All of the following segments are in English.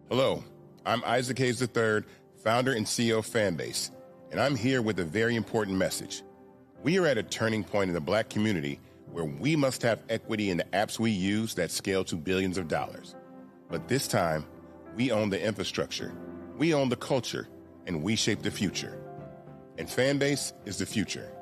Hello, I'm Isaac Hayes III, founder and CEO of Fanbase, and I'm here with a very important message. We are at a turning point in the Black community where we must have equity in the apps we use that scale to billions of dollars. But this time, we own the infrastructure, we own the culture, and we shape the future. And Fanbase is the future.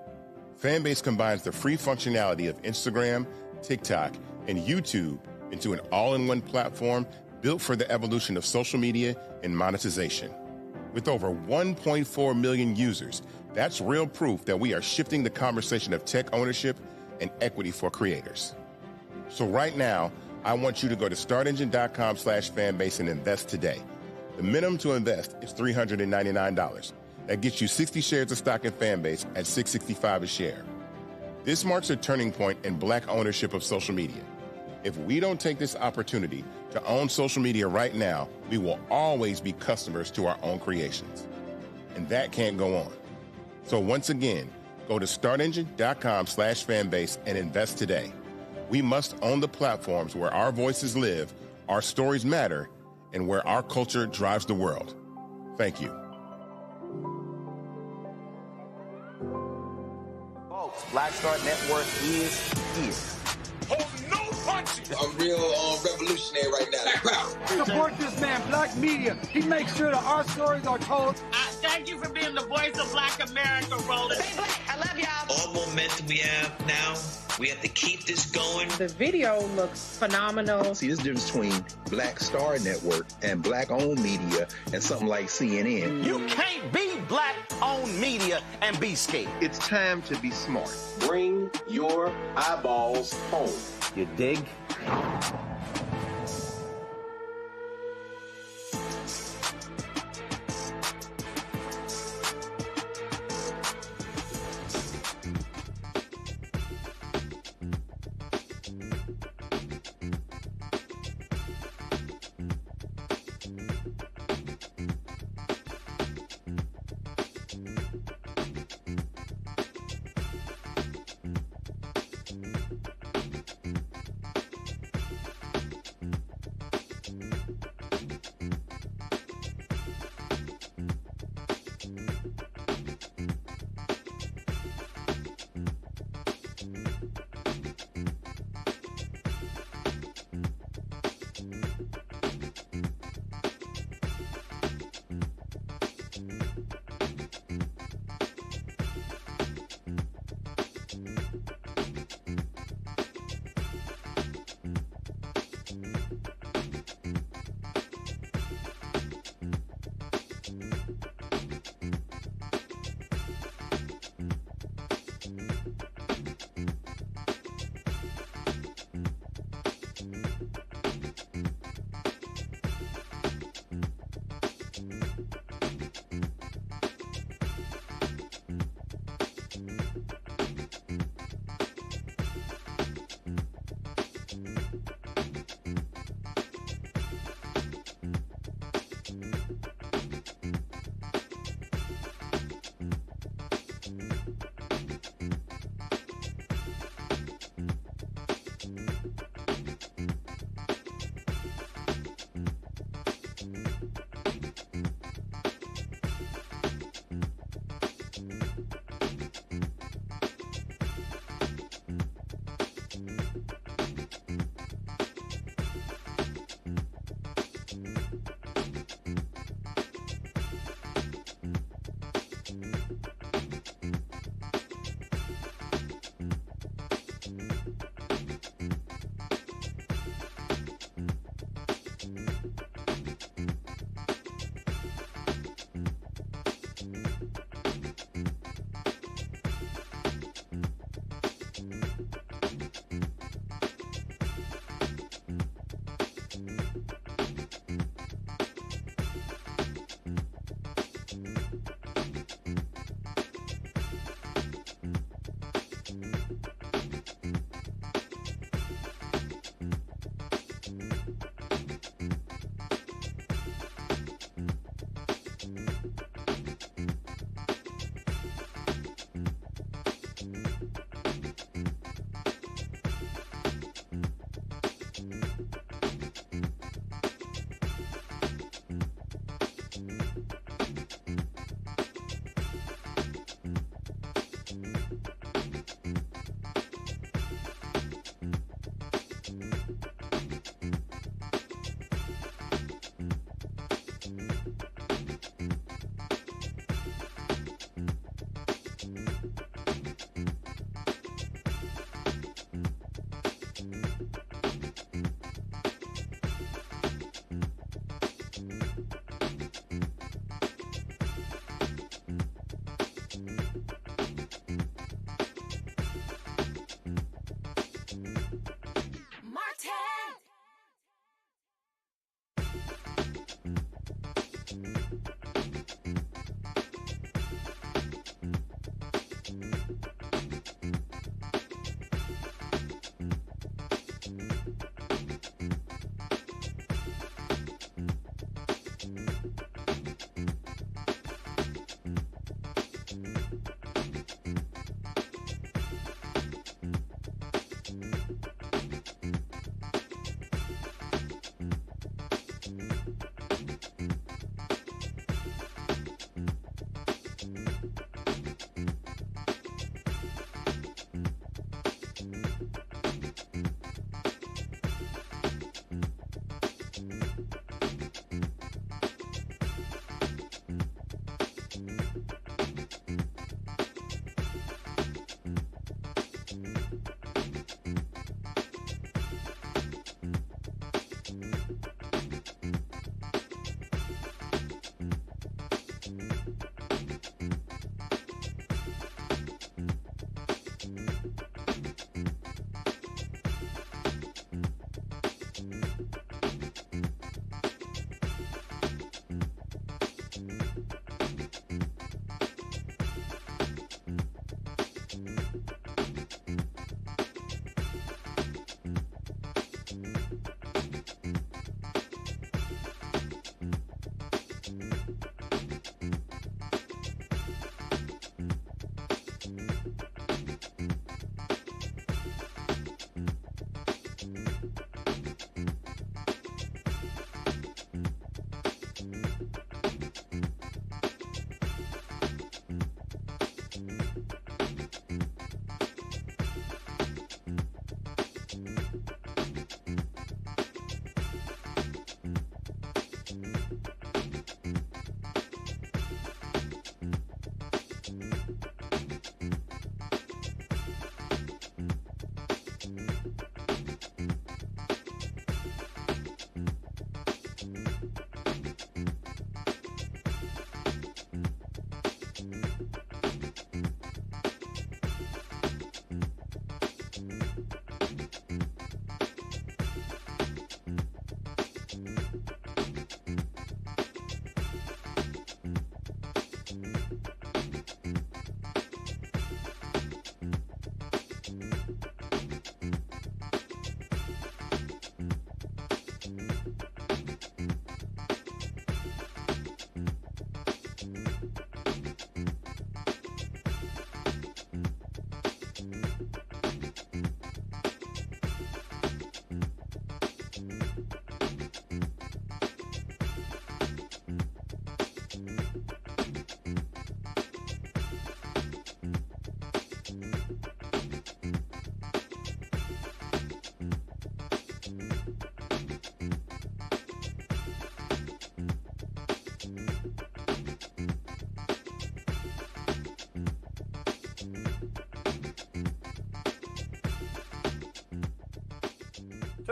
Fanbase combines the free functionality of Instagram, TikTok, and YouTube into an all-in-one platform built for the evolution of social media and monetization. With over 1.4 million users, that's real proof that we are shifting the conversation of tech ownership and equity for creators. So right now, I want you to go to startengine.com/fanbase and invest today. The minimum to invest is $399. That gets you 60 shares of stock in Fanbase at $665 a share. This marks a turning point in Black ownership of social media. If we don't take this opportunity to own social media right now, we will always be customers to our own creations. And that can't go on. So once again, go to startengine.com/fanbase and invest today. We must own the platforms where our voices live, our stories matter, and where our culture drives the world. Thank you. Folks, Black Star Network is here. Hold no punches. I'm real revolutionary right now. Black power. Support this man, Black media. He makes sure that our stories are told. Thank you for being the voice of Black America, Roland. Stay black. I love y'all. All momentum we have now, we have to keep this going. The video looks phenomenal. See, this difference between Black Star Network and Black-owned media and something like CNN. You can't be Black-owned media and be scared. It's time to be smart. Bring your eyeballs home. You dig?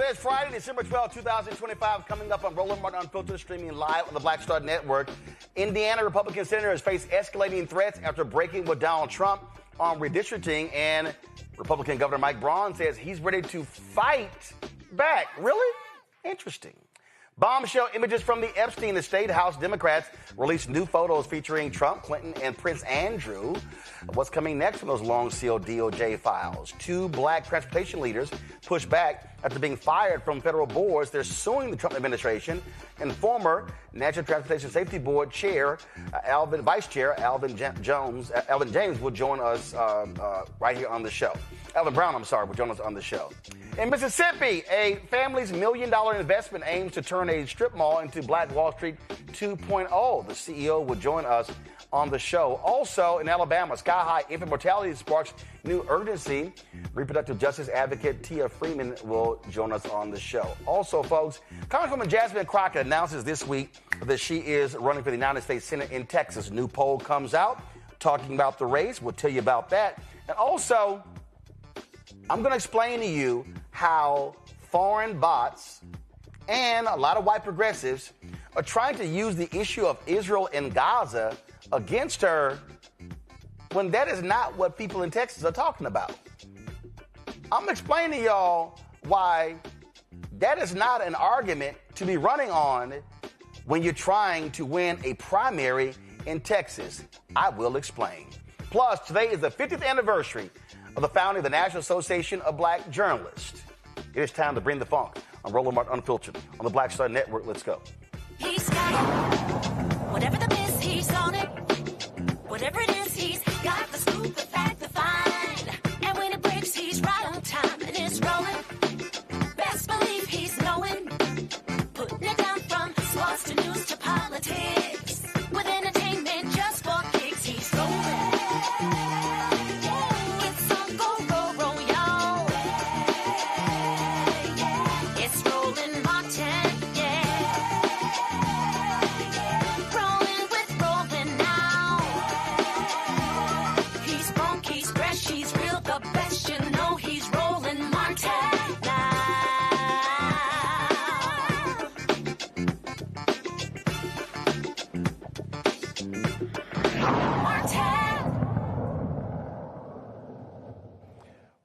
Today is Friday, December 12, 2025, coming up on Roland Martin Unfiltered, streaming live on the Black Star Network. Indiana Republican senators face escalating threats after breaking with Donald Trump on redistricting, and Republican Governor Mike Braun says he's ready to fight back. Really? Interesting. Bombshell images from the Epstein estate. House Democrats released new photos featuring Trump, Clinton, and Prince Andrew. What's coming next from those long-sealed DOJ files? Two black transportation leaders push back after being fired from federal boards. They're suing the Trump administration. And former National Transportation Safety Board Chair, Vice Chair Alvin James will join us right here on the show. Alvin Brown, will join us on the show. In Mississippi, a family's $1 million investment aims to turn a strip mall into Black Wall Street 2.0. The CEO will join us on the show. Also, in Alabama, sky-high infant mortality sparks new urgency. Reproductive justice advocate Tia Freeman will join us on the show. Also, folks, Congresswoman Jasmine Crockett announces this week that she is running for the United States Senate in Texas. New poll comes out talking about the race. We'll tell you about that. And also, I'm going to explain to you how foreign bots and a lot of white progressives are trying to use the issue of Israel and Gaza against her when that is not what people in Texas are talking about. I'm explaining to y'all why that is not an argument to be running on when you're trying to win a primary in Texas. I will explain. Plus, today is the 50th anniversary of the founding of the National Association of Black Journalists. It is time to bring the funk on Roland Martin Unfiltered on the Black Star Network. Let's go. He's got it. Whatever the miss, he's on it. Whatever it is, he's got the scoop, the fact, the find. And when it breaks, he's right on time and it's rolling. Best believe he's knowing. Putting it down from sports to news to politics. With entertainment just for kicks, he's rolling.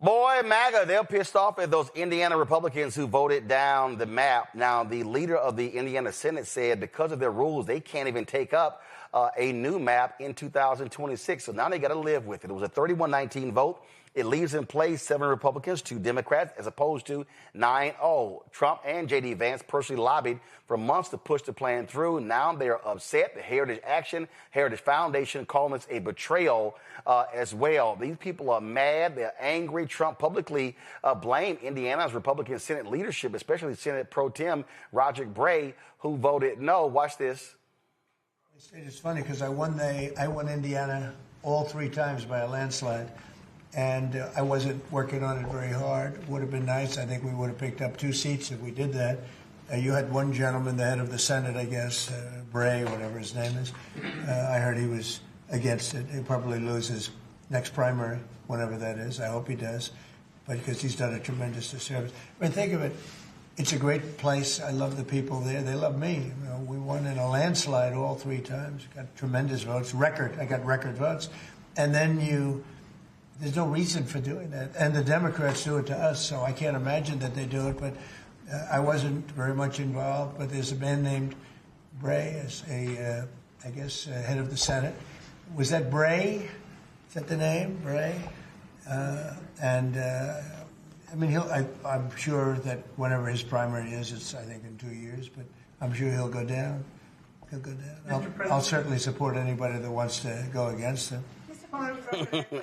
Boy, MAGA, they're pissed off at those Indiana Republicans who voted down the map. Now, the leader of the Indiana Senate said because of their rules, they can't even take up a new map in 2026. So now they got to live with it. It was a 31-19 vote. It leaves in place 7 Republicans, 2 Democrats, as opposed to 9-0. Trump and J.D. Vance personally lobbied for months to push the plan through. Now they are upset. The Heritage Foundation calling this a betrayal as well. These people are mad. They're angry. Trump publicly blamed Indiana's Republican Senate leadership, especially Senate Pro Tem Roderick Bray, who voted no. Watch this. It's funny because I won Indiana all 3 times by a landslide. And I wasn't working on it very hard. Would have been nice. I think we would have picked up 2 seats if we did that. You had one gentleman, the head of the Senate, I guess, Bray, whatever his name is. I heard he was against it. He'll probably lose his next primary, whenever that is. I hope he does, but because he's done a tremendous disservice. I mean, think of it. It's a great place. I love the people there. They love me. You know, we won in a landslide all 3 times. Got tremendous votes. I got record votes. And then there's no reason for doing that. And the Democrats do it to us, so I can't imagine that they do it. But I wasn't very much involved. But there's a man named Bray as I guess, head of the Senate. Was that Bray? Is that the name, Bray? I mean, I'm sure that whenever his primary is, it's, I think, in 2 years. But I'm sure he'll go down. He'll go down. I'll certainly support anybody that wants to go against him.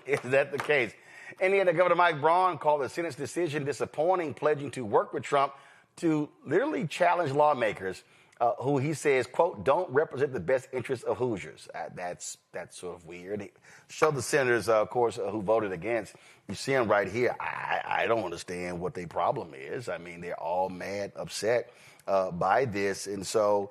Is that the case? Indiana Governor Mike Braun called the Senate's decision disappointing, pledging to work with Trump to literally challenge lawmakers who he says, quote, don't represent the best interests of Hoosiers. That's sort of weird. Show the senators, of course, who voted against. You see them right here. I don't understand what their problem is. I mean, they're all mad, upset by this. And so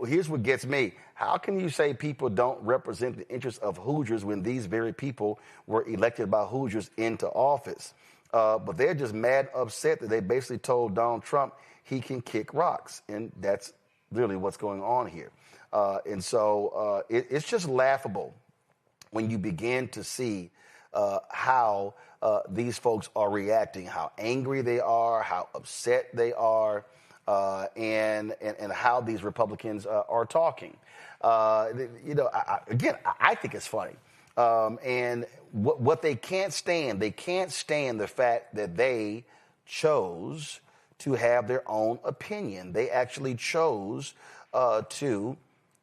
here's what gets me. How can you say people don't represent the interests of Hoosiers when these very people were elected by Hoosiers into office? but they're just mad upset that they basically told Donald Trump he can kick rocks. And that's really what's going on here. And so it's just laughable when you begin to see how these folks are reacting, how angry they are, how upset they are, and how these Republicans are talking. I think it's funny. And what they can't stand the fact that they chose to have their own opinion. They actually chose to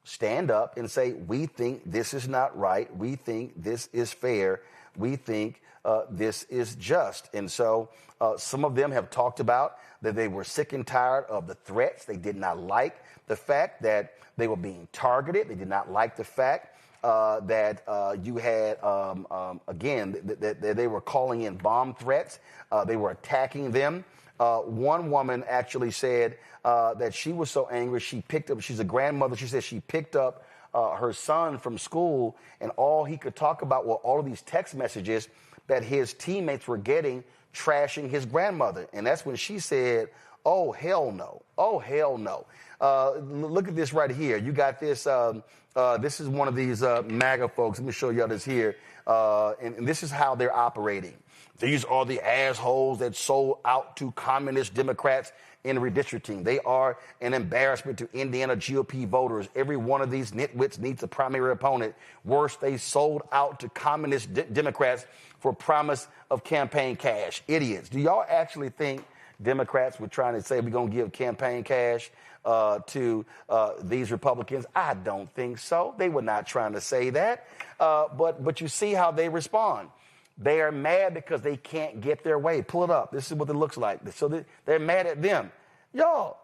stand up and say, we think this is not right. We think this is fair. We think this is just. And so some of them have talked about that they were sick and tired of the threats. They did not like the fact that they were being targeted. They did not like the fact that you had, that they were calling in bomb threats. They were attacking them. One woman actually said that she was so angry, she's a grandmother, she said she picked up her son from school, and all he could talk about were all of these text messages that his teammates were getting trashing his grandmother. And that's when she said, oh, hell no. Oh, hell no. Look at this right here. You got this. This is one of these MAGA folks. Let me show y'all this here. And this is how they're operating. These are the assholes that sold out to communist Democrats in redistricting. They are an embarrassment to Indiana GOP voters. Every one of these nitwits needs a primary opponent. Worse, they sold out to communist Democrats for promise of campaign cash. Idiots. Do y'all actually think Democrats were trying to say we're going to give campaign cash to these Republicans? I don't think so. They were not trying to say that. But you see how they respond. They are mad because they can't get their way. Pull it up. This is what it looks like. So they're mad at them. Y'all,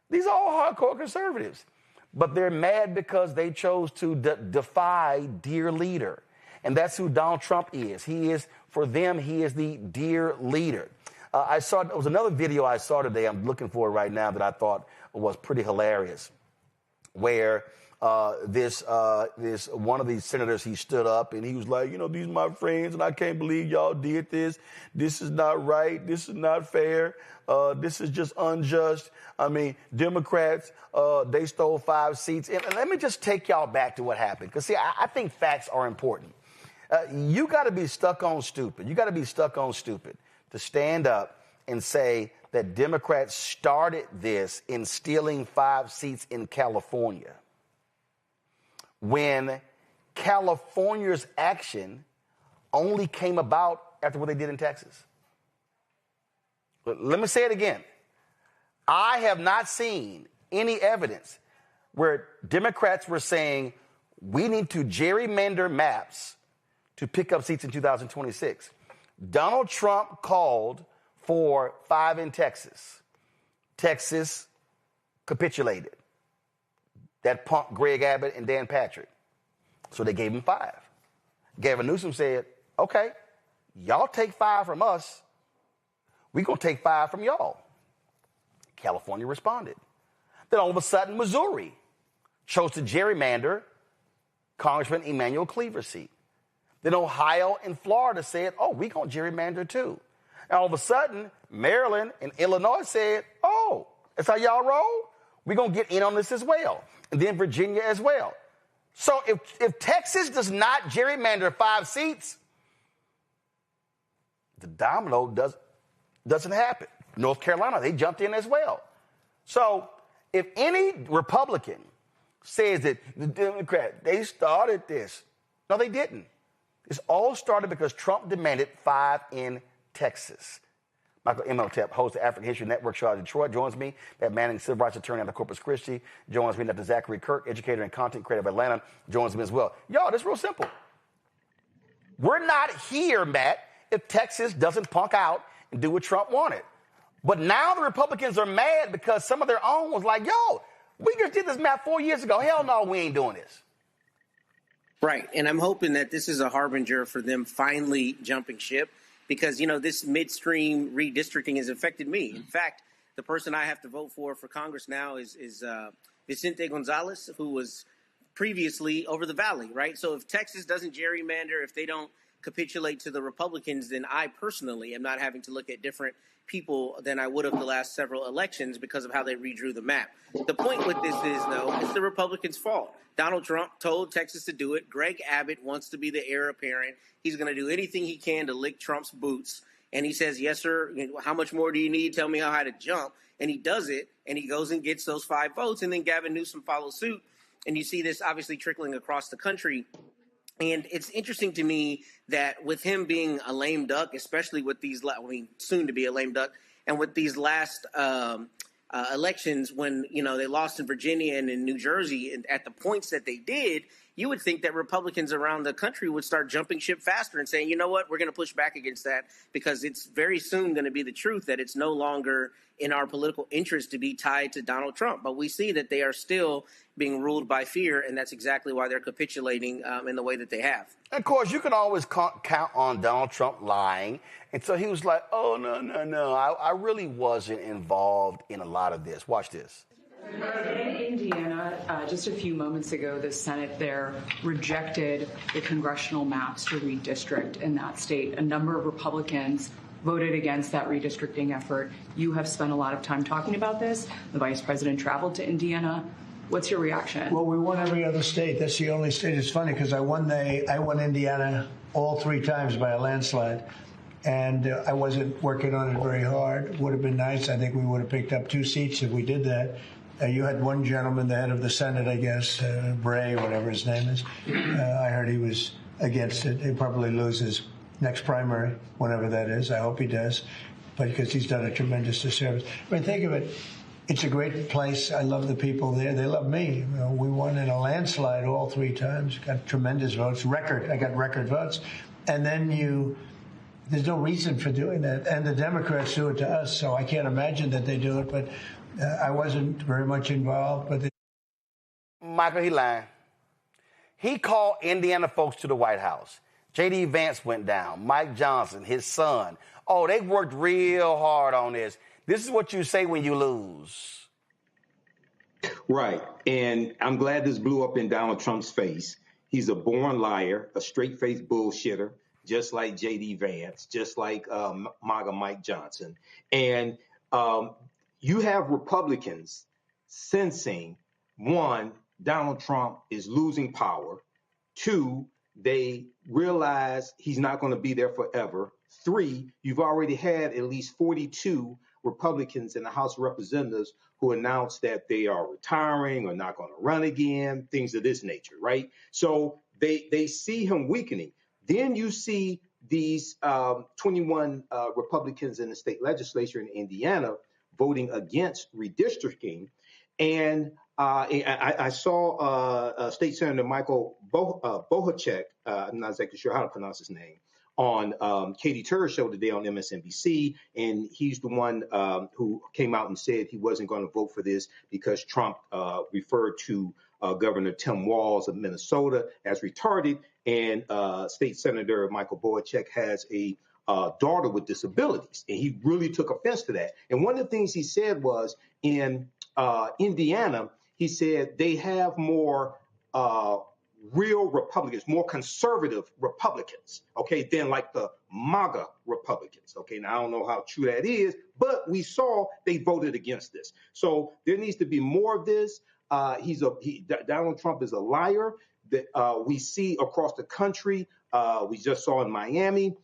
these are all hardcore conservatives. But they're mad because they chose to defy dear leader. And that's who Donald Trump is. He is, for them, he is the dear leader. It was another video I saw today, I'm looking for it right now, that I thought was pretty hilarious, where this one of these senators, he stood up and he was like, these are my friends and I can't believe y'all did this. This is not right. This is not fair. This is just unjust. I mean, Democrats, they stole 5 seats. And let me just take y'all back to what happened. Because, see, I think facts are important. You got to be stuck on stupid. You got to be stuck on stupid to stand up and say that Democrats started this in stealing 5 seats in California, when California's action only came about after what they did in Texas. But let me say it again. I have not seen any evidence where Democrats were saying we need to gerrymander maps to pick up seats in 2026. Donald Trump called for 5 in Texas. Texas capitulated. That punked Greg Abbott and Dan Patrick. So they gave him 5. Gavin Newsom said, okay, y'all take 5 from us. We're going to take 5 from y'all. California responded. Then all of a sudden, Missouri chose to gerrymander Congressman Emmanuel Cleaver's seat. Then Ohio and Florida said, oh, we're going to gerrymander too. And all of a sudden, Maryland and Illinois said, oh, that's how y'all roll? We're going to get in on this as well. And then Virginia as well. So if Texas does not gerrymander 5 seats, the domino doesn't happen. North Carolina, they jumped in as well. So if any Republican says that the Democrats, they started this. No, they didn't. This all started because Trump demanded 5 in Texas. Michael Imhotep, host of the African History Network show out of Detroit, joins me. That Manning, civil rights attorney out of Corpus Christi, joins me. Dr. Zachary Kirk, educator and content creator of Atlanta, joins me as well. Y'all, this is real simple. We're not here, Matt, if Texas doesn't punk out and do what Trump wanted. But now the Republicans are mad because some of their own was like, yo, we just did this map 4 years ago. Hell no, we ain't doing this. Right. And I'm hoping that this is a harbinger for them finally jumping ship. Because, this midstream redistricting has affected me. In fact, the person I have to vote for Congress now is Vicente Gonzalez, who was previously over the valley, right? So if Texas doesn't gerrymander, if they don't capitulate to the Republicans, then I personally am not having to look at different people than I would have the last several elections because of how they redrew the map. The point with this is, though, it's the Republicans' fault. Donald Trump told Texas to do it. Greg Abbott wants to be the heir apparent. He's going to do anything he can to lick Trump's boots. And he says, yes, sir, how much more do you need? Tell me how high to jump. And he does it, and he goes and gets those 5 votes, and then Gavin Newsom follows suit. And you see this obviously trickling across the country. And it's interesting to me that with him being a lame duck, especially with these, soon to be a lame duck, and with these last elections when, they lost in Virginia and in New Jersey and at the points that they did, you would think that Republicans around the country would start jumping ship faster and saying, you know what, we're going to push back against that because it's very soon going to be the truth that it's no longer in our political interest to be tied to Donald Trump. But we see that they are still being ruled by fear, and that's exactly why they're capitulating in the way that they have. And of course, you can always count on Donald Trump lying. And so he was like, oh, no, I really wasn't involved in a lot of this. Watch this. In Indiana, just a few moments ago, the Senate there rejected the congressional maps to redistrict in that state. A number of Republicans voted against that redistricting effort. You have spent a lot of time talking about this. The vice president traveled to Indiana. What's your reaction? Well, we won every other state. That's the only state. It's funny because I won Indiana all 3 times by a landslide. And I wasn't working on it very hard. Would have been nice. I think we would have picked up 2 seats if we did that. You had one gentleman, the head of the Senate, I guess, Bray, whatever his name is. I heard he was against it. He'll probably lose his next primary, whenever that is. I hope he does, but because he's done a tremendous disservice. I mean, think of it. It's a great place. I love the people there. They love me. We won in a landslide all 3 times. Got tremendous votes. I got record votes. And then there's no reason for doing that. And the Democrats do it to us, so I can't imagine that they do it. But I wasn't very much involved. But Michael, he lying. He called Indiana folks to the White House. J.D. Vance went down. Mike Johnson, his son. Oh, they worked real hard on this. This is what you say when you lose. Right. And I'm glad this blew up in Donald Trump's face. He's a born liar, a straight-faced bullshitter, just like J.D. Vance, just like MAGA Mike Johnson. And you have Republicans sensing, 1, Donald Trump is losing power. 2, they realize he's not going to be there forever. 3, you've already had at least 42 Republicans in the House of Representatives who announced that they are retiring or not going to run again, things of this nature, right? So they see him weakening. Then you see these 21 Republicans in the state legislature in Indiana voting against redistricting. And I saw State Senator Michael Bohacek, I'm not exactly sure how to pronounce his name, on Katie Turner's show today on MSNBC. And he's the one who came out and said he wasn't going to vote for this because Trump referred to Governor Tim Walz of Minnesota as retarded. And State Senator Michael Bohacek has a daughter with disabilities. And he really took offense to that. And one of the things he said was in Indiana, he said they have more real Republicans, more conservative Republicans, okay, than like the MAGA Republicans. Okay, now I don't know how true that is, but we saw they voted against this. So there needs to be more of this. Donald Trump is a liar that we see across the country. We just saw in Miami.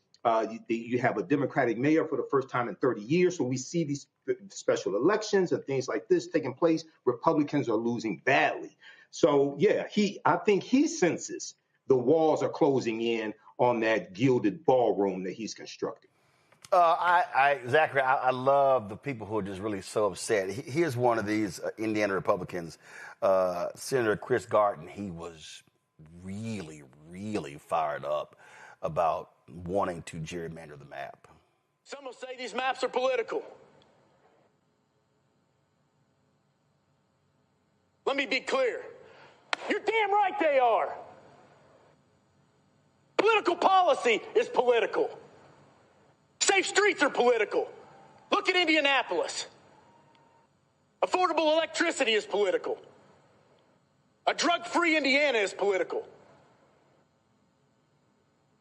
You have a Democratic mayor for the first time in 30 years. So we see these special elections and things like this taking place. Republicans are losing badly. So, yeah, I think he senses the walls are closing in on that gilded ballroom that he's constructing. Zachary, I love the people who are just really so upset. Here's one of these Indiana Republicans, Senator Chris Garten. He was really, really fired up about wanting to gerrymander the map. Some will say these maps are political. Let me be clear. You're damn right they are. Political policy is political. Safe streets are political. Look at Indianapolis. Affordable electricity is political. A drug-free Indiana is political.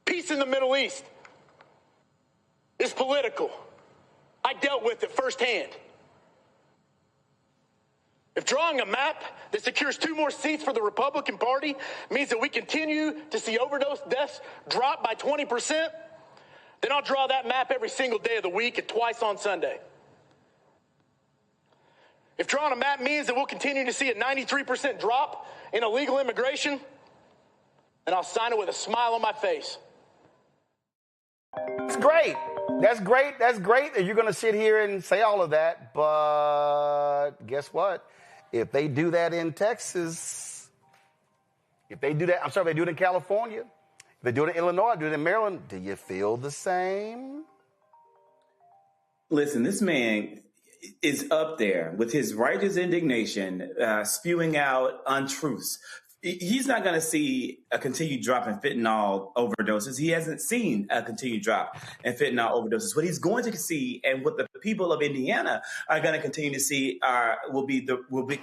Peace peace in the Middle East is political. I dealt with it firsthand. If drawing a map that secures 2 more seats for the Republican Party means that we continue to see overdose deaths drop by 20%, then I'll draw that map every single day of the week and twice on Sunday. If drawing a map means that we'll continue to see a 93% drop in illegal immigration, then I'll sign it with a smile on my face. It's great. That's great. That's great that you're going to sit here and say all of that. But guess what? If they do that in Texas, if they do that, if they do it in California, if they do it in Illinois, do it in Maryland, do you feel the same? Listen, this man is up there with his righteous indignation, spewing out untruths. He's not going to see a continued drop in fentanyl overdoses. He hasn't seen a continued drop in fentanyl overdoses. What he's going to see, and what the people of Indiana are going to continue to see, will be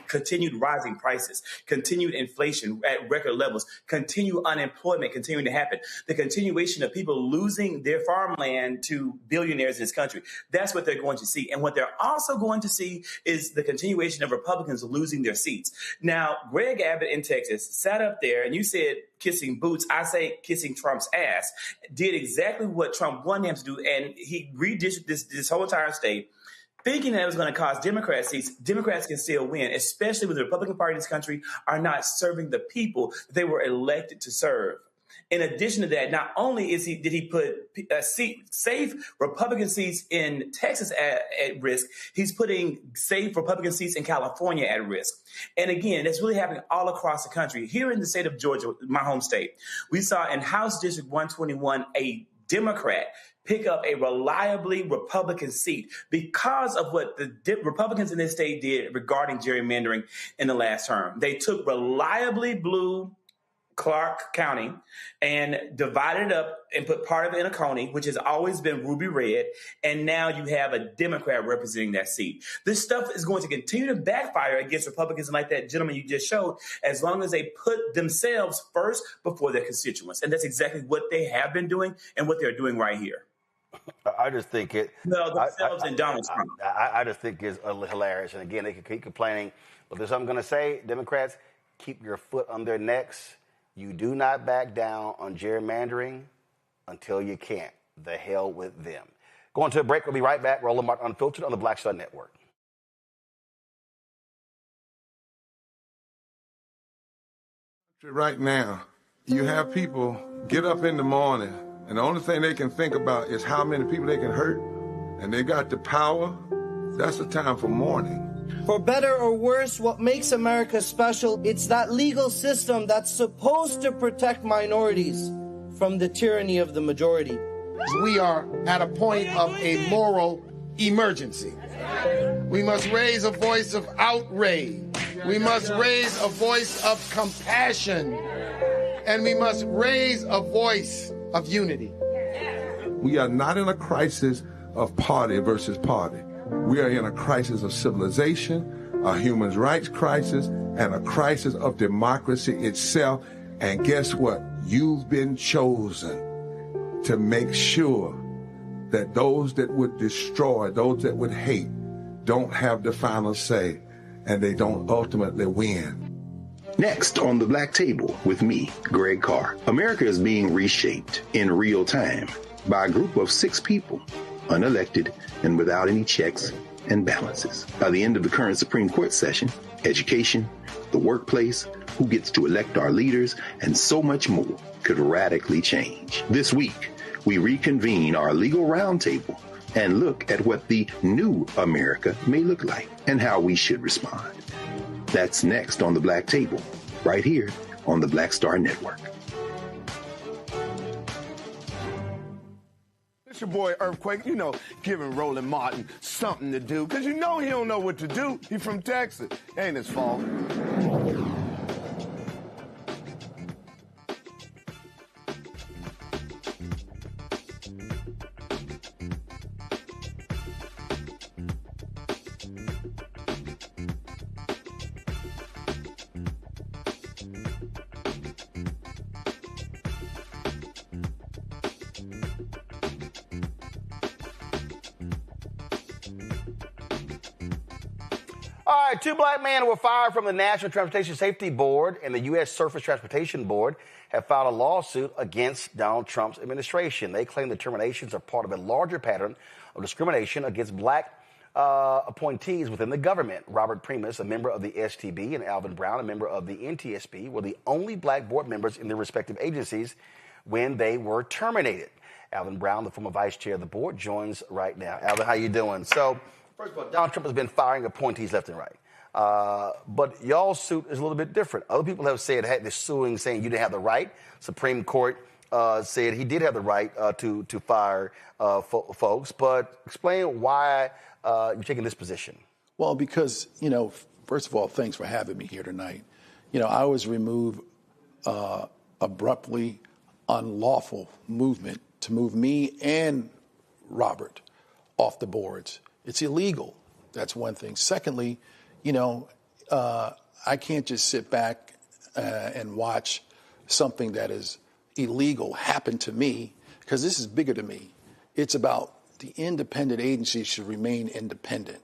continued rising prices, continued inflation at record levels, continued unemployment continuing to happen, the continuation of people losing their farmland to billionaires in this country. That's what they're going to see. And what they're also going to see is the continuation of Republicans losing their seats. Now, Greg Abbott in Texas sat up there, and you said kissing boots. I say kissing Trump's ass. Did exactly what Trump wanted him to do, and he redistricted this whole entire state, thinking that it was going to cost Democrats seats. Democrats can still win, especially when the Republican Party in this country are not serving the people they were elected to serve. In addition to that, not only did he put safe Republican seats in Texas at risk, he's putting safe Republican seats in California at risk. And again, that's really happening all across the country. Here in the state of Georgia, my home state, we saw in House District 121 a Democrat pick up a reliably Republican seat because of what the Republicans in this state did regarding gerrymandering in the last term. They took reliably blue Clark County and divided it up and put part of it in Oconee, which has always been ruby red, and now you have a Democrat representing that seat. This stuff is going to continue to backfire against Republicans like that gentleman you just showed, as long as they put themselves first before their constituents. And that's exactly what they have been doing and what they're doing right here. I just think it. No, themselves and Donald Trump. I just think it's hilarious. And again, they can keep complaining. But there's something I'm going to say. Democrats, keep your foot on their necks. You do not back down on gerrymandering until you can't. The hell with them. Going to a break. We'll be right back. Roland Martin Unfiltered on the Black Star Network. Right now, you have people get up in the morning, and the only thing they can think about is how many people they can hurt, and they got the power. That's the time for mourning. For better or worse, what makes America special, it's that legal system that's supposed to protect minorities from the tyranny of the majority. We are at a point of a moral emergency. We must raise a voice of outrage. We must raise a voice of compassion. And we must raise a voice of unity. We are not in a crisis of party versus party. We are in a crisis of civilization, a human rights crisis, and a crisis of democracy itself. And guess what? You've been chosen to make sure that those that would destroy, those that would hate, don't have the final say, and they don't ultimately win. Next on the Black Table with me, Greg Carr. America is being reshaped in real time by a group of 6 people, unelected and without any checks and balances. By the end of the current Supreme Court session, education, the workplace, who gets to elect our leaders, and so much more could radically change. This week, we reconvene our legal roundtable and look at what the new America may look like and how we should respond. That's next on the Black Table, right here on the Black Star Network. It's your boy Earthquake, giving Roland Martin something to do, because he don't know what to do. He's from Texas. Ain't his fault. All right, 2 black men were fired from the National Transportation Safety Board and the U.S. Surface Transportation Board have filed a lawsuit against Donald Trump's administration. They claim the terminations are part of a larger pattern of discrimination against black appointees within the government. Robert Primus, a member of the STB, and Alvin Brown, a member of the NTSB, were the only black board members in their respective agencies when they were terminated. Alvin Brown, the former vice chair of the board, joins right now. Alvin, how you doing? So, first of all, Donald Trump has been firing appointees left and right. But y'all's suit is a little bit different. Other people have said, had this suing, saying you didn't have the right. Supreme Court said he did have the right to fire folks. But explain why you're taking this position. Well, because, first of all, thanks for having me here tonight. I was removed abruptly, unlawful movement to move me and Robert off the boards. It's illegal. That's one thing. Secondly, I can't just sit back and watch something that is illegal happen to me, because this is bigger than me. It's about the independent agencies should remain independent.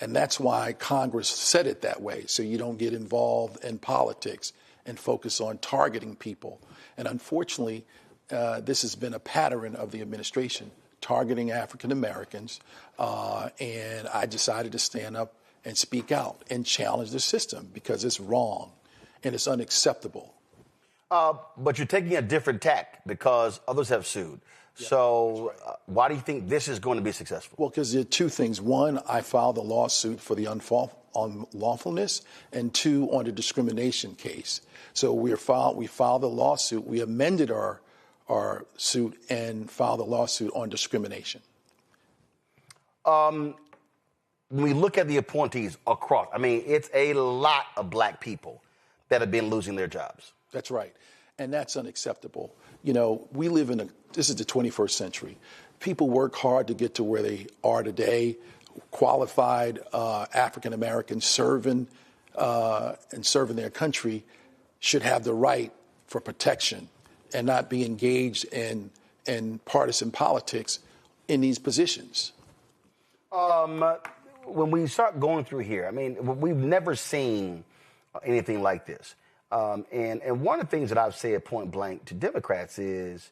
And that's why Congress said it that way, so you don't get involved in politics and focus on targeting people. And unfortunately, this has been a pattern of the administration, targeting African Americans, and I decided to stand up and speak out and challenge the system because it's wrong and it's unacceptable. But you're taking a different tack because others have sued. Yeah, so right. Why do you think this is going to be successful? Well, because there are two things. One, I filed a lawsuit for the unlawfulness, and two, on the discrimination case. So we filed a lawsuit. We amended our suit and filed a lawsuit on discrimination. When we look at the appointees across, it's a lot of black people that have been losing their jobs. That's right. And that's unacceptable. We live this is the 21st century. People work hard to get to where they are today. Qualified African Americans serving their country should have the right for protection and not be engaged in partisan politics in these positions. When we start going through here, we've never seen anything like this. And one of the things that I've said point blank to Democrats is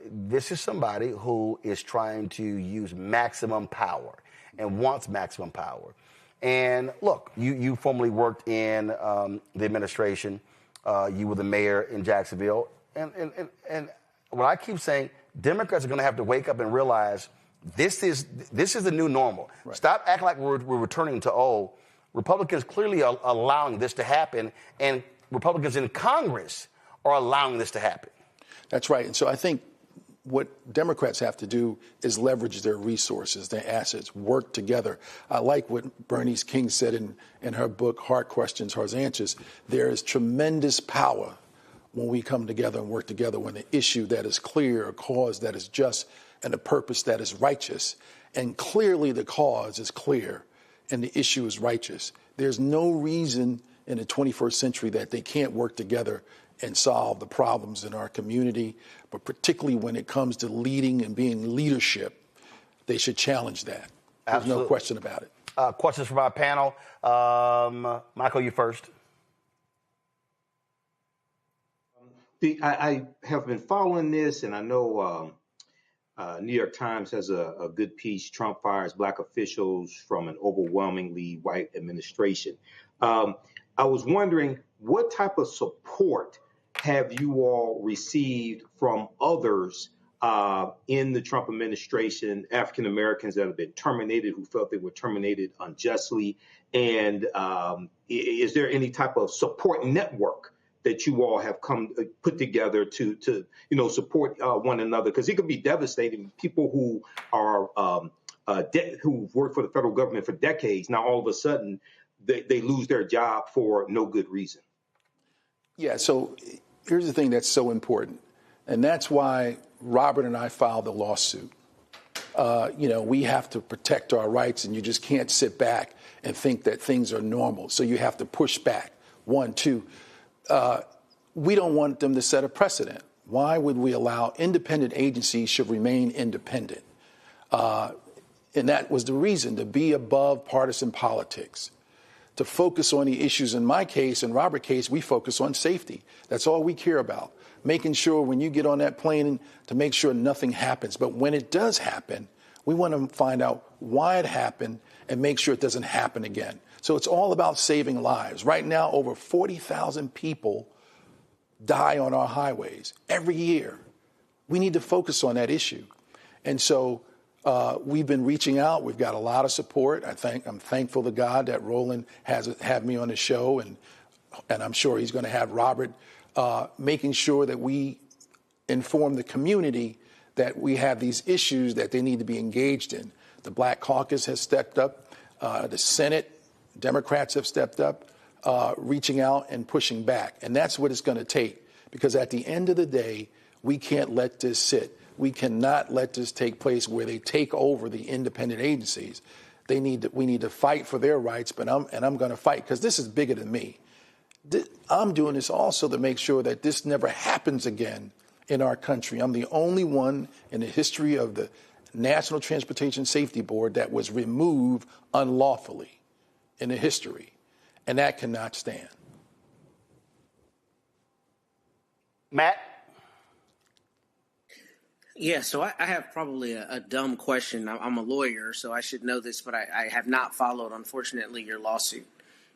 this is somebody who is trying to use maximum power and wants maximum power. And look, you formerly worked in the administration. You were the mayor in Jacksonville. And what I keep saying, Democrats are going to have to wake up and realize this is the new normal. Right. Stop acting like we're returning to old. Republicans clearly are allowing this to happen, and Republicans in Congress are allowing this to happen. That's right. And so I think what Democrats have to do is leverage their resources, their assets, work together. I like what Bernice King said in her book, Hard Questions, Hard Answers. There is tremendous power when we come together and work together, when an issue that is clear, a cause that is just, and a purpose that is righteous. And clearly the cause is clear and the issue is righteous. There's no reason in the 21st century that they can't work together and solve the problems in our community, but particularly when it comes to leading and being leadership, they should challenge that. There's Absolutely. No question about it. Questions from our panel. Michael, you first. I have been following this, and I know New York Times has a good piece, Trump fires black officials from an overwhelmingly white administration. I was wondering, what type of support have you all received from others in the Trump administration, African Americans that have been terminated, who felt they were terminated unjustly? And is there any type of support network that you all have put together to support one another? Because it could be devastating. People who are who've worked for the federal government for decades, now all of a sudden they lose their job for no good reason. Yeah, so here's the thing that's so important, and that's why Robert and I filed a lawsuit. We have to protect our rights, and you just can't sit back and think that things are normal. So you have to push back. 1, 2. We don't want them to set a precedent. Why would we allow independent agencies should remain independent? And that was the reason, to be above partisan politics, to focus on the issues. In my case, in Robert's case, we focus on safety. That's all we care about. Making sure when you get on that plane to make sure nothing happens. But when it does happen, we want to find out why it happened and make sure it doesn't happen again. So it's all about saving lives. Right now, over 40,000 people die on our highways every year. We need to focus on that issue. And so we've been reaching out. We've got a lot of support. I'm thankful to God that Roland has had me on the show, and I'm sure he's going to have Robert, making sure that we inform the community that we have these issues that they need to be engaged in. The Black Caucus has stepped up. The Senate, Democrats have stepped up, reaching out and pushing back. And that's what it's going to take, because at the end of the day, we can't let this sit. We cannot let this take place where they take over the independent agencies. We need to fight for their rights, but I'm going to fight, because this is bigger than me. I'm doing this also to make sure that this never happens again in our country. I'm the only one in the history of the National Transportation Safety Board that was removed unlawfully in the history, and that cannot stand. Matt? Yeah, so I have probably a dumb question. I'm a lawyer, so I should know this, but I have not followed, unfortunately, your lawsuit.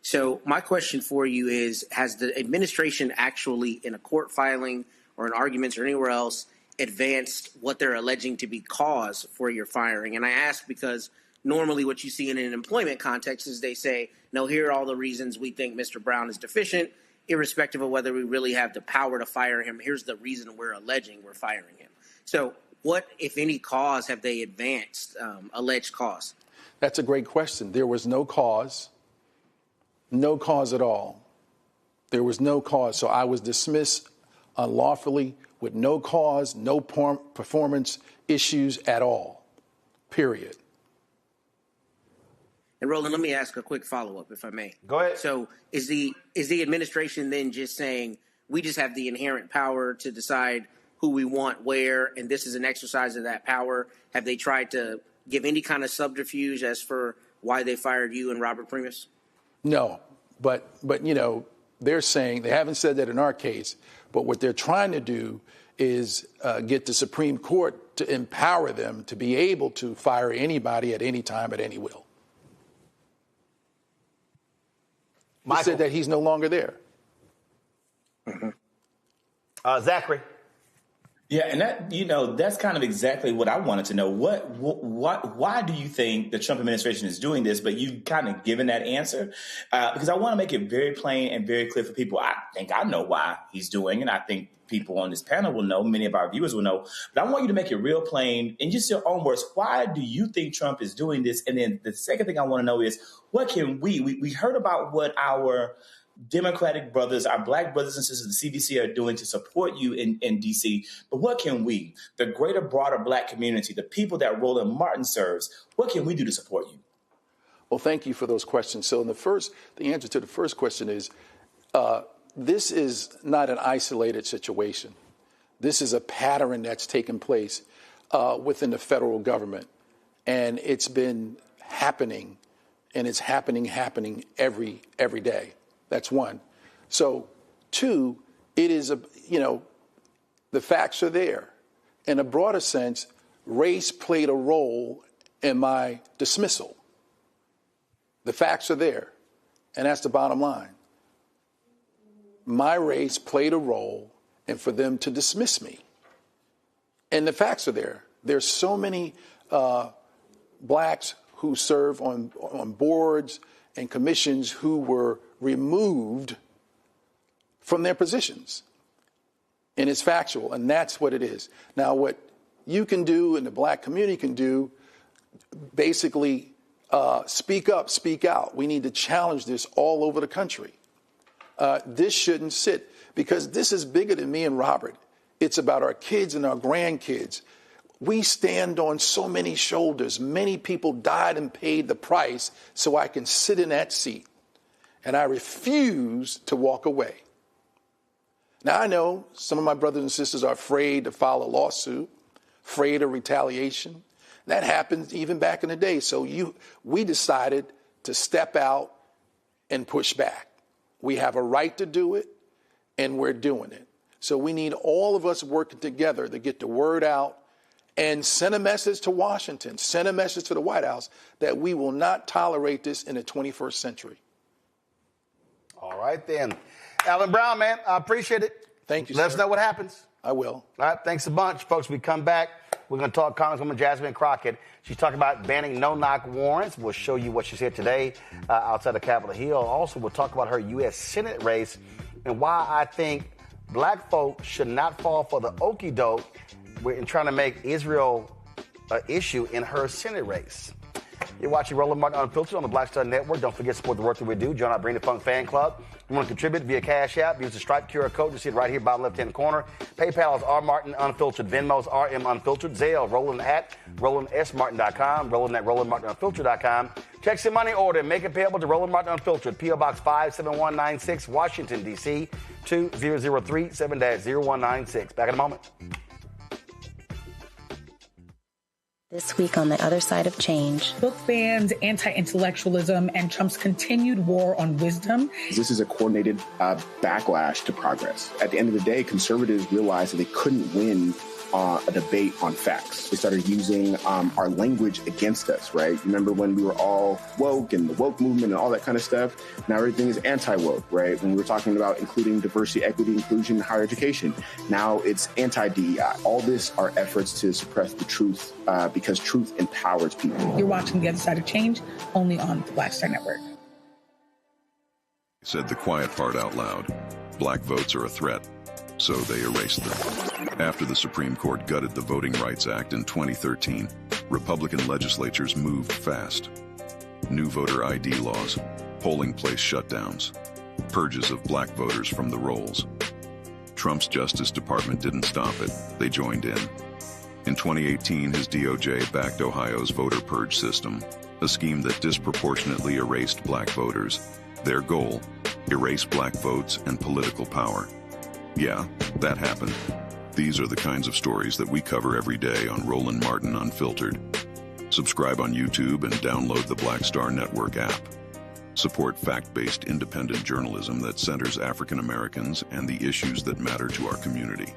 So my question for you is, has the administration actually, in a court filing or in arguments or anywhere else, advanced what they're alleging to be cause for your firing? And I ask because normally what you see in an employment context is they say, no, here are all the reasons we think Mr. Braun is deficient, irrespective of whether we really have the power to fire him. Here's the reason we're alleging we're firing him. So what, if any, cause have they advanced, alleged cause? That's a great question. There was no cause at all. There was no cause. So I was dismissed unlawfully with no cause, no performance issues at all, period. And Roland, let me ask a quick follow-up, if I may. Go ahead. So is the administration then just saying we just have the inherent power to decide who we want where, and this is an exercise of that power? Have they tried to give any kind of subterfuge as for why they fired you and Robert Primus? No, but you know, they're saying, they haven't said that in our case, but what they're trying to do is get the Supreme Court to empower them to be able to fire anybody at any time, at any will. He said that he's no longer there. Zachary. Yeah, and that, you know, that's kind of exactly what I wanted to know. Why do you think the Trump administration is doing this? But you've kind of given that answer, because I want to make it very plain and very clear for people. I think I know why he's doing, and I think people on this panel will know, many of our viewers will know. But I want you to make it real plain in just your own words. Why do you think Trump is doing this? And then the second thing I want to know is, what can we heard about what our Democratic brothers, our Black brothers and sisters, the CBC are doing to support you in D.C. But what can we, the greater, broader Black community, the people that Roland Martin serves, what can we do to support you? Well, thank you for those questions. So the answer to the first question is, this is not an isolated situation. This is a pattern that's taken place within the federal government, and it's been happening, and it's happening every day. That's one. So, two, it is the facts are there. In a broader sense, race played a role in my dismissal. The facts are there, and that's the bottom line. My race played a role in for them to dismiss me. And the facts are there. There's so many blacks who serve on boards and commissions who were removed from their positions. And it's factual, and that's what it is. Now, what you can do and the Black community can do, basically speak up, speak out. We need to challenge this all over the country. This shouldn't sit, because this is bigger than me and Robert. It's about our kids and our grandkids. We stand on so many shoulders. Many people died and paid the price so I can sit in that seat. And I refuse to walk away. Now, I know some of my brothers and sisters are afraid to file a lawsuit, afraid of retaliation. That happened even back in the day. So we decided to step out and push back. We have a right to do it, and we're doing it. So we need all of us working together to get the word out and send a message to Washington, send a message to the White House that we will not tolerate this in the 21st century. All right, then. Alvin Brown, man, I appreciate it. Thank you, Let us sir. know what happens. I will. All right, thanks a bunch. Folks, we come back. We're going to talk Congresswoman Jasmine Crockett. She's talking about banning no-knock warrants. We'll show you what she said today outside of Capitol Hill. Also, we'll talk about her U.S. Senate race and why I think black folk should not fall for the okie doke in trying to make Israel an issue in her Senate race. You're watching Roland Martin Unfiltered on the Black Star Network. Don't forget to support the work that we do. Join our Bring the Funk fan club. You want to contribute via Cash App, use the Stripe QR code. You see it right here, bottom left-hand corner. PayPal is R Martin Unfiltered. Venmo's RM Unfiltered. Zelle, Roland at RolandSMartin.com. Roland at RolandMartinUnfiltered.com. Check some money order and make it payable to Roland Martin Unfiltered. P.O. Box 57196, Washington, D.C. 2003 7-0196. Back in a moment. This week on The Other Side of Change. Book bans, anti-intellectualism, and Trump's continued war on wisdom. This is a coordinated backlash to progress. At the end of the day, conservatives realized that they couldn't win a debate on facts. They started using our language against us, right? Remember when we were all woke and the woke movement and all that kind of stuff? Now everything is anti-woke, right? When we were talking about including diversity, equity, inclusion, in higher education, now it's anti-DEI. All this are efforts to suppress the truth because truth empowers people. You're watching The Other Side of Change only on the Black Star Network. Said the quiet part out loud. Black votes are a threat. So they erased them. After the Supreme Court gutted the Voting Rights Act in 2013, Republican legislatures moved fast. New voter ID laws, polling place shutdowns, purges of black voters from the rolls. Trump's Justice Department didn't stop it. They joined in. In 2018, his DOJ backed Ohio's voter purge system, a scheme that disproportionately erased black voters. Their goal, erase black votes and political power. Yeah, that happened. These are the kinds of stories that we cover every day on Roland Martin Unfiltered. Subscribe on YouTube and download the Black Star Network app. Support fact-based independent journalism that centers African Americans and the issues that matter to our community.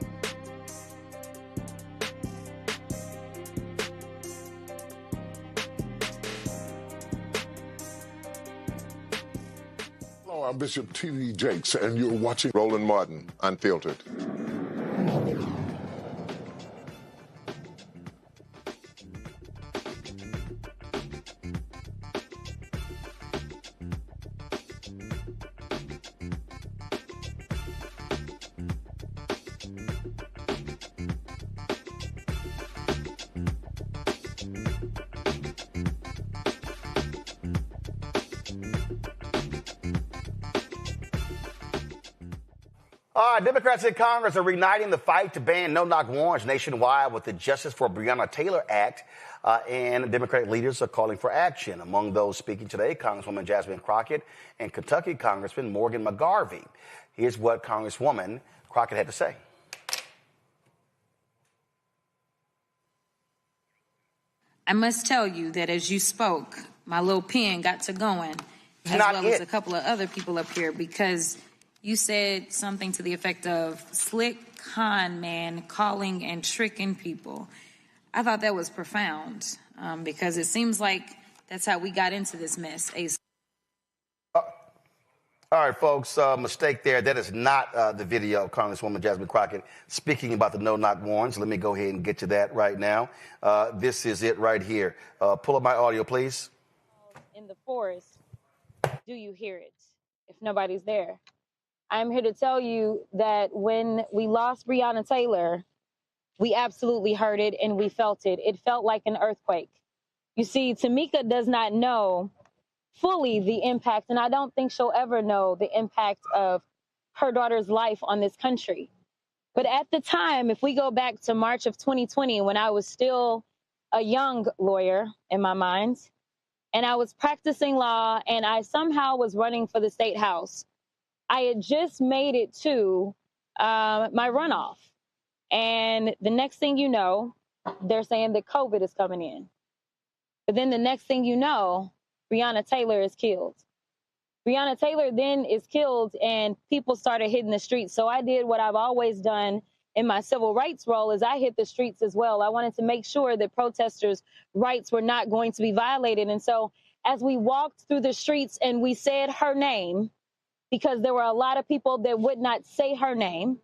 I'm Bishop T.D. Jakes, and you're watching Roland Martin Unfiltered. Democrats in Congress are reigniting the fight to ban no-knock warrants nationwide with the Justice for Briana Taylor Act, and Democratic leaders are calling for action. Among those speaking today, Congresswoman Jasmine Crockett and Kentucky Congressman Morgan McGarvey. Here's what Congresswoman Crockett had to say. I must tell you that as you spoke, my little pen got to going, as well as a couple of other people up here, because you said something to the effect of slick con man calling and tricking people. I thought that was profound because it seems like that's how we got into this mess. All right, folks, mistake there. That is not the video of Congresswoman Jasmine Crockett speaking about the no-knock warrants. Let me go ahead and get to that right now. This is it right here. Pull up my audio, please. In the forest, do you hear it if nobody's there? I'm here to tell you that when we lost Briana Taylor, we absolutely heard it and we felt it. It felt like an earthquake. You see, Tamika does not know fully the impact, and I don't think she'll ever know the impact of her daughter's life on this country. But at the time, if we go back to March of 2020, when I was still a young lawyer in my mind, and I was practicing law, and I somehow was running for the state house, I had just made it to my runoff. And the next thing you know, they're saying that COVID is coming in. But then the next thing you know, Briana Taylor is killed. Briana Taylor then is killed and people started hitting the streets. So I did what I've always done in my civil rights role is I hit the streets as well. I wanted to make sure that protesters' rights were not going to be violated. And so as we walked through the streets and we said her name, because there were a lot of people that would not say her name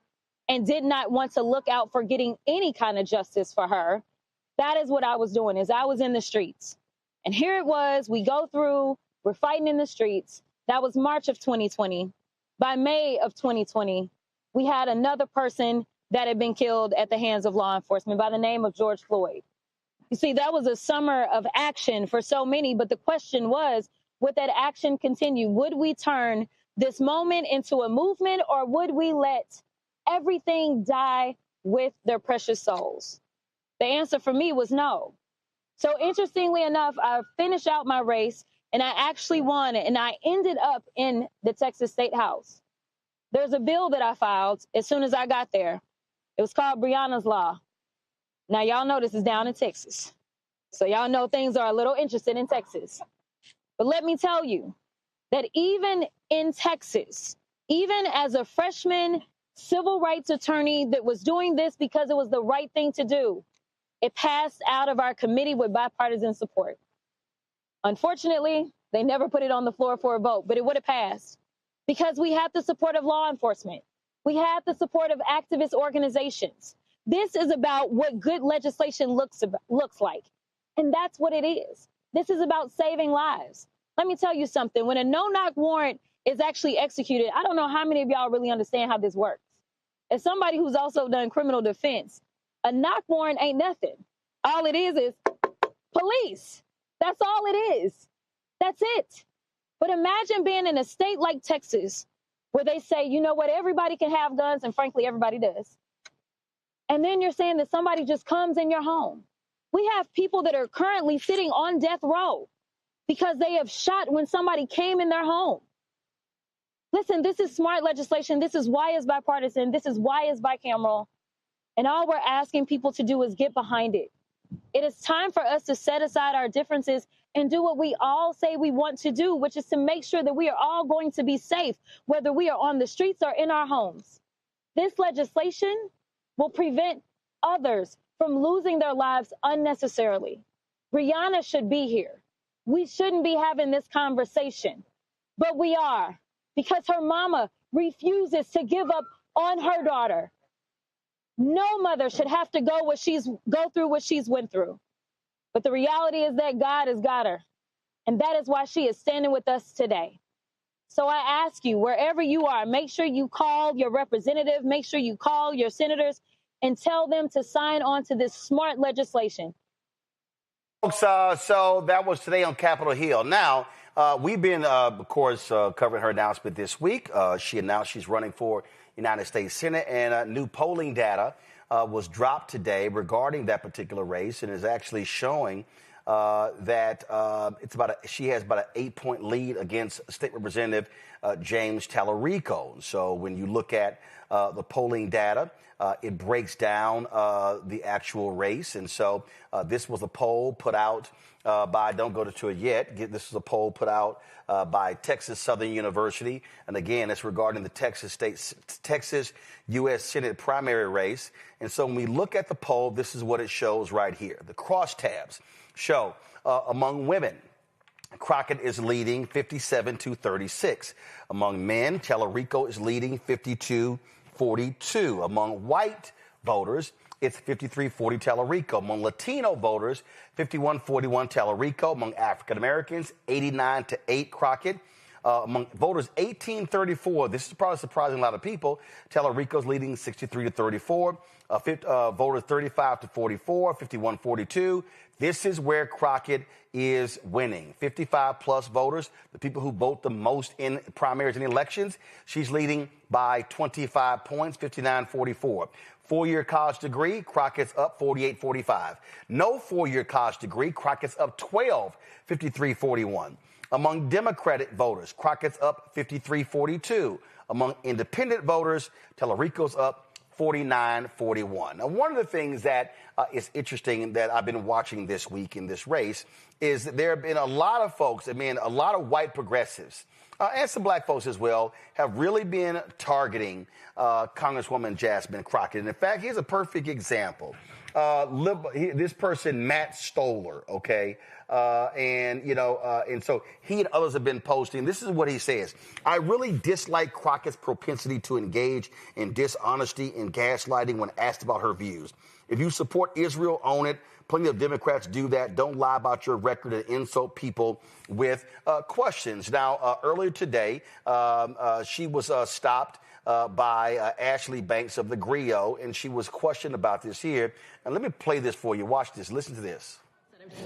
and did not want to look out for getting any kind of justice for her, that is what I was doing, is I was in the streets. And here it was, we go through, we're fighting in the streets. That was March of 2020. By May of 2020, we had another person that had been killed at the hands of law enforcement by the name of George Floyd. You see, that was a summer of action for so many, but the question was, would that action continue? Would we turn this moment into a movement, or would we let everything die with their precious souls? The answer for me was no. So interestingly enough, I finished out my race and I actually won, and I ended up in the Texas State House. There's a bill that I filed as soon as I got there. It was called Briana's Law. Now, y'all know this is down in Texas. So y'all know things are a little interesting in Texas. But let me tell you that even in Texas, even as a freshman civil rights attorney that was doing this because it was the right thing to do, it passed out of our committee with bipartisan support. Unfortunately, they never put it on the floor for a vote, but it would have passed because we had the support of law enforcement. We had the support of activist organizations. This is about what good legislation looks like. And that's what it is. This is about saving lives. Let me tell you something. When a no-knock warrant is actually executed, I don't know how many of y'all really understand how this works. As somebody who's also done criminal defense, a knock warrant ain't nothing. All it is police. That's all it is. That's it. But imagine being in a state like Texas where they say, you know what, everybody can have guns, and frankly, everybody does. And then you're saying that somebody just comes in your home. We have people that are currently sitting on death row because they have shot when somebody came in their home. Listen, this is smart legislation. This is why it's bipartisan. This is why it's bicameral. And all we're asking people to do is get behind it. It is time for us to set aside our differences and do what we all say we want to do, which is to make sure that we are all going to be safe, whether we are on the streets or in our homes. This legislation will prevent others from losing their lives unnecessarily. Briana should be here. We shouldn't be having this conversation, but we are, because her mama refuses to give up on her daughter. No mother should have to go through what she's went through. But the reality is that God has got her. And that is why she is standing with us today. So I ask you, wherever you are, make sure you call your representative, make sure you call your senators and tell them to sign on to this smart legislation. Folks, so that was today on Capitol Hill. Now, we've been, of course, covering her announcement this week. She announced she's running for United States Senate, and new polling data was dropped today regarding that particular race, and is actually showing that she has about an 8-point lead against State Representative James Tallarico. So when you look at the polling data, it breaks down the actual race. And so this was a poll put out by, don't go to it yet, this is a poll put out by Texas Southern University. And again, it's regarding the Texas U.S. Senate primary race. And so when we look at the poll, this is what it shows right here. The crosstabs show among women, Crockett is leading 57-36. Among men, Tallarico is leading 52-42. Among white voters, it's 53-40 Tallarico. Among Latino voters, 51-41 Tallarico. Among African Americans, 89-8 Crockett. Among voters 18-34, this is probably surprising a lot of people, Tallarico's leading 63-34. Voters 35-44, 51-42. This is where Crockett is winning. 55-plus voters, the people who vote the most in primaries and elections, she's leading by 25 points, 59-44. Four-year college degree, Crockett's up 48-45. No four-year college degree, Crockett's up 12, 53-41. Among Democratic voters, Crockett's up 53-42. Among independent voters, Tallarico's up 49-41. Now, one of the things that is interesting that I've been watching this week in this race is that there have been a lot of folks, a lot of white progressives, and some black folks as well, have really been targeting Congresswoman Jasmine Crockett. And in fact, here's a perfect example. This person, Matt Stoller, okay? And so he and others have been posting. This is what he says. I really dislike Crockett's propensity to engage in dishonesty and gaslighting when asked about her views. If you support Israel, own it. Plenty of Democrats do that. Don't lie about your record and insult people with questions. Now, earlier today, she was stopped by Ashley Banks of the Griot, and she was questioned about this here. And let me play this for you. Watch this. Listen to this.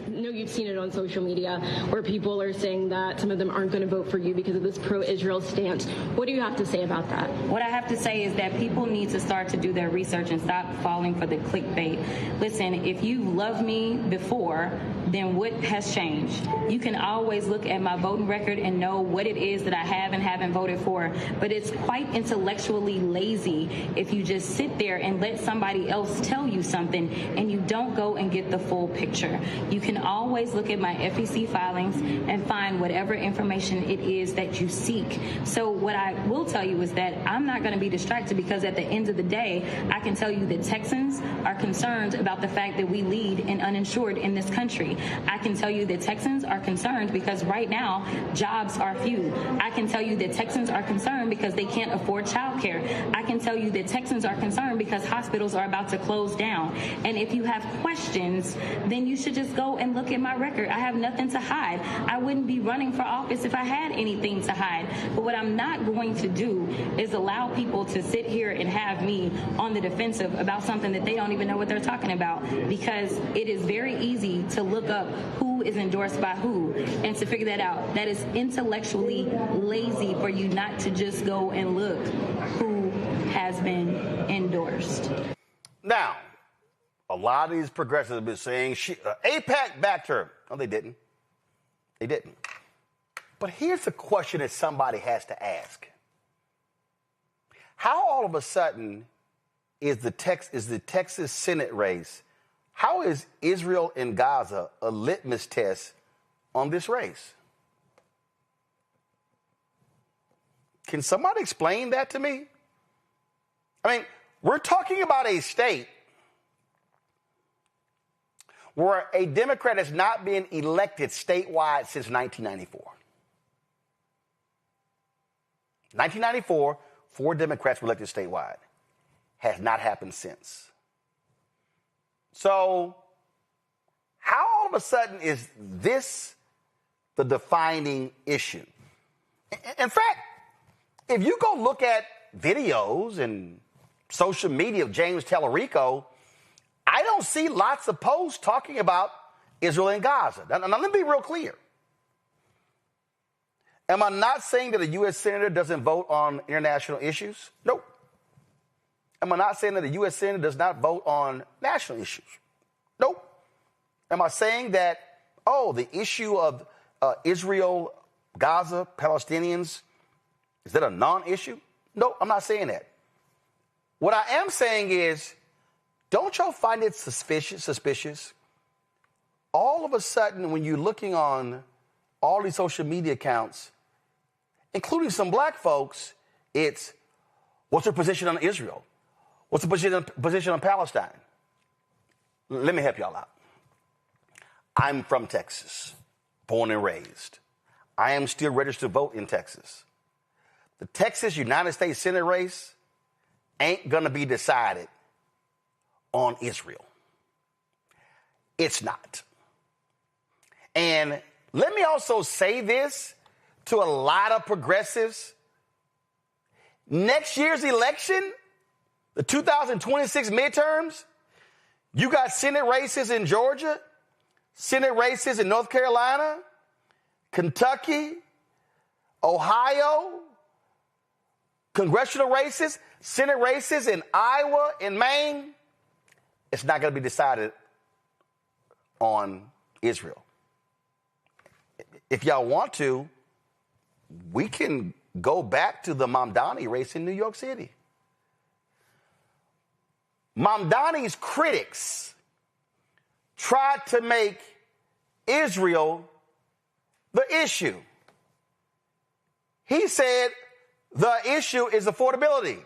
I know you've seen it on social media where people are saying that some of them aren't going to vote for you because of this pro-Israel stance. What do you have to say about that? What I have to say is that people need to start to do their research and stop falling for the clickbait. Listen, if you loved me before, then what has changed? You can always look at my voting record and know what it is that I have and haven't voted for. But it's quite intellectually lazy if you just sit there and let somebody else tell you something and you don't go and get the full picture. You can always look at my FEC filings and find whatever information it is that you seek. So what I will tell you is that I'm not going to be distracted because at the end of the day, I can tell you that Texans are concerned about the fact that we lead in uninsured in this country. I can tell you that Texans are concerned because right now jobs are few. I can tell you that Texans are concerned because they can't afford child care. I can tell you that Texans are concerned because hospitals are about to close down. And if you have questions, then you should just go and look at my record. I have nothing to hide. I wouldn't be running for office if I had anything to hide. But what I'm not going to do is allow people to sit here and have me on the defensive about something that they don't even know what they're talking about, because it is very easy to look up who is endorsed by who and to figure that out. That is intellectually lazy for you not to just go and look who has been endorsed. Now, a lot of these progressives have been saying AIPAC backed her. No, they didn't. They didn't. But here's the question that somebody has to ask. How all of a sudden is the Texas Senate race, how is Israel and Gaza a litmus test on this race? Can somebody explain that to me? I mean, we're talking about a state where a Democrat has not been elected statewide since 1994. 1994, 4 Democrats were elected statewide. Has not happened since. So, how all of a sudden is this the defining issue? In fact, if you go look at videos and social media of James Tallarico, I don't see lots of posts talking about Israel and Gaza. Now, let me be real clear. Am I not saying that a U.S. senator doesn't vote on international issues? Nope. Am I not saying that a U.S. senator does not vote on national issues? Nope. Am I saying that, the issue of Israel, Gaza, Palestinians, is that a non-issue? No, I'm not saying that. What I am saying is, don't y'all find it suspicious? All of a sudden, when you're looking on all these social media accounts, including some black folks, it's, what's their position on Israel? What's the position on Palestine? Let me help y'all out. I'm from Texas, born and raised. I am still registered to vote in Texas. The Texas United States Senate race ain't going to be decided on Israel. It's not. And let me also say this to a lot of progressives. Next year's election, the 2026 midterms, you got Senate races in Georgia, Senate races in North Carolina, Kentucky, Ohio, congressional races, Senate races in Iowa and Maine. It's not going to be decided on Israel. If y'all want to, we can go back to the Mamdani race in New York City. Mamdani's critics tried to make Israel the issue. He said the issue is affordability.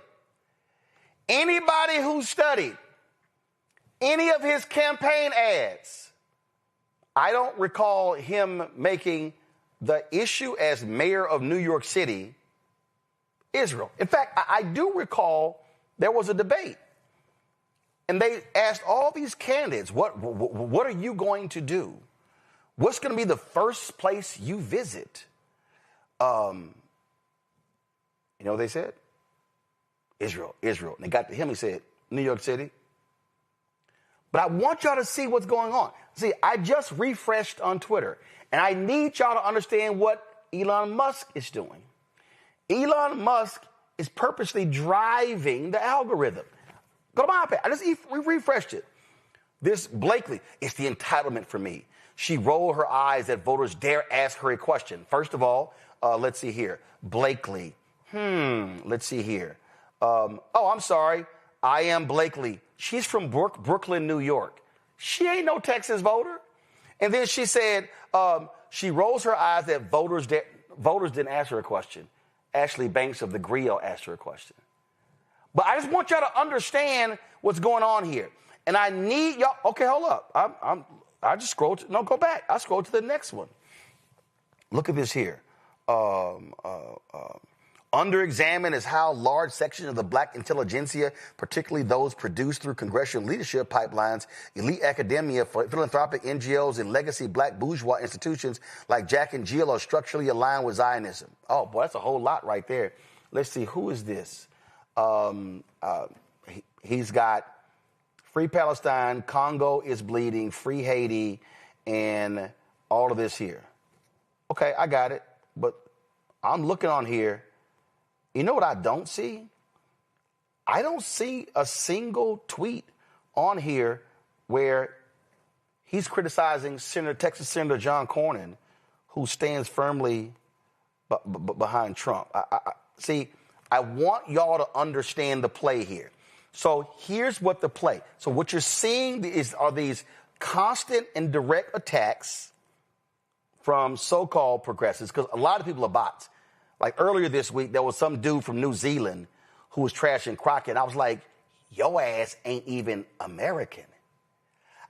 Anybody who studied any of his campaign ads, I don't recall him making the issue as mayor of New York City Israel. In fact, I do recall there was a debate, and they asked all these candidates, what are you going to do? What's going to be the first place you visit? You know what they said? Israel. And they got to him, he said, New York City. But I want y'all to see what's going on. See, I just refreshed on Twitter, and I need y'all to understand what Elon Musk is doing. Elon Musk is purposely driving the algorithm. Go to my iPad. I just refreshed it. This Blakely, it's the entitlement for me. She rolled her eyes that voters dare ask her a question. First of all, let's see here. Blakely. Let's see here. I'm sorry. I am Blakely. She's from Brooklyn, New York. She ain't no Texas voter. And then she said she rolls her eyes that voters didn't ask her a question. Ashley Banks of the Griot asked her a question. But I just want y'all to understand what's going on here. And I need y'all. Okay, hold up. I just scrolled. No, go back. I scrolled to the next one. Look at this here. Under examine is how large sections of the black intelligentsia, particularly those produced through congressional leadership pipelines, elite academia, philanthropic NGOs, and legacy black bourgeois institutions like Jack and Jill are structurally aligned with Zionism. Oh, boy, that's a whole lot right there. Let's see. Who is this? He's got Free Palestine, Congo is bleeding, Free Haiti, and all of this here. Okay, I got it. But I'm looking on here. You know what I don't see? I don't see a single tweet on here where he's criticizing Texas Senator John Cornyn, who stands firmly behind Trump. I want y'all to understand the play here. So here's what the play. So what you're seeing are these constant and direct attacks from so-called progressives, because a lot of people are bots. Like earlier this week, there was some dude from New Zealand who was trashing Crockett. And I was like, your ass ain't even American.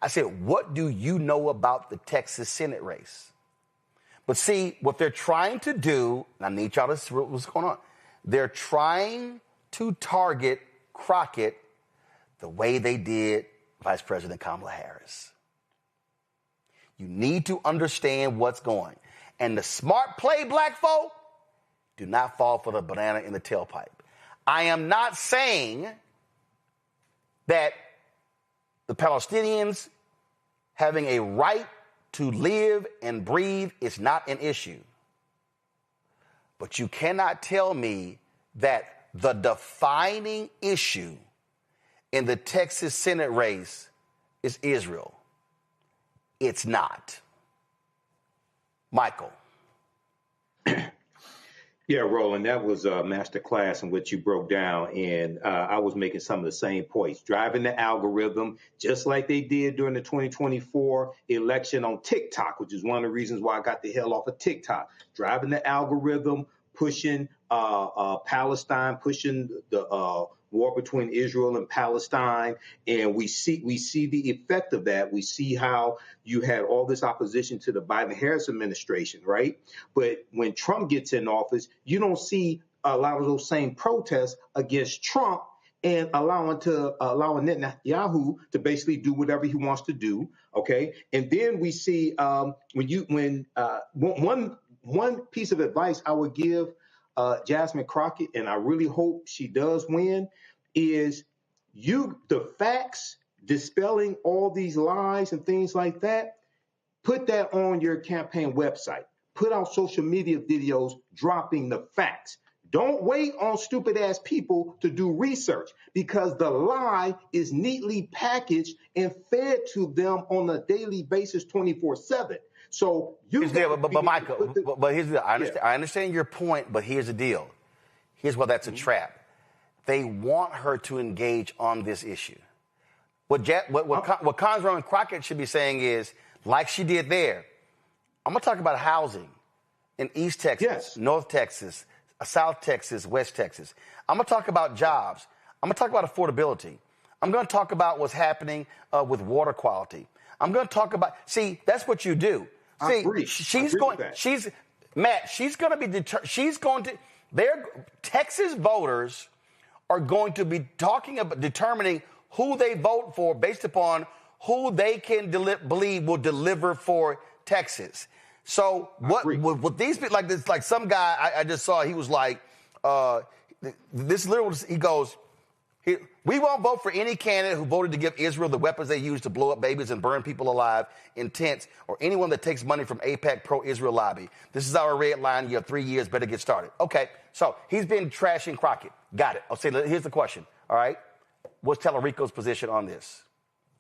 I said, what do you know about the Texas Senate race? But see, what they're trying to do, and I need y'all to see what's going on. They're trying to target Crockett the way they did Vice President Kamala Harris. You need to understand what's going. And the smart play, black folk, do not fall for the banana in the tailpipe. I am not saying that the Palestinians having a right to live and breathe is not an issue. But you cannot tell me that the defining issue in the Texas Senate race is Israel. It's not. Michael. Yeah, Roland, that was a master class in which you broke down, and I was making some of the same points. Driving the algorithm, just like they did during the 2024 election on TikTok, which is one of the reasons why I got the hell off of TikTok. Driving the algorithm, pushing Palestine, pushing the war between Israel and Palestine, and we see the effect of that. We see how you had all this opposition to the Biden-Harris administration, right? But when Trump gets in office, you don't see a lot of those same protests against Trump and allowing Netanyahu to basically do whatever he wants to do. Okay, and then we see one piece of advice I would give Jasmine Crockett, and I really hope she does win, is the facts, dispelling all these lies and things like that, put that on your campaign website. Put out social media videos dropping the facts. Don't wait on stupid ass people to do research, because the lie is neatly packaged and fed to them on a daily basis 24/7. So but Michael, here's the deal. I understand your point, but here's the deal. Here's why that's a trap. They want her to engage on this issue. What Congresswoman Crockett should be saying is, like she did there, I'm going to talk about housing in East Texas, North Texas, South Texas, West Texas. I'm going to talk about jobs. I'm going to talk about affordability. I'm going to talk about what's happening with water quality. I'm going to talk about, see, that's what you do. See, Texas voters are going to be talking about determining who they vote for based upon who they can believe will deliver for Texas. So what these people, like this, like some guy I just saw, he was like, he goes, we won't vote for any candidate who voted to give Israel the weapons they use to blow up babies and burn people alive in tents, or anyone that takes money from AIPAC pro-Israel lobby. This is our red line. You have 3 years. Better get started. Okay, so he's been trashing Crockett. Got it. I'll say, here's the question. All right, what's Tallarico's position on this?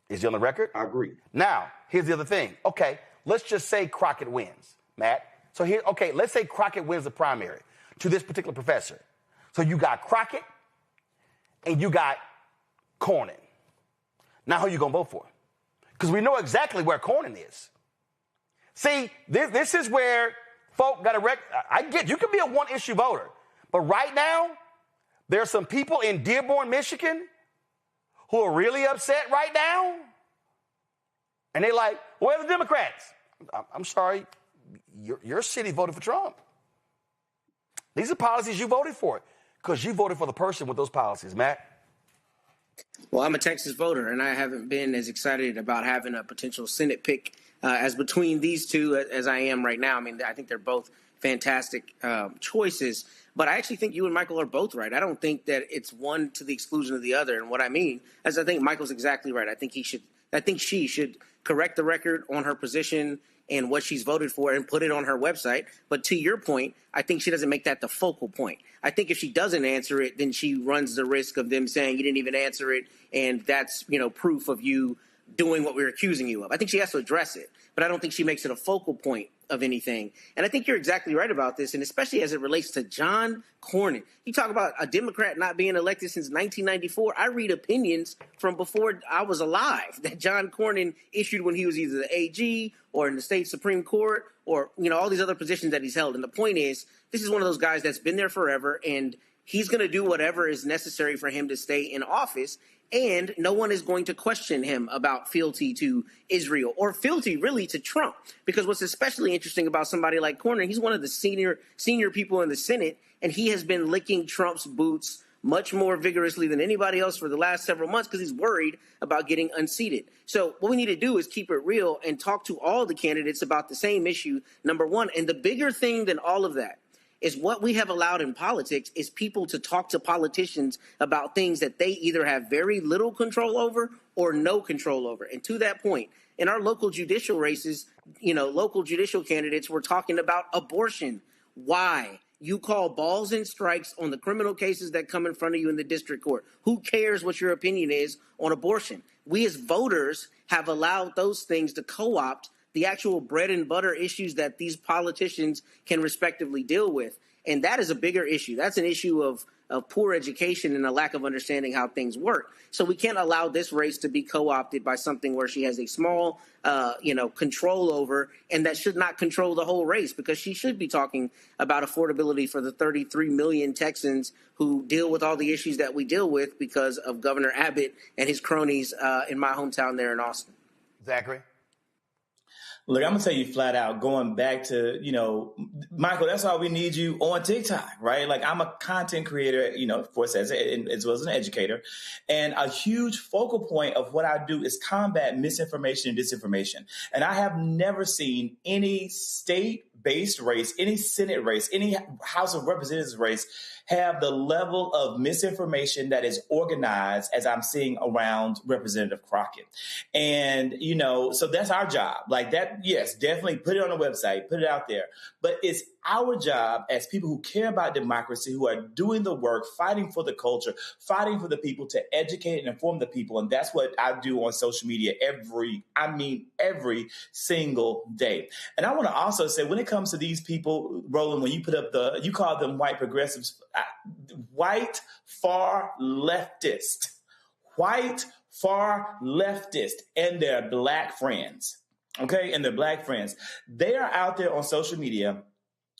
Is he on the record? I agree. Now, here's the other thing. Okay, let's just say Crockett wins, Matt. So let's say Crockett wins the primary to this particular professor. So you got Crockett and you got Cornyn. Now, who are you going to vote for? Because we know exactly where Cornyn is. See, this is where folk got to I get you can be a one-issue voter, but right now, there are some people in Dearborn, Michigan, who are really upset right now, and they're like, where are the Democrats? I'm sorry, your city voted for Trump. These are policies you voted for because you voted for the person with those policies, Matt. Well, I'm a Texas voter, and I haven't been as excited about having a potential Senate pick as between these two as I am right now. I mean, I think they're both fantastic choices, but I actually think you and Michael are both right. I don't think that it's one to the exclusion of the other. And what I mean is I think Michael's exactly right. I think she should correct the record on her position and what she's voted for and put it on her website. But to your point, I think she doesn't make that the focal point. I think if she doesn't answer it, then she runs the risk of them saying you didn't even answer it, and that's, proof of you doing what we're accusing you of. I think she has to address it, but I don't think she makes it a focal point of anything. And I think you're exactly right about this, and especially as it relates to John Cornyn. You talk about a Democrat not being elected since 1994. I read opinions from before I was alive that John Cornyn issued when he was either the AG or in the state Supreme Court or, all these other positions that he's held. And the point is, this is one of those guys that's been there forever, and he's going to do whatever is necessary for him to stay in office. And no one is going to question him about fealty to Israel or fealty really to Trump. Because what's especially interesting about somebody like Cornyn, he's one of the senior people in the Senate, and he has been licking Trump's boots much more vigorously than anybody else for the last several months because he's worried about getting unseated. So what we need to do is keep it real and talk to all the candidates about the same issue, number one. And the bigger thing than all of that is what we have allowed in politics is people to talk to politicians about things that they either have very little control over or no control over. And to that point, in our local judicial races, local judicial candidates were talking about abortion. Why? You call balls and strikes on the criminal cases that come in front of you in the district court. Who cares what your opinion is on abortion? We as voters have allowed those things to co-opt the actual bread and butter issues that these politicians can respectively deal with. And that is a bigger issue. That's an issue of poor education and a lack of understanding how things work. So we can't allow this race to be co-opted by something where she has a small, control over, and that should not control the whole race, because she should be talking about affordability for the 33 million Texans who deal with all the issues that we deal with because of Governor Abbott and his cronies in my hometown there in Austin. Zachary? Look, I'm going to tell you flat out, going back to, Michael, that's why we need you on TikTok, right? Like, I'm a content creator, of course, as well as an educator. And a huge focal point of what I do is combat misinformation and disinformation. And I have never seen any state-based race, any Senate race, any House of Representatives race have the level of misinformation that is organized as I'm seeing around Representative Crockett. And, so that's our job. Like that, yes, definitely put it on the website, put it out there. But it's our job as people who care about democracy, who are doing the work, fighting for the culture, fighting for the people, to educate and inform the people. And that's what I do on social media every single day. And I want to also say, when it comes to these people, Roland, when you put up you call them white progressives, white far leftist, white far leftists and their black friends, okay, and their black friends, they are out there on social media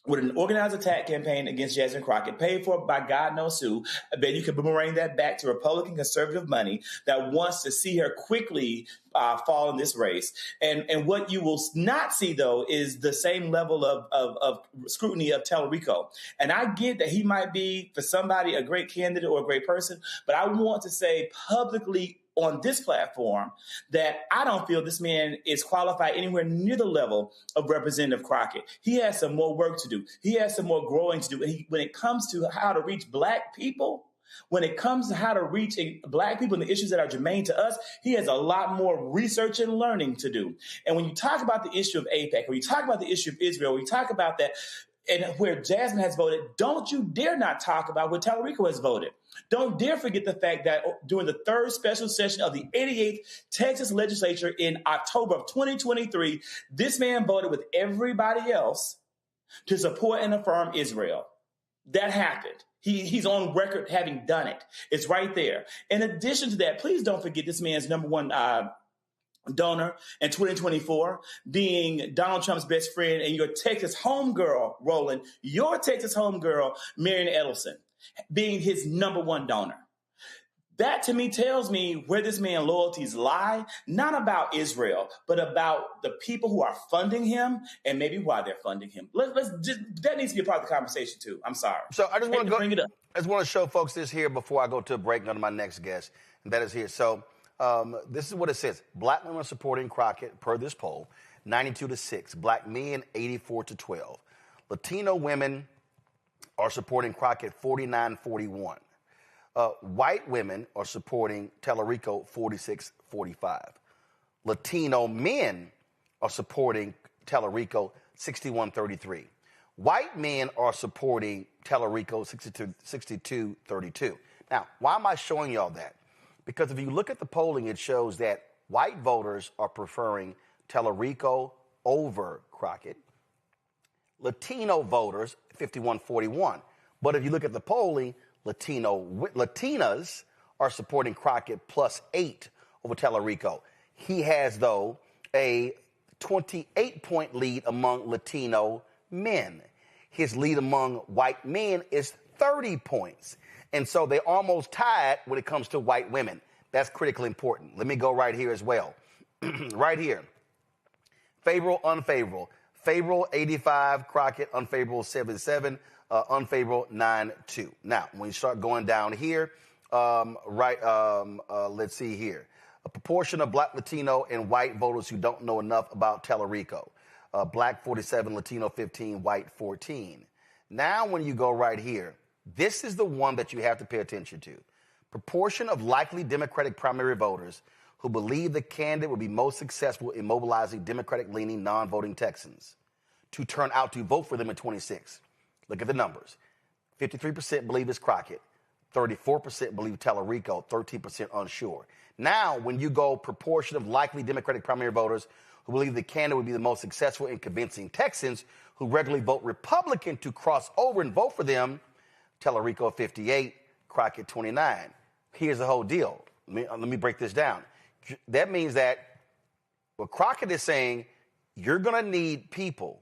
with an organized attack campaign against Jasmine Crockett, paid for by God knows who. I bet you can boomerang that back to Republican conservative money that wants to see her quickly fall in this race. And what you will not see, though, is the same level of scrutiny of Tallarico. And I get that he might be, for somebody, a great candidate or a great person, but I want to say publicly on this platform that I don't feel this man is qualified anywhere near the level of Representative Crockett. He has some more work to do. He has some more growing to do. When it comes to how to reach black people, when it comes to how to reach black people and the issues that are germane to us, he has a lot more research and learning to do. And when you talk about the issue of AIPAC, when you talk about the issue of Israel, when you talk about that, and where Jasmine has voted, don't you dare not talk about where Tallarico has voted. Don't dare forget the fact that during the third special session of the 88th Texas legislature in October of 2023, this man voted with everybody else to support and affirm Israel. That happened. He's on record having done it. It's right there. In addition to that, please don't forget this man's number one donor in 2024 being Donald Trump's best friend and your Texas homegirl, Roland, your Texas homegirl, Marion Edelson, being his number one donor. That to me tells me where this man's loyalties lie, not about Israel, but about the people who are funding him and maybe why they're funding him. That needs to be a part of the conversation too. I'm sorry. So I just want to bring it up. I just want to show folks this here before I go to a break and go to my next guest, and that is here. So this is what it says. Black women are supporting Crockett per this poll, 92-6. Black men, 84-12. Latino women are supporting Crockett, 49-41. White women are supporting Tallarico, 46-45. Latino men are supporting Tallarico, 61-33. White men are supporting Tallarico, 62-32. Now, why am I showing y'all that? Because if you look at the polling, it shows that white voters are preferring Tallarico over Crockett. Latino voters, 51-41. But if you look at the polling, Latinas are supporting Crockett +8 over Tallarico. He has, though, a 28-point lead among Latino men. His lead among white men is 30 points. And so they almost tied when it comes to white women. That's critically important. Let me go right here as well. Right here. Favorable, unfavorable. Favorable, 85. Crockett, unfavorable, 77. Unfavorable, 9-2. Now, when you start going down here, let's see here. A proportion of black, Latino, and white voters who don't know enough about Tallarico. Black, 47, Latino, 15, white, 14. Now, when you go right here, this is the one that you have to pay attention to. Proportion of likely Democratic primary voters who believe the candidate will be most successful in mobilizing Democratic-leaning non-voting Texans to turn out to vote for them in 26. Look at the numbers. 53% believe it's Crockett. 34% believe Tallarico. 13% unsure. Now, when you go proportion of likely Democratic primary voters who believe the candidate would be the most successful in convincing Texans who regularly vote Republican to cross over and vote for them, Tallarico 58, Crockett 29. Here's the whole deal. Let me break this down. That means that what Crockett is saying, you're going to need people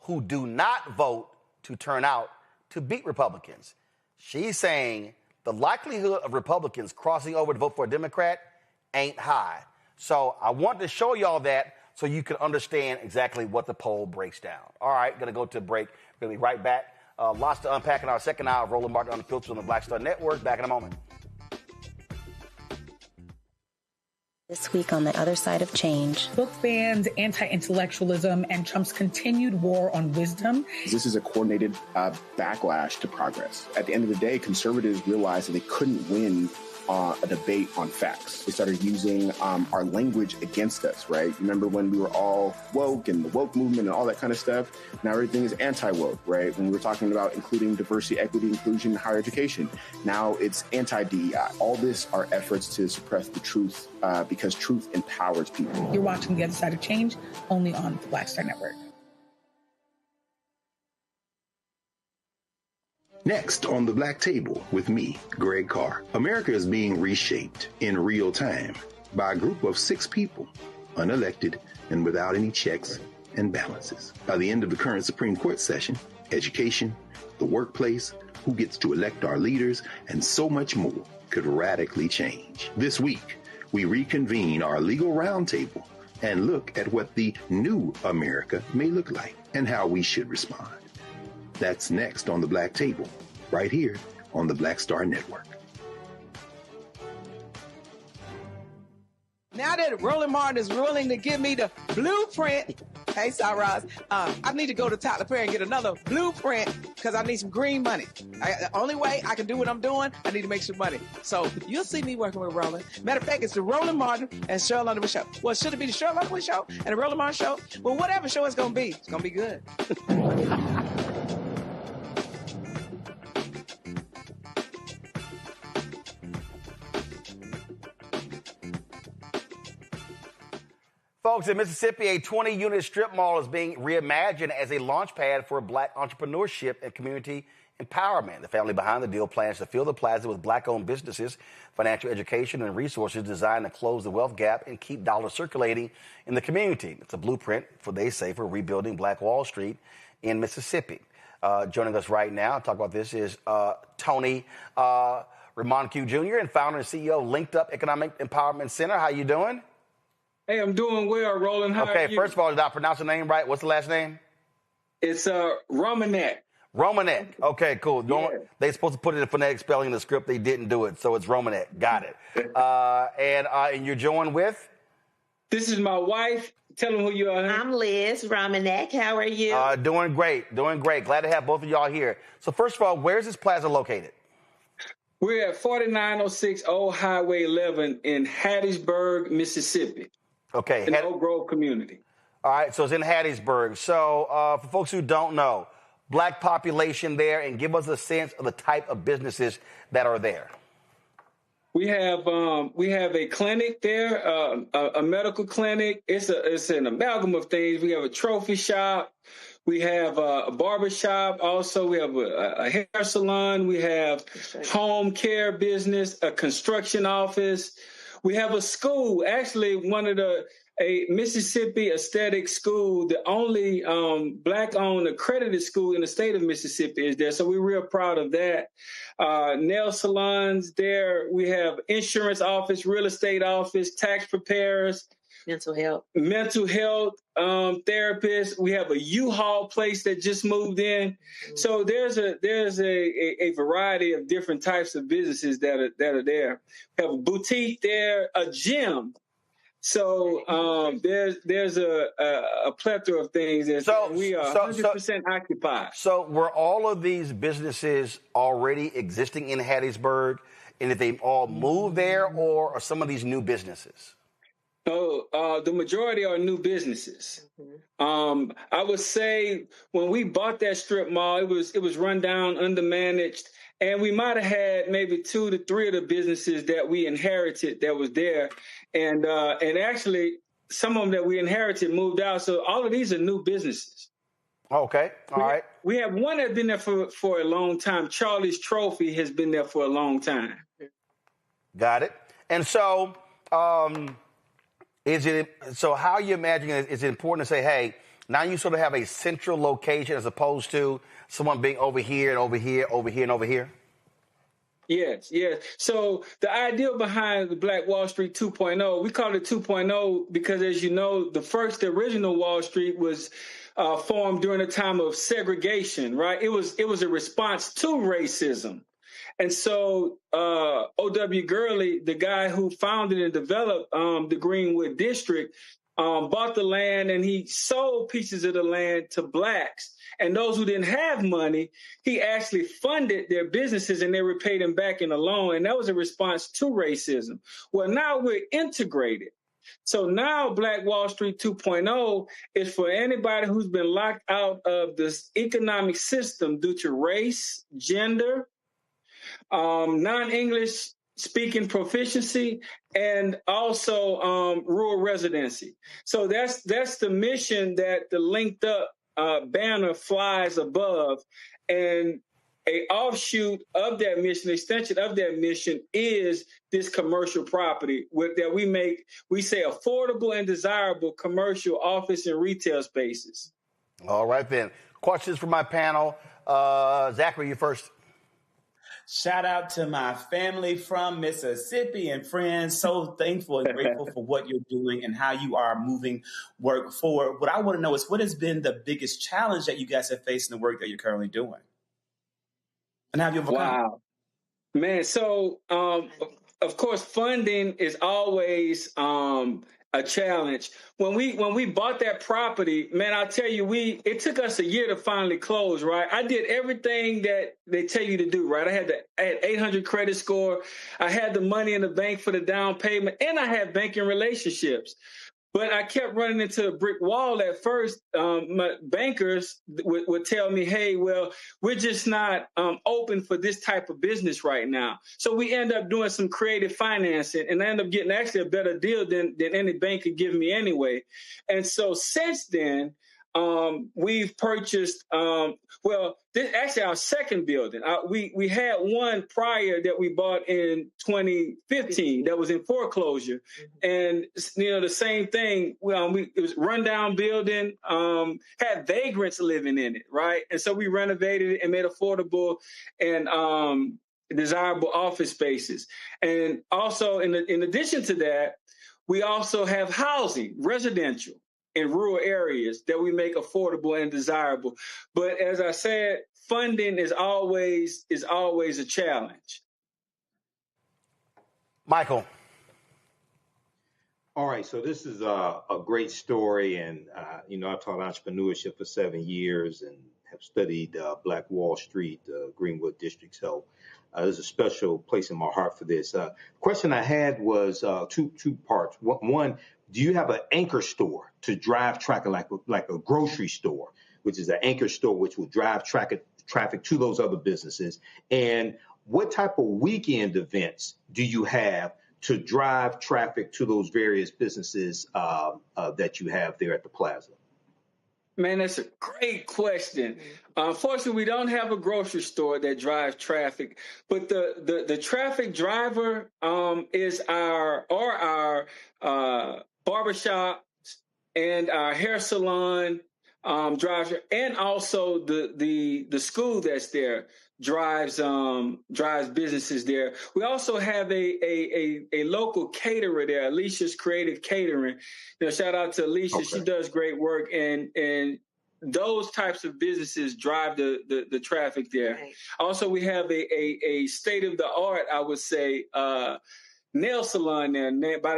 who do not vote to turn out to beat Republicans. She's saying the likelihood of Republicans crossing over to vote for a Democrat ain't high. So I want to show y'all that so you can understand exactly what the poll breaks down. All right, going to go to a break. We'll be right back. Lots to unpack in our second hour of Roland Martin Unfiltered on the Black Star Network. Back in a moment. This week on the other side of change. Book bans, anti-intellectualism, and Trump's continued war on wisdom. This is a coordinated backlash to progress. At the end of the day, conservatives realized that they couldn't win a debate on facts. They started using our language against us, right? Remember when we were all woke and the woke movement and all that kind of stuff? Now everything is anti-woke, right? When we were talking about including diversity, equity, inclusion, and higher education, now it's anti-DEI. All this are efforts to suppress the truth because truth empowers people. You're watching The Other Side of Change only on the Black Star Network. Next on the Black Table with me, Greg Carr. America is being reshaped in real time by a group of 6 people, unelected and without any checks and balances. By the end of the current Supreme Court session, education, the workplace, who gets to elect our leaders, and so much more could radically change. This week, we reconvene our legal roundtable and look at what the new America may look like and how we should respond. That's next on the Black Table, right here on the Black Star Network. Now that Roland Martin is willing to give me the blueprint, hey, Cyrus, I need to go to Tyler Perry and get another blueprint because I need some green money. The only way I can do what I'm doing, I need to make some money. So you'll see me working with Roland. Matter of fact, it's the Roland Martin and Cheryl Underwood show. Well, should it be the Cheryl Underwood show and the Roland Martin show? Well, whatever show it's going to be good. Folks, in Mississippi, a 20-unit strip mall is being reimagined as a launch pad for Black entrepreneurship and community empowerment. The family behind the deal plans to fill the plaza with Black-owned businesses, financial education, and resources designed to close the wealth gap and keep dollars circulating in the community. It's a blueprint, they say, for rebuilding Black Wall Street in Mississippi. Joining us right now to talk about this is Tony Reimonenq Jr. and founder and CEO of LinkedUp Economic Empowerment Center. How you doing? Hey, I'm doing well, Roland. How are you? First of all, did I pronounce the name right? What's the last name? It's Reimonenq. Reimonenq. Okay, cool. Yeah. They're supposed to put it in phonetic spelling in the script. They didn't do it, so it's Reimonenq. Got it. And you're joined with? This is my wife. Tell them who you are. I'm Liz Reimonenq. How are you? Doing great. Glad to have both of y'all here. So first of all, where's this plaza located? We're at 4906 Old Highway 11 in Hattiesburg, Mississippi. Okay. In the Oak Grove community. All right, so it's in Hattiesburg. So for folks who don't know, Black population there, and give us a sense of the type of businesses that are there. We have a clinic there, a medical clinic. It's an amalgam of things. We have a trophy shop. We have a barber shop. Also, we have a hair salon. We have home care business, a construction office. We have a school, actually a Mississippi aesthetic school, the only Black-owned accredited school in the state of Mississippi is there. So we're real proud of that. Nail salons there. We have insurance office, real estate office, tax preparers. Mental health therapists. We have a U-Haul place that just moved in. Mm-hmm. So there's a variety of different types of businesses that are there. We have a boutique there, a gym. So there's a plethora of things. We are 100% occupied. So were all of these businesses already existing in Hattiesburg, and did they all move there, or are some of these new businesses? The majority are new businesses. Mm-hmm. I would say when we bought that strip mall, it was run down, undermanaged, and we might have had maybe 2 to 3 of the businesses that we inherited that was there, and actually some of them that we inherited moved out. So all of these are new businesses. Okay, all right. We have one that's been there for a long time. Charlie's Trophy has been there for a long time. Got it. And so. So how are you imagining it? Is it important to say, hey, now you sort of have a central location as opposed to someone being over here and over here, over here and over here? Yes. So the idea behind the Black Wall Street 2.0, we call it 2.0 because, as you know, the original Wall Street was formed during a time of segregation, right? It was a response to racism. And so O.W. Gurley, the guy who founded and developed the Greenwood District, bought the land and he sold pieces of the land to Blacks. And those who didn't have money, he actually funded their businesses and they repaid him back in a loan. And that was a response to racism. Well, now we're integrated. So now Black Wall Street 2.0 is for anybody who's been locked out of this economic system due to race, gender, non-English speaking proficiency, and also rural residency. So that's the mission that the LinkedUp banner flies above. And a offshoot of that mission, extension of that mission is this commercial property that we say affordable and desirable commercial office and retail spaces. All right, then. Questions for my panel. Zachary, you first. Shout out to my family from Mississippi and friends. So thankful and grateful for what you're doing and how you are moving work forward. What I want to know is what has been the biggest challenge that you guys have faced in the work that you're currently doing? And how have you overcome? Wow. Man, so of course, funding is always a challenge. When we bought that property, man, I'll tell you, it took us a year to finally close, right? I did everything that they tell you to do, right? I had 800 credit score. I had the money in the bank for the down payment, and I had banking relationships. But I kept running into a brick wall at first. My bankers would tell me, hey, well, we're just not open for this type of business right now. So we end up doing some creative financing, and I end up getting actually a better deal than any bank could give me anyway. And so since then, we've purchased, this actually our second building. We had one prior that we bought in 2015 that was in foreclosure. And, the same thing, it was rundown building, had vagrants living in it, right? And so we renovated it and made affordable and desirable office spaces. And also, in addition to that, we also have housing, residential, in rural areas that we make affordable and desirable. But as I said, funding is always a challenge. Michael. All right, so this is a great story, and I've taught entrepreneurship for 7 years and have studied Black Wall Street, Greenwood District. So there's a special place in my heart for this. Question I had was two parts. One, do you have an anchor store to drive traffic like a grocery store, which is an anchor store which will drive traffic to those other businesses? And what type of weekend events do you have to drive traffic to those various businesses that you have there at the plaza? Man, that's a great question. Unfortunately, we don't have a grocery store that drives traffic, but the traffic driver is our barbershop and our hair salon driver, and also the school that's there drives businesses there. We also have a local caterer there, Alicia's Creative Catering. Shout out to Alicia. Okay. She does great work, and those types of businesses drive the traffic there. Right. Also, we have a state of the art, I would say, nail salon there,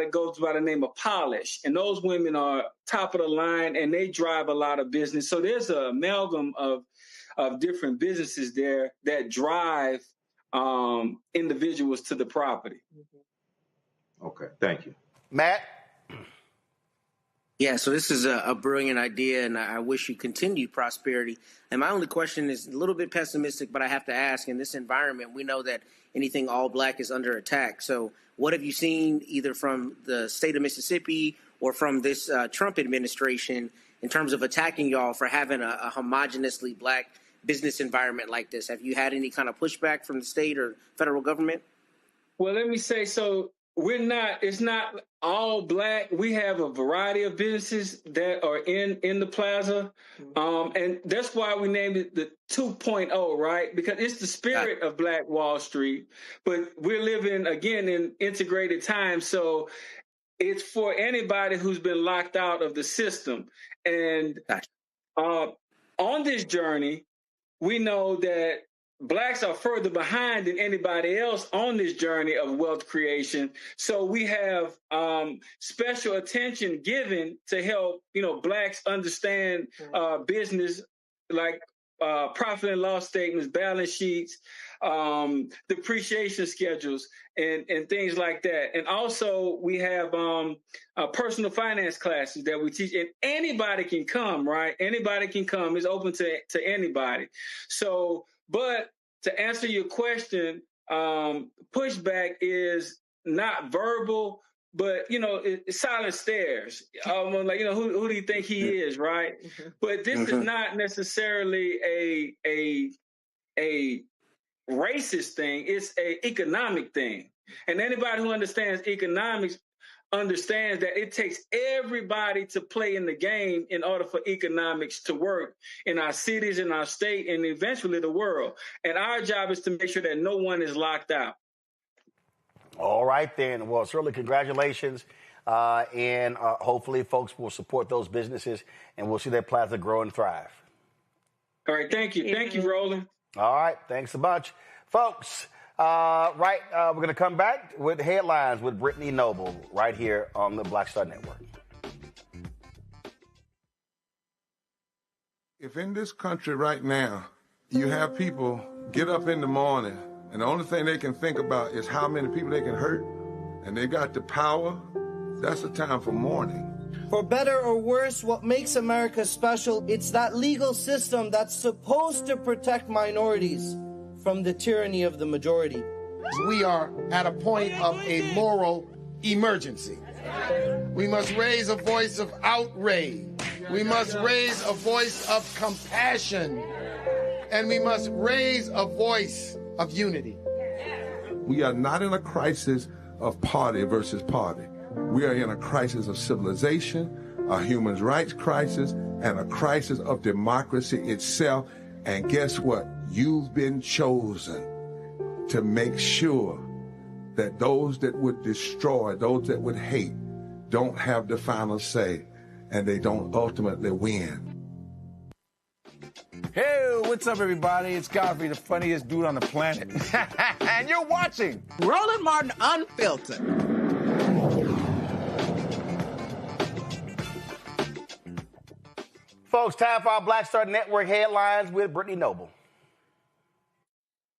goes by the name of Polish, and those women are top of the line, and they drive a lot of business. So there's an amalgam of different businesses there that drive individuals to the property. Okay, thank you. Matt? Yeah, so this is a brilliant idea, and I wish you continued prosperity. And my only question is a little bit pessimistic, but I have to ask, in this environment, we know that anything all black is under attack. So what have you seen either from the state of Mississippi or from this Trump administration in terms of attacking y'all for having a homogeneously black business environment like this? Have you had any kind of pushback from the state or federal government? Well, let me say, so it's not all black. We have a variety of businesses that are in the plaza. And that's why we named it the 2.0, right? Because it's the spirit of Black Wall Street, but we're living, again, in integrated times. So it's for anybody who's been locked out of the system. And on this journey, we know that Blacks are further behind than anybody else on this journey of wealth creation. So we have special attention given to help, Blacks understand business, like profit and loss statements, balance sheets, depreciation schedules, and things like that. And also we have personal finance classes that we teach, and anybody can come, right? Anybody can come. It's open to anybody. So, but to answer your question, pushback is not verbal, but, it's silent stares. Like, who do you think he is, right? But this is not necessarily a racist thing. It's an economic thing. And anybody who understands economics understands that it takes everybody to play in the game in order for economics to work in our cities, in our state, and eventually the world. And our job is to make sure that no one is locked out. All right, then. Well, certainly congratulations. And hopefully folks will support those businesses and we'll see that plaza grow and thrive. All right. Thank you. Thank you, Roland. All right. Thanks a bunch. Folks, we're going to come back with headlines with Brittany Noble right here on the Black Star Network. If in this country right now, you have people get up in the morning and the only thing they can think about is how many people they can hurt, and they got the power, that's the time for mourning. For better or worse, what makes America special, it's that legal system that's supposed to protect minorities from the tyranny of the majority. We are at a point of a moral emergency. We must raise a voice of outrage. We must raise a voice of compassion. And we must raise a voice of unity. We are not in a crisis of party versus party. We are in a crisis of civilization, a human rights crisis, and a crisis of democracy itself. And guess what? You've been chosen to make sure that those that would destroy, those that would hate, don't have the final say, and they don't ultimately win. Hey, what's up, everybody? It's Godfrey, the funniest dude on the planet. And you're watching Roland Martin Unfiltered. Folks, time for our Black Star Network headlines with Brittany Noble.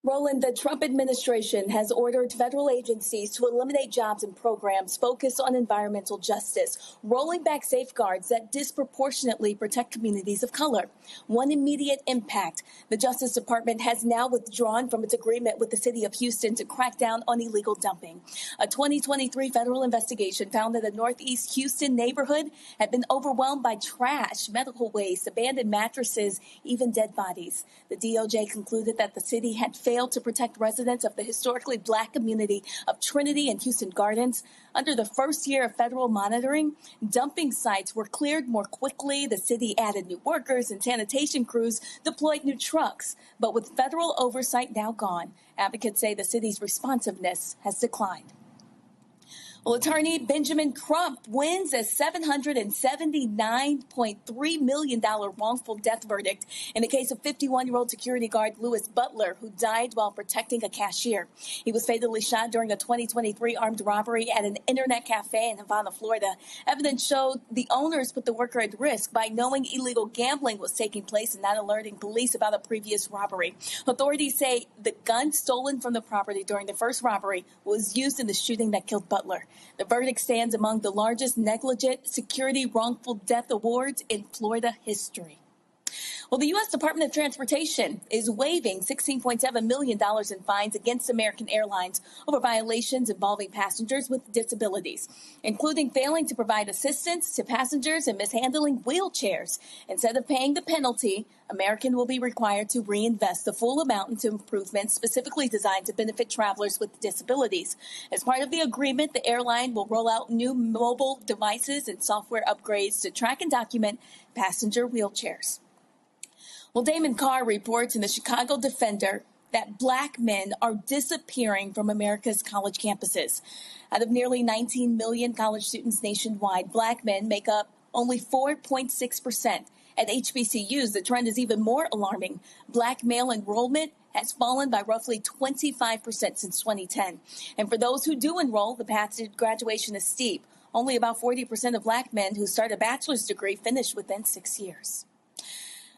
Roland, the Trump administration has ordered federal agencies to eliminate jobs and programs focused on environmental justice, rolling back safeguards that disproportionately protect communities of color. One immediate impact: the Justice Department has now withdrawn from its agreement with the city of Houston to crack down on illegal dumping. A 2023 federal investigation found that a Northeast Houston neighborhood had been overwhelmed by trash, medical waste, abandoned mattresses, even dead bodies. The DOJ concluded that the city had failed to protect residents of the historically Black community of Trinity and Houston Gardens. Under the first year of federal monitoring, dumping sites were cleared more quickly. The city added new workers and sanitation crews deployed new trucks. But with federal oversight now gone, advocates say the city's responsiveness has declined. Well, attorney Benjamin Crump wins a $779.3 million wrongful death verdict in the case of 51-year-old security guard Louis Butler, who died while protecting a cashier. He was fatally shot during a 2023 armed robbery at an internet cafe in Havana, Florida. Evidence showed the owners put the worker at risk by knowing illegal gambling was taking place and not alerting police about a previous robbery. Authorities say the gun stolen from the property during the first robbery was used in the shooting that killed Butler. The verdict stands among the largest negligent security wrongful death awards in Florida history. Well, the U.S. Department of Transportation is waiving $16.7 million in fines against American Airlines over violations involving passengers with disabilities, including failing to provide assistance to passengers and mishandling wheelchairs. Instead of paying the penalty, American will be required to reinvest the full amount into improvements specifically designed to benefit travelers with disabilities. As part of the agreement, the airline will roll out new mobile devices and software upgrades to track and document passenger wheelchairs. Well, Damon Carr reports in the Chicago Defender that Black men are disappearing from America's college campuses. Out of nearly 19 million college students nationwide, Black men make up only 4.6%. At HBCUs, the trend is even more alarming. Black male enrollment has fallen by roughly 25% since 2010. And for those who do enroll, the path to graduation is steep. Only about 40% of Black men who start a bachelor's degree finish within 6 years.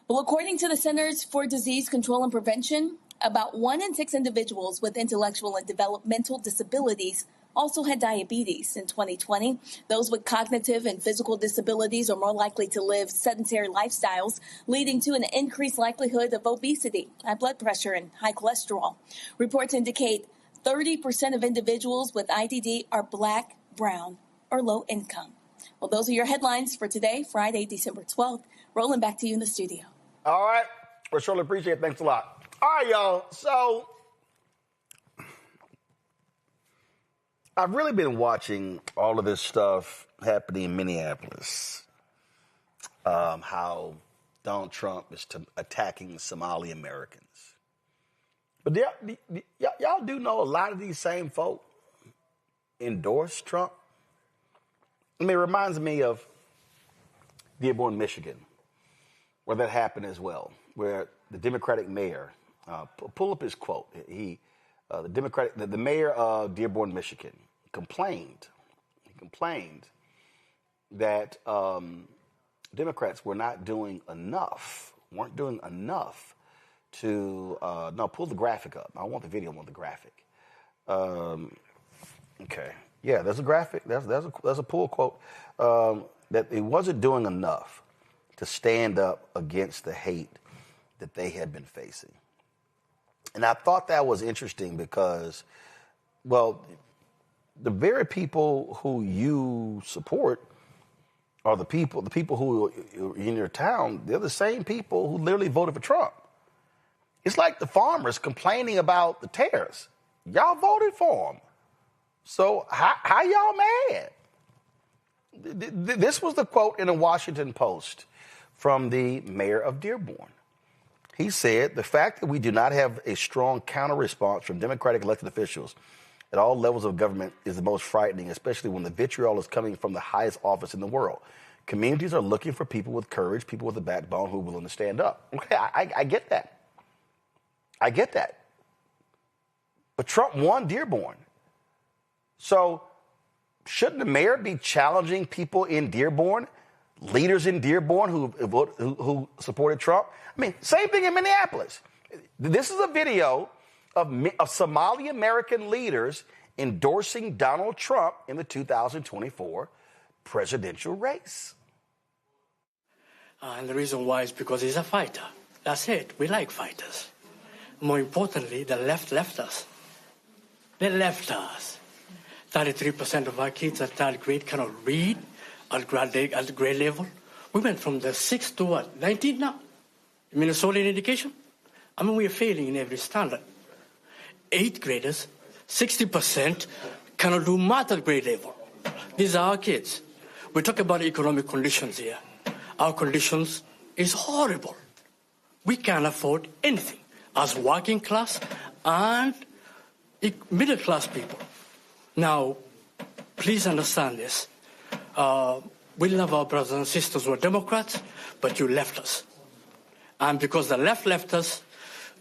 Well, according to the Centers for Disease Control and Prevention, about 1 in 6 individuals with intellectual and developmental disabilities also had diabetes in 2020. Those with cognitive and physical disabilities are more likely to live sedentary lifestyles, leading to an increased likelihood of obesity, high blood pressure, and high cholesterol. Reports indicate 30% of individuals with IDD are Black, brown, or low income. Well, those are your headlines for today, Friday, December 12th. Roland, back to you in the studio. All right. We surely appreciate it. Thanks a lot. All right, y'all. So I've really been watching all of this stuff happening in Minneapolis. How Donald Trump is attacking Somali Americans. But y'all do know a lot of these same folk endorse Trump. I mean, it reminds me of Dearborn, Michigan, where that happened as well, where the Democratic mayor, pull up his quote, the mayor of Dearborn, Michigan, complained that Democrats weren't doing enough to, pull the graphic up. I want the video, I want the graphic. Okay. Yeah, there's a graphic. There's a pull quote that it wasn't doing enough to stand up against the hate that they had been facing. And I thought that was interesting because, well, the very people who you support are the people who are in your town. They're the same people who literally voted for Trump. It's like the farmers complaining about the tariffs. Y'all voted for them. So how y'all mad? This was the quote in the Washington Post from the mayor of Dearborn. He said, the fact that we do not have a strong counter response from Democratic elected officials at all levels of government is the most frightening, especially when the vitriol is coming from the highest office in the world. Communities are looking for people with courage, people with a backbone who are willing to stand up. Okay, I get that. I get that. But Trump won Dearborn. So shouldn't the mayor be challenging people in Dearborn, leaders in Dearborn who supported Trump? I mean, same thing in Minneapolis. This is a video of Somali American leaders endorsing Donald Trump in the 2024 presidential race. And the reason why is because he's a fighter. That's it. We like fighters. More importantly, the left left us. They left us. 33% of our kids at third grade cannot read at grade level. We went from the 6th to what? 19 now? Minnesota in education? I mean, we are failing in every standard. 8th graders, 60% cannot do math at grade level. These are our kids. We talk about economic conditions here. Our conditions is horrible. We can't afford anything as working class and middle class people. Now, please understand this. We love our brothers and sisters who are Democrats, but you left us. And because the left left us,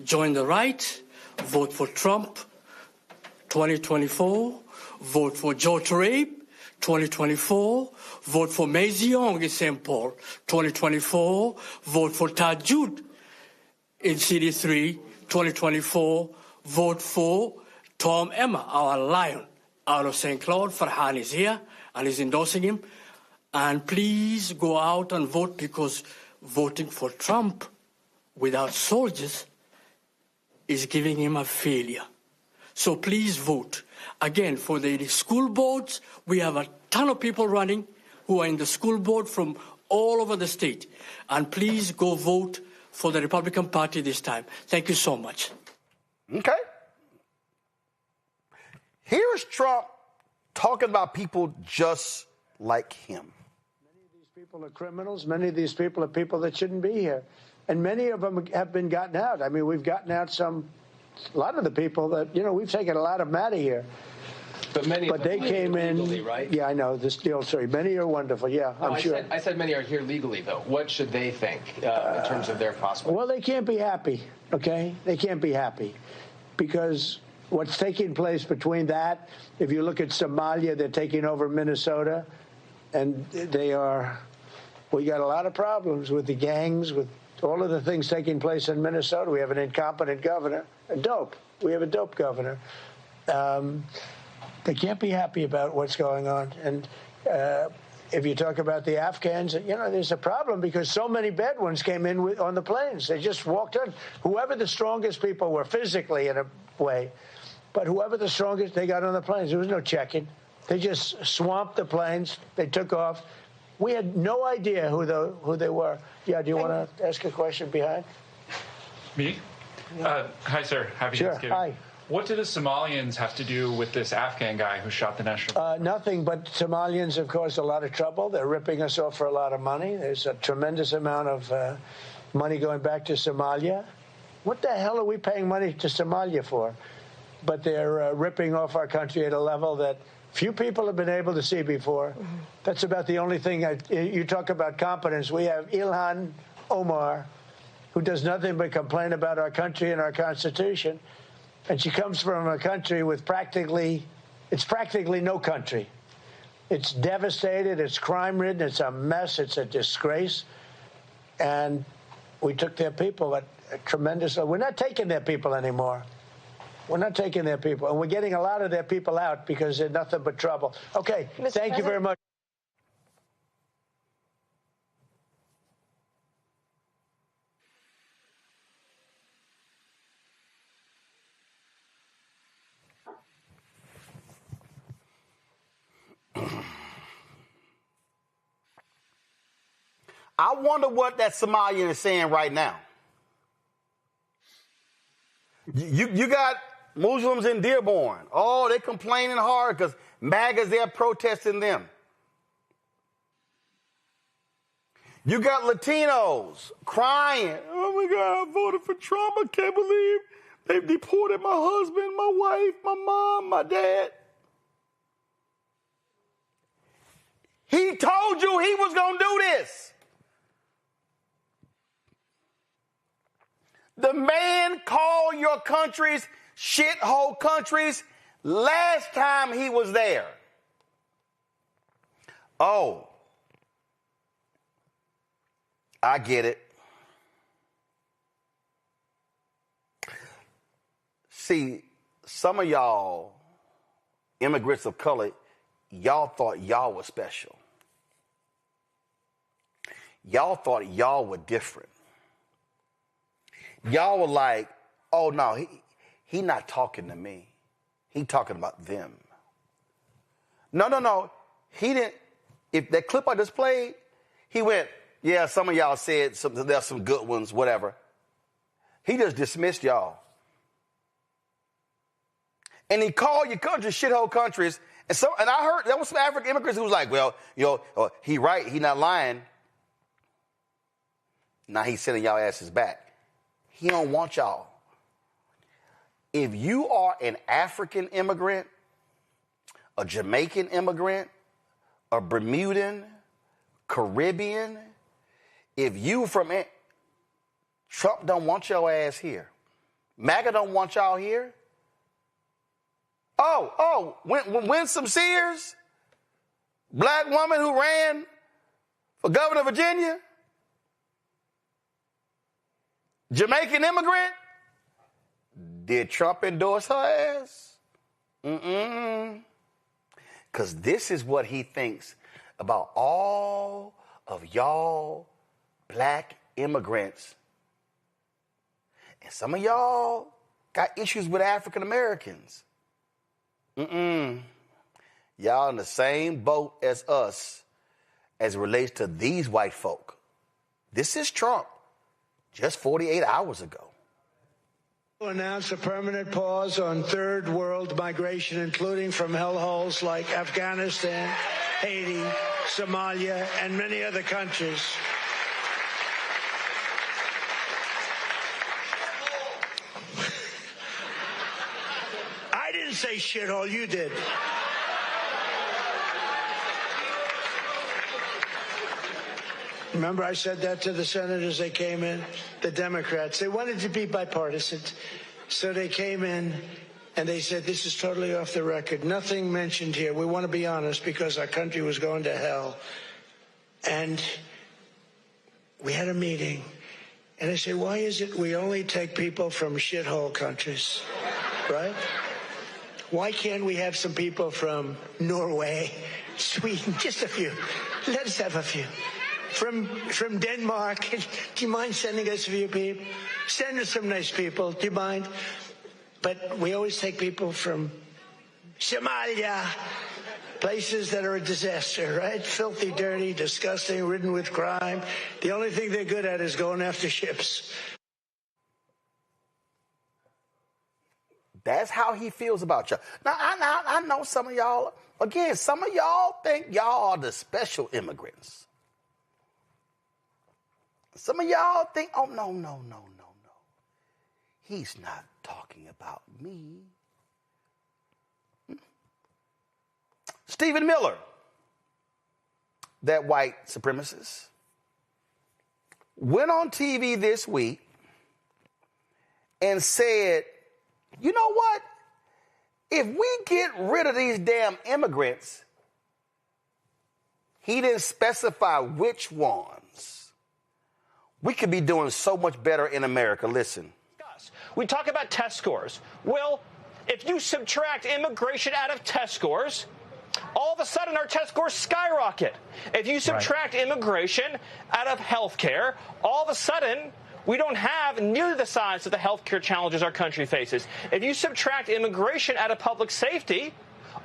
join the right, vote for Trump, 2024, vote for George Rape, 2024, vote for Maisie Young in St. Paul, 2024, vote for Tad Jude in CD3, 2024, vote for Tom Emma, our lion, out of St. Cloud. Farhan is here and is endorsing him. And please go out and vote, because voting for Trump without soldiers is giving him a failure. So please vote. Again, for the school boards, we have a ton of people running who are in the school board from all over the state. And please go vote for the Republican Party this time. Thank you so much. Okay. Here's Trump talking about people just like him. Many of these people are criminals. Many of these people are people that shouldn't be here. And many of them have been gotten out. I mean, we've gotten out a lot of the people that, we've taken a lot of them out of here. But they came in legally, right? Yeah, I know. This deal, sorry. Many are wonderful. Yeah, I'm sure. I said many are here legally, though. What should they think in terms of their prospects? Well, they can't be happy, okay? They can't be happy because what's taking place between that, if you look at Somalia, they're taking over Minnesota, and we got a lot of problems with the gangs, with all of the things taking place in Minnesota. We have an incompetent governor, we have a dope governor. They can't be happy about what's going on. And if you talk about the Afghans, there's a problem because so many bad ones came in on the planes. They just walked in. Whoever the strongest people were physically in a way, but whoever the strongest, they got on the planes. There was no checking. They just swamped the planes. They took off. We had no idea who they were. Yeah, do you want to ask a question behind? Me? Hi, sir. Happy Sure. Thanksgiving. Hi. What do the Somalians have to do with this Afghan guy who shot the national? Nothing, but Somalians have caused a lot of trouble. They're ripping us off for a lot of money. There's a tremendous amount of money going back to Somalia. What the hell are we paying money to Somalia for? But they're ripping off our country at a level that few people have been able to see before. That's about the only thing. You talk about competence. We have Ilhan Omar, who does nothing but complain about our country and our Constitution. And she comes from a country with practically no country. It's devastated, it's crime-ridden, it's a mess, it's a disgrace. And we took their people at a tremendous... We're not taking their people anymore. We're not taking their people. And we're getting a lot of their people out because they're nothing but trouble. Okay, thank you very much. I wonder what that Somalian is saying right now. You got Muslims in Dearborn. Oh, they're complaining hard because MAGA's there protesting them. You got Latinos crying. Oh, my God, I voted for Trump. I can't believe they've deported my husband, my wife, my mom, my dad. He told you he was going to do this. The man called your countries shithole countries last time he was there. Oh, I get it. See, some of y'all, immigrants of color, y'all thought y'all were special. Y'all thought y'all were different. Y'all were like, oh, no, he not talking to me. He talking about them. No. He didn't. If that clip I just played, he went, yeah, some of y'all said there's some good ones, whatever. He just dismissed y'all. And he called your country shithole countries. And I heard there was some African immigrants who was like, well, he right, he not lying. Now he's sending y'all asses back. He don't want y'all. If you are an African immigrant, a Jamaican immigrant, a Bermudan, Caribbean, if you from it, Trump don't want your ass here. MAGA don't want y'all here. Winsome Sears, black woman who ran for governor of Virginia, Jamaican immigrant, did Trump endorse her ass? Because this is what he thinks about all of y'all black immigrants. And some of y'all got issues with African Americans. Y'all in the same boat as us as it relates to these white folk. This is Trump just 48 hours ago. Announced a permanent pause on third world migration, including from hellholes like Afghanistan, Haiti, Somalia, and many other countries. I didn't say shithole, you did. Remember I said that to the senators, they came in, the Democrats. They wanted to be bipartisan. So they came in and they said, this is totally off the record. Nothing mentioned here. We want to be honest because our country was going to hell. And we had a meeting. And I said, why is it we only take people from shithole countries, right? Why can't we have some people from Norway, Sweden, just a few? Let us have a few. From Denmark, do you mind sending us a few people? Send us some nice people, do you mind? But we always take people from Somalia, places that are a disaster, right? Filthy, dirty, disgusting, ridden with crime. The only thing they're good at is going after ships. That's how he feels about y'all. Now, I know some of y'all, again, some of y'all think y'all are the special immigrants. Some of y'all think, oh, no. He's not talking about me. Stephen Miller, that white supremacist, went on TV this week and said, you know what? If we get rid of these damn immigrants, he didn't specify which ones, we could be doing so much better in America. Listen. We talk about test scores. Well, if you subtract immigration out of test scores, all of a sudden our test scores skyrocket. If you subtract immigration out of health care, all of a sudden we don't have nearly the size of the health care challenges our country faces. If you subtract immigration out of public safety,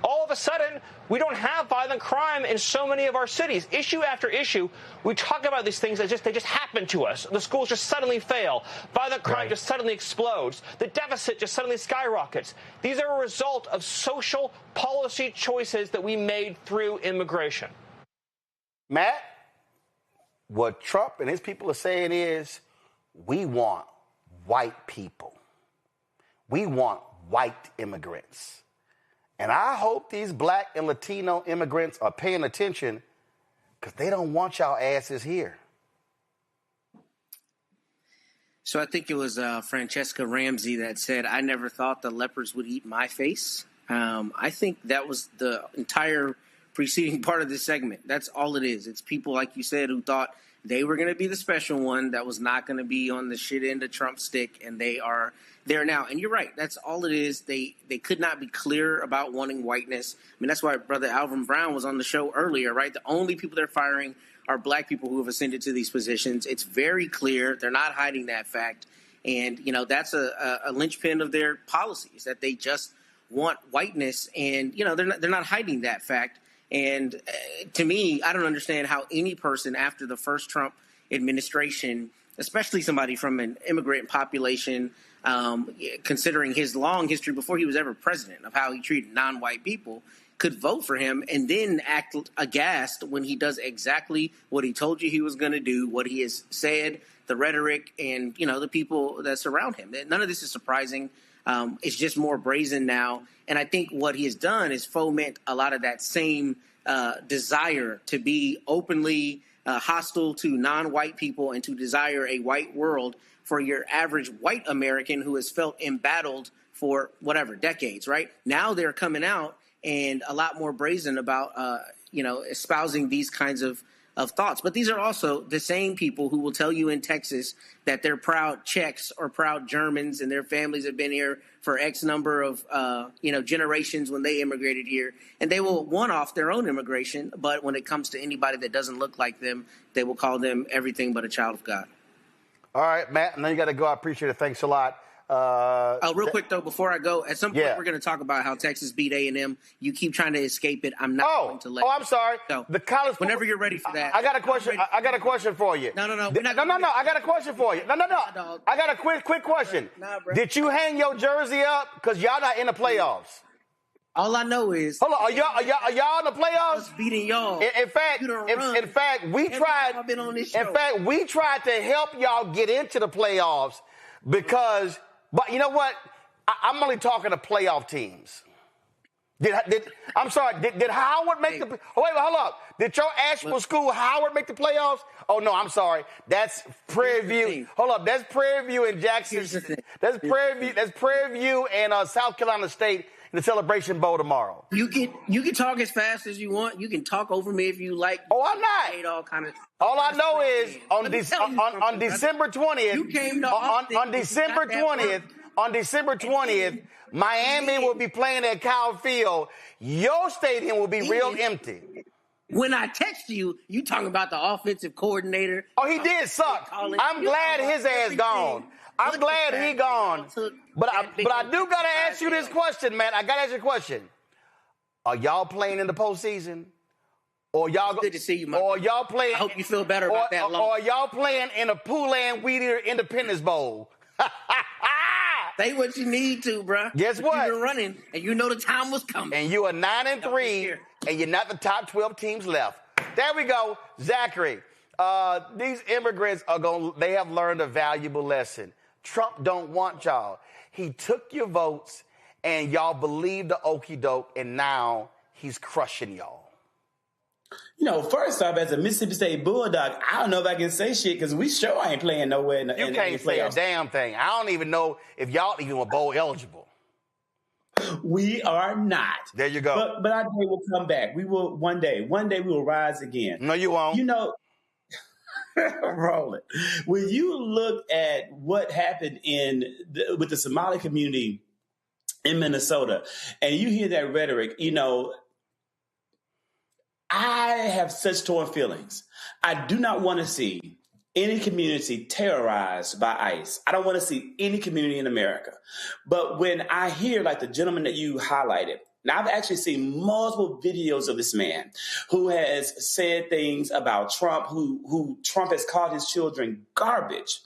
all of a sudden we don't have violent crime in so many of our cities. Issue after issue, we talk about these things as they just happen to us. The schools just suddenly fail. Violent crime just suddenly explodes. The deficit just suddenly skyrockets. These are a result of social policy choices that we made through immigration. Matt, what Trump and his people are saying is, we want white people. We want white immigrants. And I hope these black and Latino immigrants are paying attention, because they don't want y'all asses here. So I think it was Francesca Ramsey that said, I never thought the leopards would eat my face. I think that was the entire preceding part of this segment. That's all it is. It's people, like you said, who thought they were going to be the special one that was not going to be on the shit end of Trump's stick, and they are there now. And you're right. That's all it is. They could not be clear about wanting whiteness. I mean, that's why Brother Alvin Brown was on the show earlier, right? The only people they're firing are black people who have ascended to these positions. It's very clear. They're not hiding that fact. And, you know, that's a linchpin of their policies, that they just want whiteness. And, you know, they're not hiding that fact. And to me, I don't understand how any person after the first Trump administration, especially somebody from an immigrant population, considering his long history before he was ever president of how he treated non-white people, could vote for him and then act aghast when he does exactly what he told you he was going to do, what he has said, the rhetoric, and, you know, the people that surround him. None of this is surprising. It's just more brazen now. And I think what he has done is foment a lot of that same desire to be openly hostile to non-white people and to desire a white world for your average white American who has felt embattled for whatever, decades, right? Now they're coming out and a lot more brazen about, espousing these kinds of thoughts. But these are also the same people who will tell you in Texas that they're proud Czechs or proud Germans and their families have been here for X number of, generations when they immigrated here. And they will one-off their own immigration. But when it comes to anybody that doesn't look like them, they will call them everything but a child of God. All right, Matt, and then you got to go. I appreciate it. Thanks a lot. Real quick, though, before I go, at some point we're going to talk about how Texas beat A&M. You keep trying to escape it. I'm not going to let you. I'm sorry. So, the college. Whenever you're ready for that. I got a question. I got a question for you. No. I got a question for you. No. I got a quick question. Did you hang your jersey up? Because y'all not in the playoffs. All I know is. Hold on. Are y'all in the playoffs? Beating y'all. In fact, we tried. In fact, we tried to help y'all get into the playoffs because. But you know what? I'm only talking to playoff teams. Did Howard make the? Wait, hold up. Did your actual school Howard make the playoffs? Oh no, I'm sorry. That's Prairie View. Hold up. That's Prairie View in Jackson. That's Prairie View and South Carolina State in the Celebration Bowl tomorrow. You can talk as fast as you want. You can talk over me if you like. Oh, I'm not. All I know is on December 20th. You came to on December 20th, Miami will be playing at Kyle Field. Your stadium will be real empty. When I text you, you talking about the offensive coordinator. Oh, he did suck. I'm glad his ass gone. I'm glad he gone. But I do got to ask you this question, man. I got to ask you a question. Are y'all playing in the postseason? Or y'all good to see you, or y'all playing? I hope you feel better about that. Or y'all playing in a Poulan Weed Eater Independence Bowl? Say what you need to, bruh. Guess what? You've been running, and you know the time was coming. And you are 9-3, and you're not the top 12 teams left. There we go, Zachary. These immigrants they have learned a valuable lesson. Trump don't want y'all. He took your votes, and y'all believed the okie doke, and now he's crushing y'all. First off, as a Mississippi State Bulldog, I don't know if I can say shit because we sure ain't playing nowhere in the You can't say a damn thing. I don't even know if y'all even were bowl eligible. We are not. There you go. But our day will come back. We will one day we will rise again. No, you won't. Roland, when you look at what happened with the Somali community in Minnesota, and you hear that rhetoric, I have such torn feelings. I do not want to see any community terrorized by ICE. I don't want to see any community in America. But when I hear, like the gentleman that you highlighted, now I've actually seen multiple videos of this man who has said things about Trump, who Trump has called his children garbage.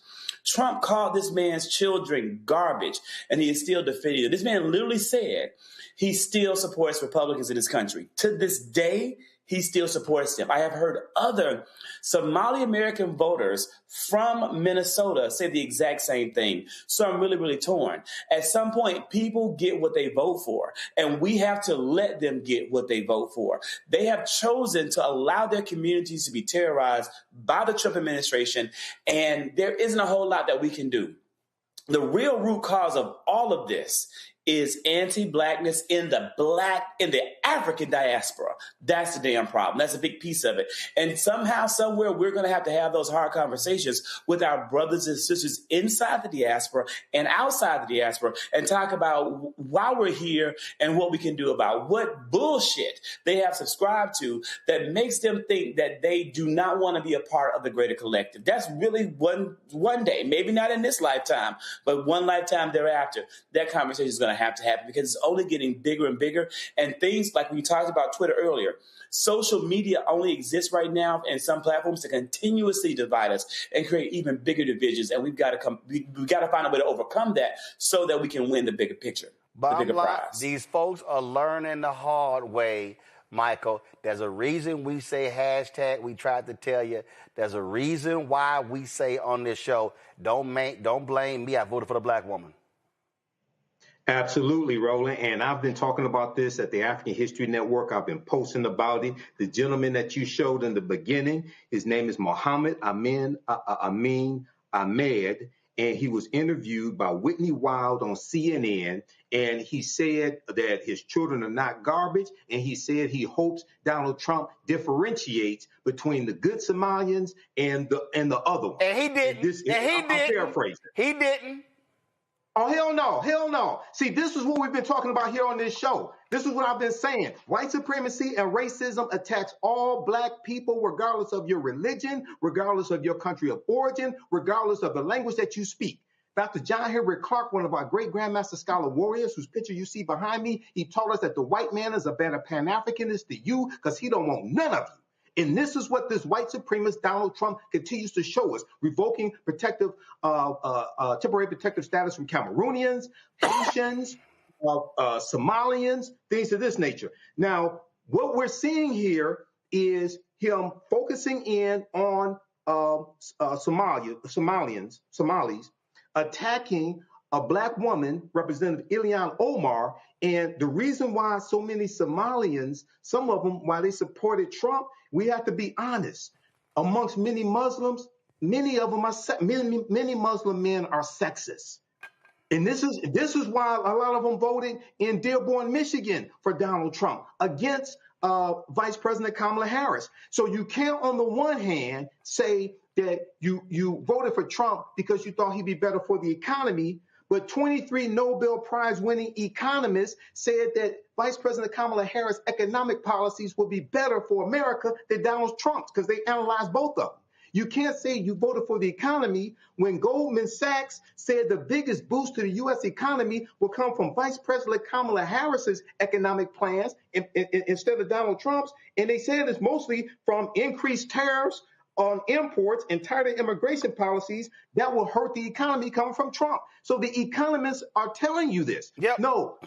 Trump called this man's children garbage, and he is still defending it. This man literally said he still supports Republicans in this country. To this day, he still supports them. I have heard other Somali American voters from Minnesota say the exact same thing. So I'm really, really torn. At some point, people get what they vote for, and we have to let them get what they vote for. They have chosen to allow their communities to be terrorized by the Trump administration, and there isn't a whole lot that we can do. The real root cause of all of this is anti-blackness in the African diaspora. That's the damn problem. That's a big piece of it. And somehow, somewhere, we're going to have those hard conversations with our brothers and sisters inside the diaspora and outside the diaspora and talk about why we're here and what we can do about what bullshit they have subscribed to that makes them think that they do not want to be a part of the greater collective. That's really one day, maybe not in this lifetime, but one lifetime thereafter, that conversation is going to have to happen because it's only getting bigger and bigger. And things like we talked about Twitter earlier, social media only exists right now and some platforms to continuously divide us and create even bigger divisions. And we've got to find a way to overcome that so that we can win the bigger picture, the bigger prize. These folks are learning the hard way, Michael. There's a reason we say hashtag. We tried to tell you. There's a reason why we say on this show, don't blame me. I voted for the black woman. Absolutely, Roland. And I've been talking about this at the African History Network. I've been posting about it. The gentleman that you showed in the beginning, his name is Mohammed Amin Ahmed, and he was interviewed by Whitney Wild on CNN. And he said that his children are not garbage. And he said he hopes Donald Trump differentiates between the good Somalians and the other ones. And he didn't. I'm paraphrasing. He didn't. Oh, hell no. See, this is what we've been talking about here on this show. This is what I've been saying. White supremacy and racism attacks all black people, regardless of your religion, regardless of your country of origin, regardless of the language that you speak. Dr. John Henrik Clarke, one of our great Grandmaster Scholar warriors, whose picture you see behind me, he taught us that the white man is a better Pan-Africanist than you because he don't want none of you. And this is what this white supremacist Donald Trump continues to show us, revoking temporary protective status from Cameroonians, Haitians, Somalians, things of this nature. Now, what we're seeing here is him focusing in on Somalis, attacking a black woman, Representative Ilhan Omar. And the reason why so many Somalians, some of them, why they supported Trump, we have to be honest. Amongst many Muslims, many Muslim men are sexist. And this is why a lot of them voted in Dearborn, Michigan for Donald Trump against Vice President Kamala Harris. So you can't, on the one hand, say that you voted for Trump because you thought he'd be better for the economy, but 23 Nobel Prize winning economists said that Vice President Kamala Harris' economic policies would be better for America than Donald Trump's because they analyzed both of them. You can't say you voted for the economy when Goldman Sachs said the biggest boost to the U.S. economy will come from Vice President Kamala Harris's economic plans instead of Donald Trump's. And they said it's mostly from increased tariffs on imports and tighter immigration policies that will hurt the economy coming from Trump. So the economists are telling you this. Yep. No,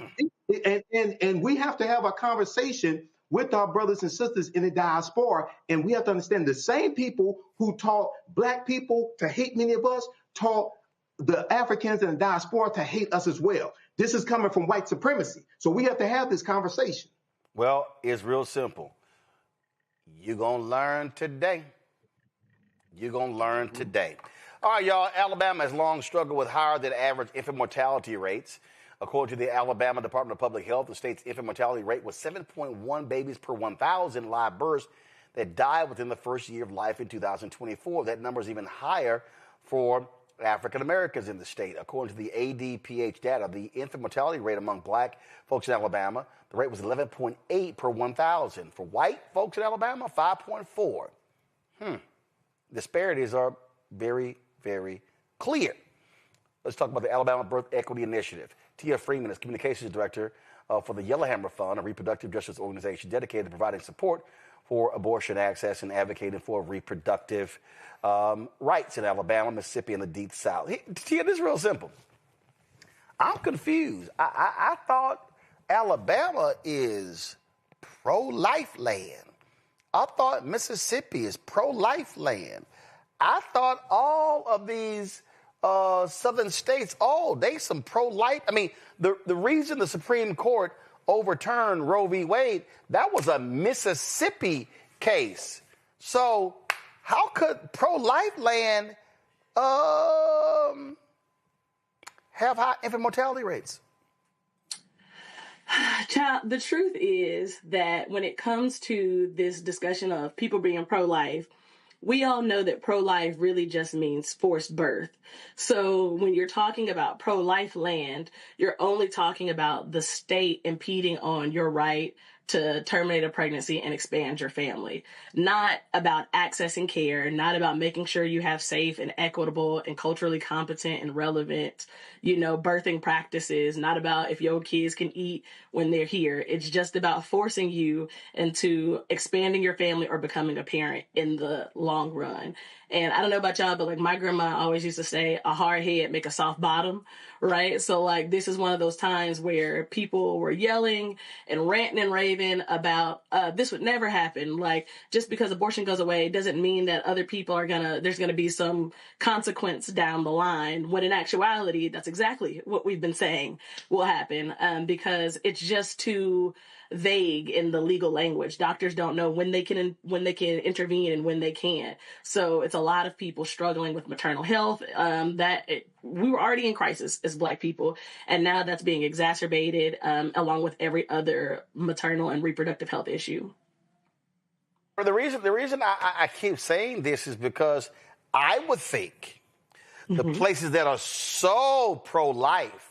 and we have to have a conversation with our brothers and sisters in the diaspora, and we have to understand the same people who taught black people to hate many of us taught the Africans in the diaspora to hate us as well. This is coming from white supremacy. So we have to have this conversation. Well, it's real simple. You're going to learn today. You're going to learn today. All right, y'all. Alabama has long struggled with higher than average infant mortality rates. According to the Alabama Department of Public Health, the state's infant mortality rate was 7.1 babies per 1,000 live births that died within the first year of life in 2024. That number is even higher for African Americans in the state. According to the ADPH data, the infant mortality rate among black folks in Alabama, the rate was 11.8 per 1,000. For white folks in Alabama, 5.4. Disparities are very, very clear. Let's talk about the Alabama Birth Equity Initiative. Tia Freeman is Communications Director for the Yellowhammer Fund, a reproductive justice organization dedicated to providing support for abortion access and advocating for reproductive rights in Alabama, Mississippi, and the Deep South. Tia, this is real simple. I'm confused. I thought Alabama is pro-life land. I thought Mississippi is pro-life land. I thought all of these southern states, they some pro-life. I mean, the reason the Supreme Court overturned Roe v. Wade, that was a Mississippi case. So how could pro-life land have high infant mortality rates? Child, the truth is that when it comes to this discussion of people being pro-life, we all know that pro-life really just means forced birth. So when you're talking about pro-life land, you're only talking about the state impeding on your right to terminate a pregnancy and expand your family. Not about accessing care, not about making sure you have safe and equitable and culturally competent and relevant, birthing practices, not about if your kids can eat when they're here. It's just about forcing you into expanding your family or becoming a parent in the long run. And I don't know about y'all, but my grandma always used to say, a hard head make a soft bottom, right? So this is one of those times where people were yelling and ranting and raving about this would never happen. Just because abortion goes away doesn't mean that other people there's gonna be some consequence down the line, when in actuality, that's exactly what we've been saying will happen, because it's just too vague in the legal language. Doctors don't know when they can intervene and when they can't. So it's a lot of people struggling with maternal health. We were already in crisis as Black people, and now that's being exacerbated along with every other maternal and reproductive health issue. The reason I keep saying this is because I would think the places that are so pro-life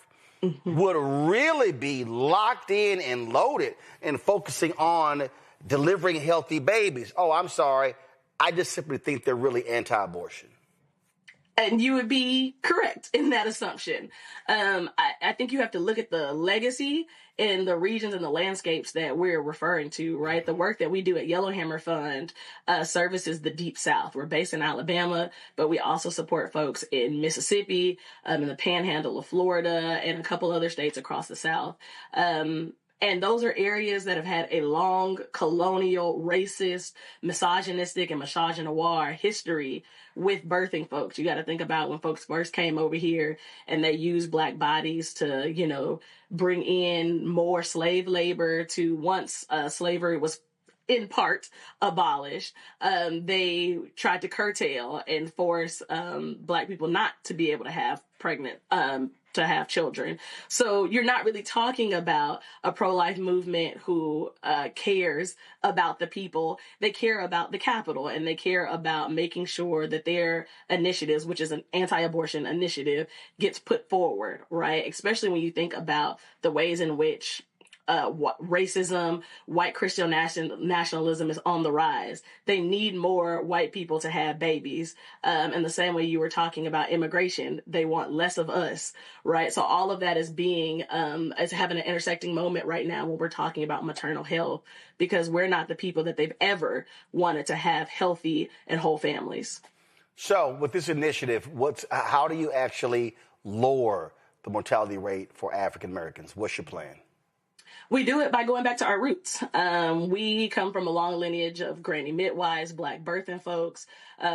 would really be locked in and loaded and focusing on delivering healthy babies. Oh, I'm sorry. I just simply think they're really anti-abortion. And you would be correct in that assumption. I think you have to look at the legacy in the regions and the landscapes that we're referring to, right? The work that we do at Yellowhammer Fund services the Deep South. We're based in Alabama, but we also support folks in Mississippi, in the Panhandle of Florida, and a couple other states across the South. And those are areas that have had a long colonial, racist, misogynistic, and misogynoir history with birthing folks. You got to think about when folks first came over here and they used Black bodies to, bring in more slave labor to once slavery was in part abolished. They tried to curtail and force Black people not to be able to have to have children. So you're not really talking about a pro-life movement who cares about the people. They care about the capital, and they care about making sure that their initiatives, which is an anti-abortion initiative, gets put forward, right? Especially when you think about the ways in which racism, white Christian nationalism is on the rise. They need more white people to have babies. In the same way you were talking about immigration, they want less of us, right? So all of that is is having an intersecting moment right now when we're talking about maternal health, because we're not the people that they've ever wanted to have healthy and whole families. So with this initiative, how do you actually lower the mortality rate for African Americans? What's your plan? We do it by going back to our roots. We come from a long lineage of granny midwives, Black birthing folks.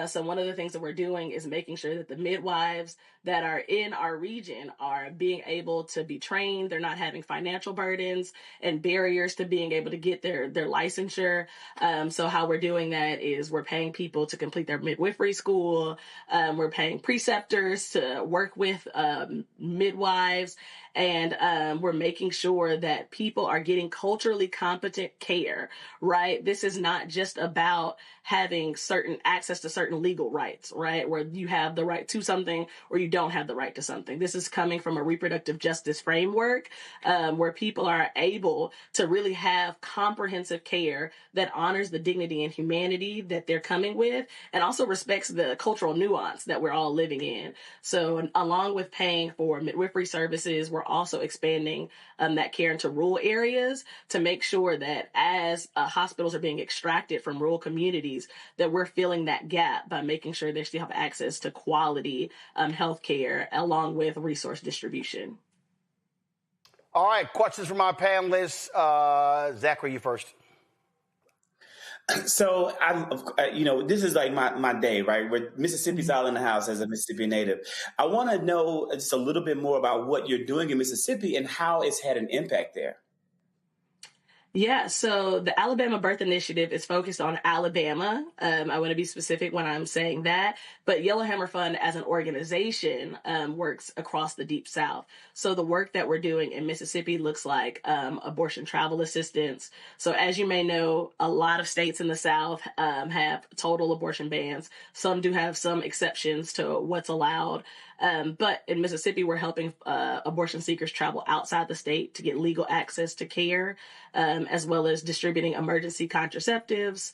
So one of the things that we're doing is making sure that the midwives that are in our region are being able to be trained. They're not having financial burdens and barriers to being able to get their licensure. So how we're doing that is we're paying people to complete their midwifery school. We're paying preceptors to work with midwives. And we're making sure that people are getting culturally competent care, right? This is not just about having certain access to certain legal rights, right? Where you have the right to something or you don't have the right to something. This is coming from a reproductive justice framework where people are able to really have comprehensive care that honors the dignity and humanity that they're coming with and also respects the cultural nuance that we're all living in. So along with paying for midwifery services, we're also expanding that care into rural areas to make sure that as hospitals are being extracted from rural communities, that we're filling that gap by making sure they still have access to quality health care along with resource distribution. All right, questions from our panelists. Zachary, you first. So, this is like my day, right? Where Mississippi's all in the house as a Mississippi native. I want to know just a little bit more about what you're doing in Mississippi and how it's had an impact there. Yeah, so the Alabama Birth Initiative is focused on Alabama. I want to be specific when I'm saying that, but Yellowhammer Fund as an organization works across the Deep South. So the work that we're doing in Mississippi looks like abortion travel assistance. So as you may know, a lot of states in the South have total abortion bans. Some do have some exceptions to what's allowed. But in Mississippi, we're helping abortion seekers travel outside the state to get legal access to care, as well as distributing emergency contraceptives,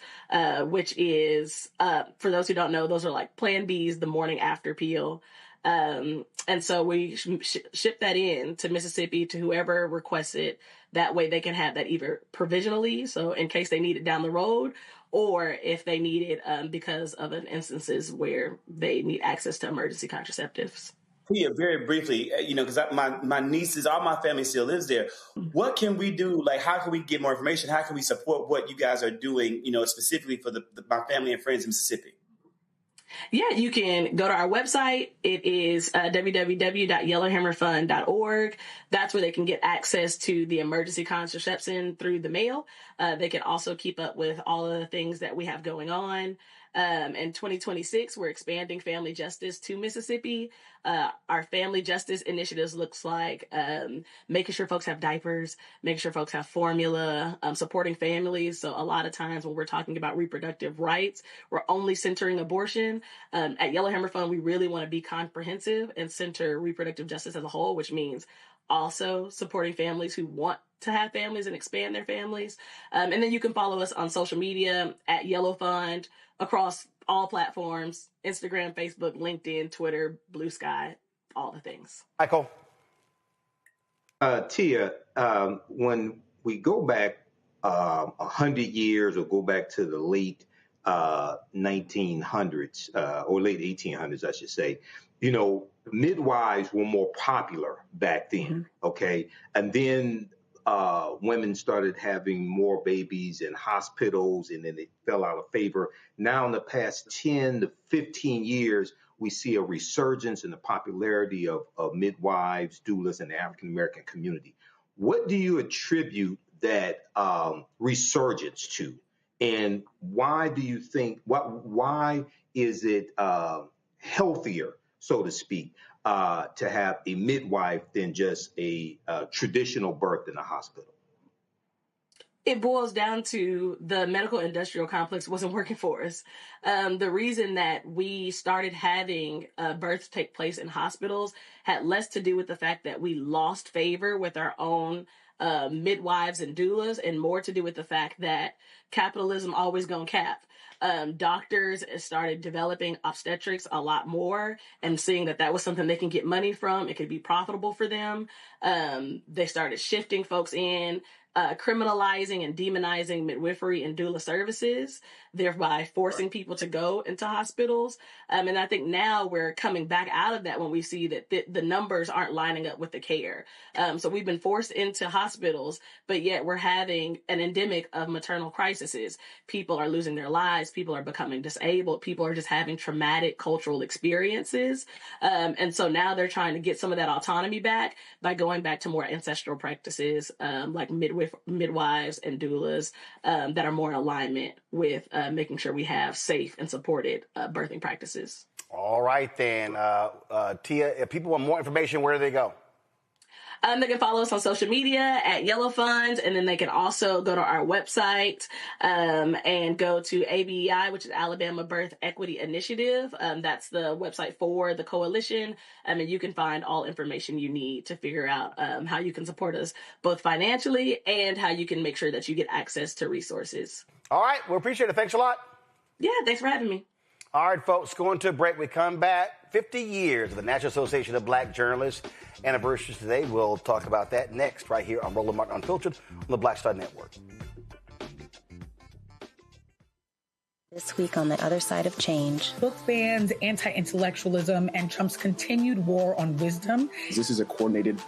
which is, for those who don't know, those are like Plan Bs, the morning after pill. And so we ship that in to Mississippi to whoever requests it. That way they can have that either provisionally, so in case they need it down the road, or if they need it because of instances where they need access to emergency contraceptives. Tia, very briefly, because my nieces, all my family still lives there. What can we do? Like, how can we get more information? How can we support what you guys are doing, specifically for my family and friends in Mississippi? Yeah, you can go to our website. It is www.yellowhammerfund.org. That's where they can get access to the emergency contraception through the mail. They can also keep up with all of the things that we have going on. In 2026, we're expanding family justice to Mississippi. Our family justice initiatives looks like making sure folks have diapers, making sure folks have formula, supporting families. So a lot of times when we're talking about reproductive rights, we're only centering abortion. At Yellowhammer Fund, we really want to be comprehensive and center reproductive justice as a whole, which means also supporting families who want to have families and expand their families. And then you can follow us on social media at Yellow Fund across all platforms, Instagram, Facebook, LinkedIn, Twitter, Blue Sky, all the things. Michael. Tia, when we go back 100 years or go back to the late 1900s or late 1800s, I should say, midwives were more popular back then, okay? And then women started having more babies in hospitals, and then they fell out of favor. Now, in the past 10 to 15 years, we see a resurgence in the popularity of midwives, doulas, in the African-American community. What do you attribute that resurgence to? And why do you think, why is it healthier, so to speak, to have a midwife than just a traditional birth in a hospital? It boils down to the medical industrial complex wasn't working for us. The reason that we started having births take place in hospitals had less to do with the fact that we lost favor with our own midwives and doulas, and more to do with the fact that capitalism always gonna cap. Doctors started developing obstetrics a lot more and seeing that was something they can get money from. It could be profitable for them. They started shifting folks in, criminalizing and demonizing midwifery and doula services, thereby forcing people to go into hospitals. And I think now we're coming back out of that when we see that the numbers aren't lining up with the care. So we've been forced into hospitals, but yet we're having an endemic of maternal crises. People are losing their lives. People are becoming disabled. People are just having traumatic cultural experiences. And so now they're trying to get some of that autonomy back by going back to more ancestral practices, like midwives and doulas, that are more in alignment with making sure we have safe and supported birthing practices. All right, then. Tia, if people want more information, where do they go? They can follow us on social media at Yellow Funds, and then they can also go to our website and go to ABEI, which is Alabama Birth Equity Initiative. That's the website for the coalition, and you can find all information you need to figure out how you can support us both financially and how you can make sure that you get access to resources. All right, we appreciate it. Thanks a lot. Yeah, thanks for having me. All right, folks, going to a break. We come back. 50 years of the National Association of Black Journalists. Anniversaries today. We'll talk about that next right here on Roland Martin Unfiltered on the Black Star Network. This week on The Other Side of Change. Book bans, anti-intellectualism, and Trump's continued war on wisdom. This is a coordinated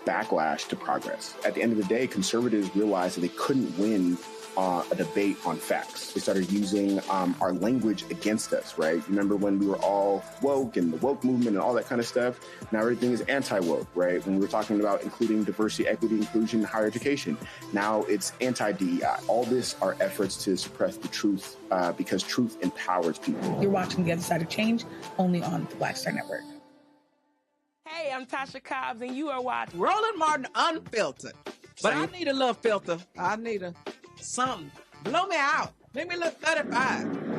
backlash to progress. At the end of the day, conservatives realized that they couldn't win a debate on facts. They started using our language against us, right? Remember when we were all woke and the woke movement and all that kind of stuff? Now everything is anti-woke, right? When we were talking about including diversity, equity, inclusion, and higher education, now it's anti-DEI. All this are efforts to suppress the truth because truth empowers people. You're watching The Other Side of Change only on the Black Star Network. Hey, I'm Tasha Cobbs, and you are watching Roland Martin Unfiltered. But I need a little filter. I need something. Blow me out. Make me look 35.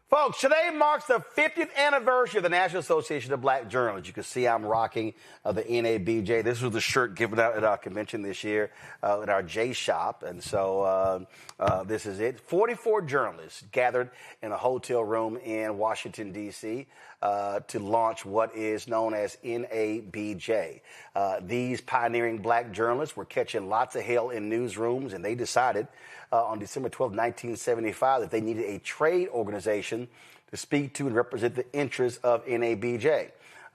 Folks, today marks the 50th anniversary of the National Association of Black Journalists. You can see I'm rocking the NABJ. This was the shirt given out at our convention this year at our J Shop. And so this is it. 44 journalists gathered in a hotel room in Washington, D.C. To launch what is known as NABJ. These pioneering black journalists were catching lots of hell in newsrooms, and they decided on December 12, 1975, that they needed a trade organization to speak to and represent the interests of NABJ.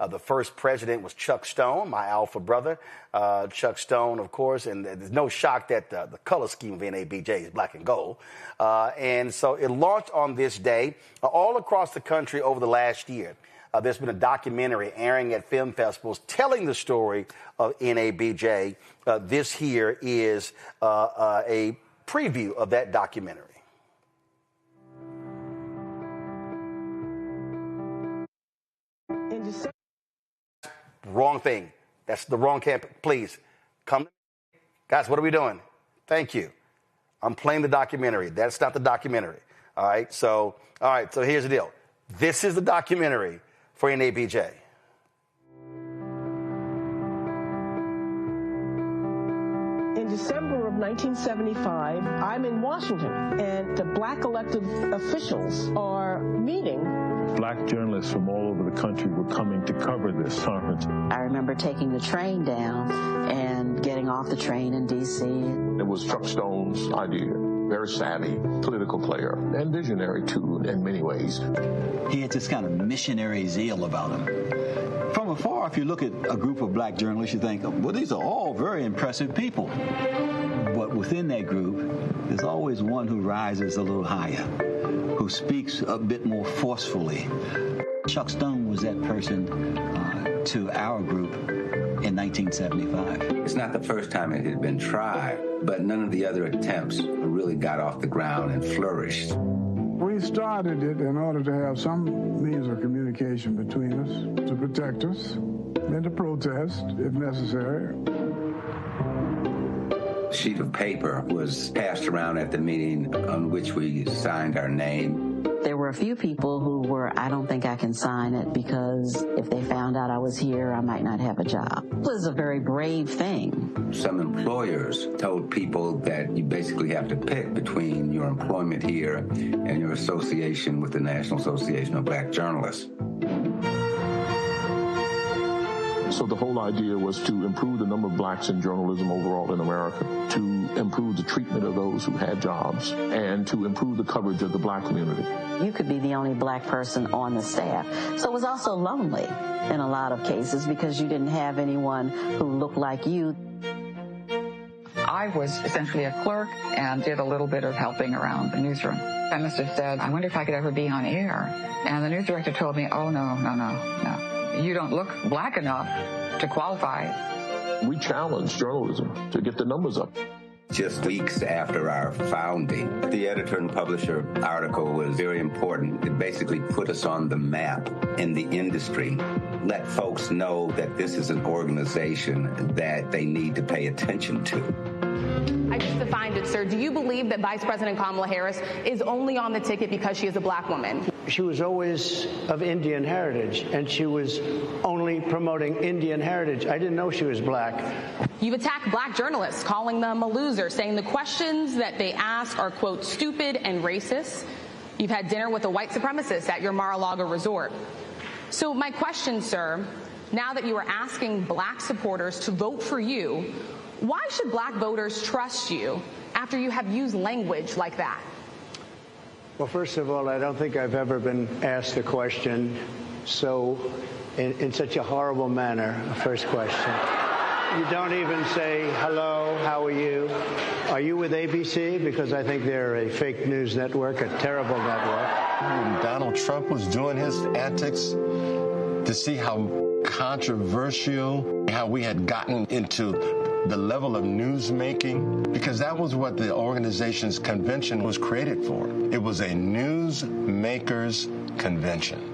The first president was Chuck Stone, my alpha brother. Chuck Stone, of course, and there's no shock that the color scheme of NABJ is black and gold. And so it launched on this day all across the country over the last year. There's been a documentary airing at film festivals telling the story of NABJ. This here is a preview of that documentary. Wrong thing. That's the wrong camp. Please come. Guys, what are we doing? Thank you. I'm playing the documentary. That's not the documentary. All right. So here's the deal. This is the documentary for NABJ. In December of 1975, I'm in Washington, and the black elected officials are meeting. Black journalists from all over the country were coming to cover this conference. I remember taking the train down and getting off the train in D.C. It was Chuck Stone's idea. Very savvy political player and visionary, too, in many ways. He had this kind of missionary zeal about him. From afar, if you look at a group of black journalists, you think, well, these are all very impressive people. What was within that group, there's always one who rises a little higher, who speaks a bit more forcefully. Chuck Stone was that person to our group in 1975. It's not the first time it had been tried, but none of the other attempts really got off the ground and flourished. We started it in order to have some means of communication between us, to protect us, and to protest if necessary. A sheet of paper was passed around at the meeting on which we signed our name. There were a few people who were, I don't think I can sign it because if they found out I was here, I might not have a job. It was a very brave thing. Some employers told people that you basically have to pick between your employment here and your association with the National Association of Black Journalists. So the whole idea was to improve the number of blacks in journalism overall in America, to improve the treatment of those who had jobs, and to improve the coverage of the black community. You could be the only black person on the staff. So it was also lonely in a lot of cases because you didn't have anyone who looked like you. I was essentially a clerk and did a little bit of helping around the newsroom. I must have said, I wonder if I could ever be on air. And the news director told me, oh, no. You don't look black enough to qualify. We challenged journalism to get the numbers up. Just weeks after our founding, the editor and publisher article was very important. It basically put us on the map in the industry, let folks know that this is an organization that they need to pay attention to. I just defined it, sir. Do you believe that Vice President Kamala Harris is only on the ticket because she is a black woman? She was always of Indian heritage, and she was only promoting Indian heritage. I didn't know she was black. You've attacked black journalists, calling them a loser, saying the questions that they ask are, quote, stupid and racist. You've had dinner with a white supremacist at your Mar-a-Lago resort. So my question, sir, now that you are asking black supporters to vote for you, why should black voters trust you after you have used language like that? Well, first of all, I don't think I've ever been asked a question so in such a horrible manner. First question. You don't even say, hello, how are you? Are you with ABC? Because I think they're a fake news network, a terrible network. When Donald Trump was doing his antics, to see how controversial, how we had gotten into the level of news making, because that was what the organization's convention was created for. It was a news makers convention.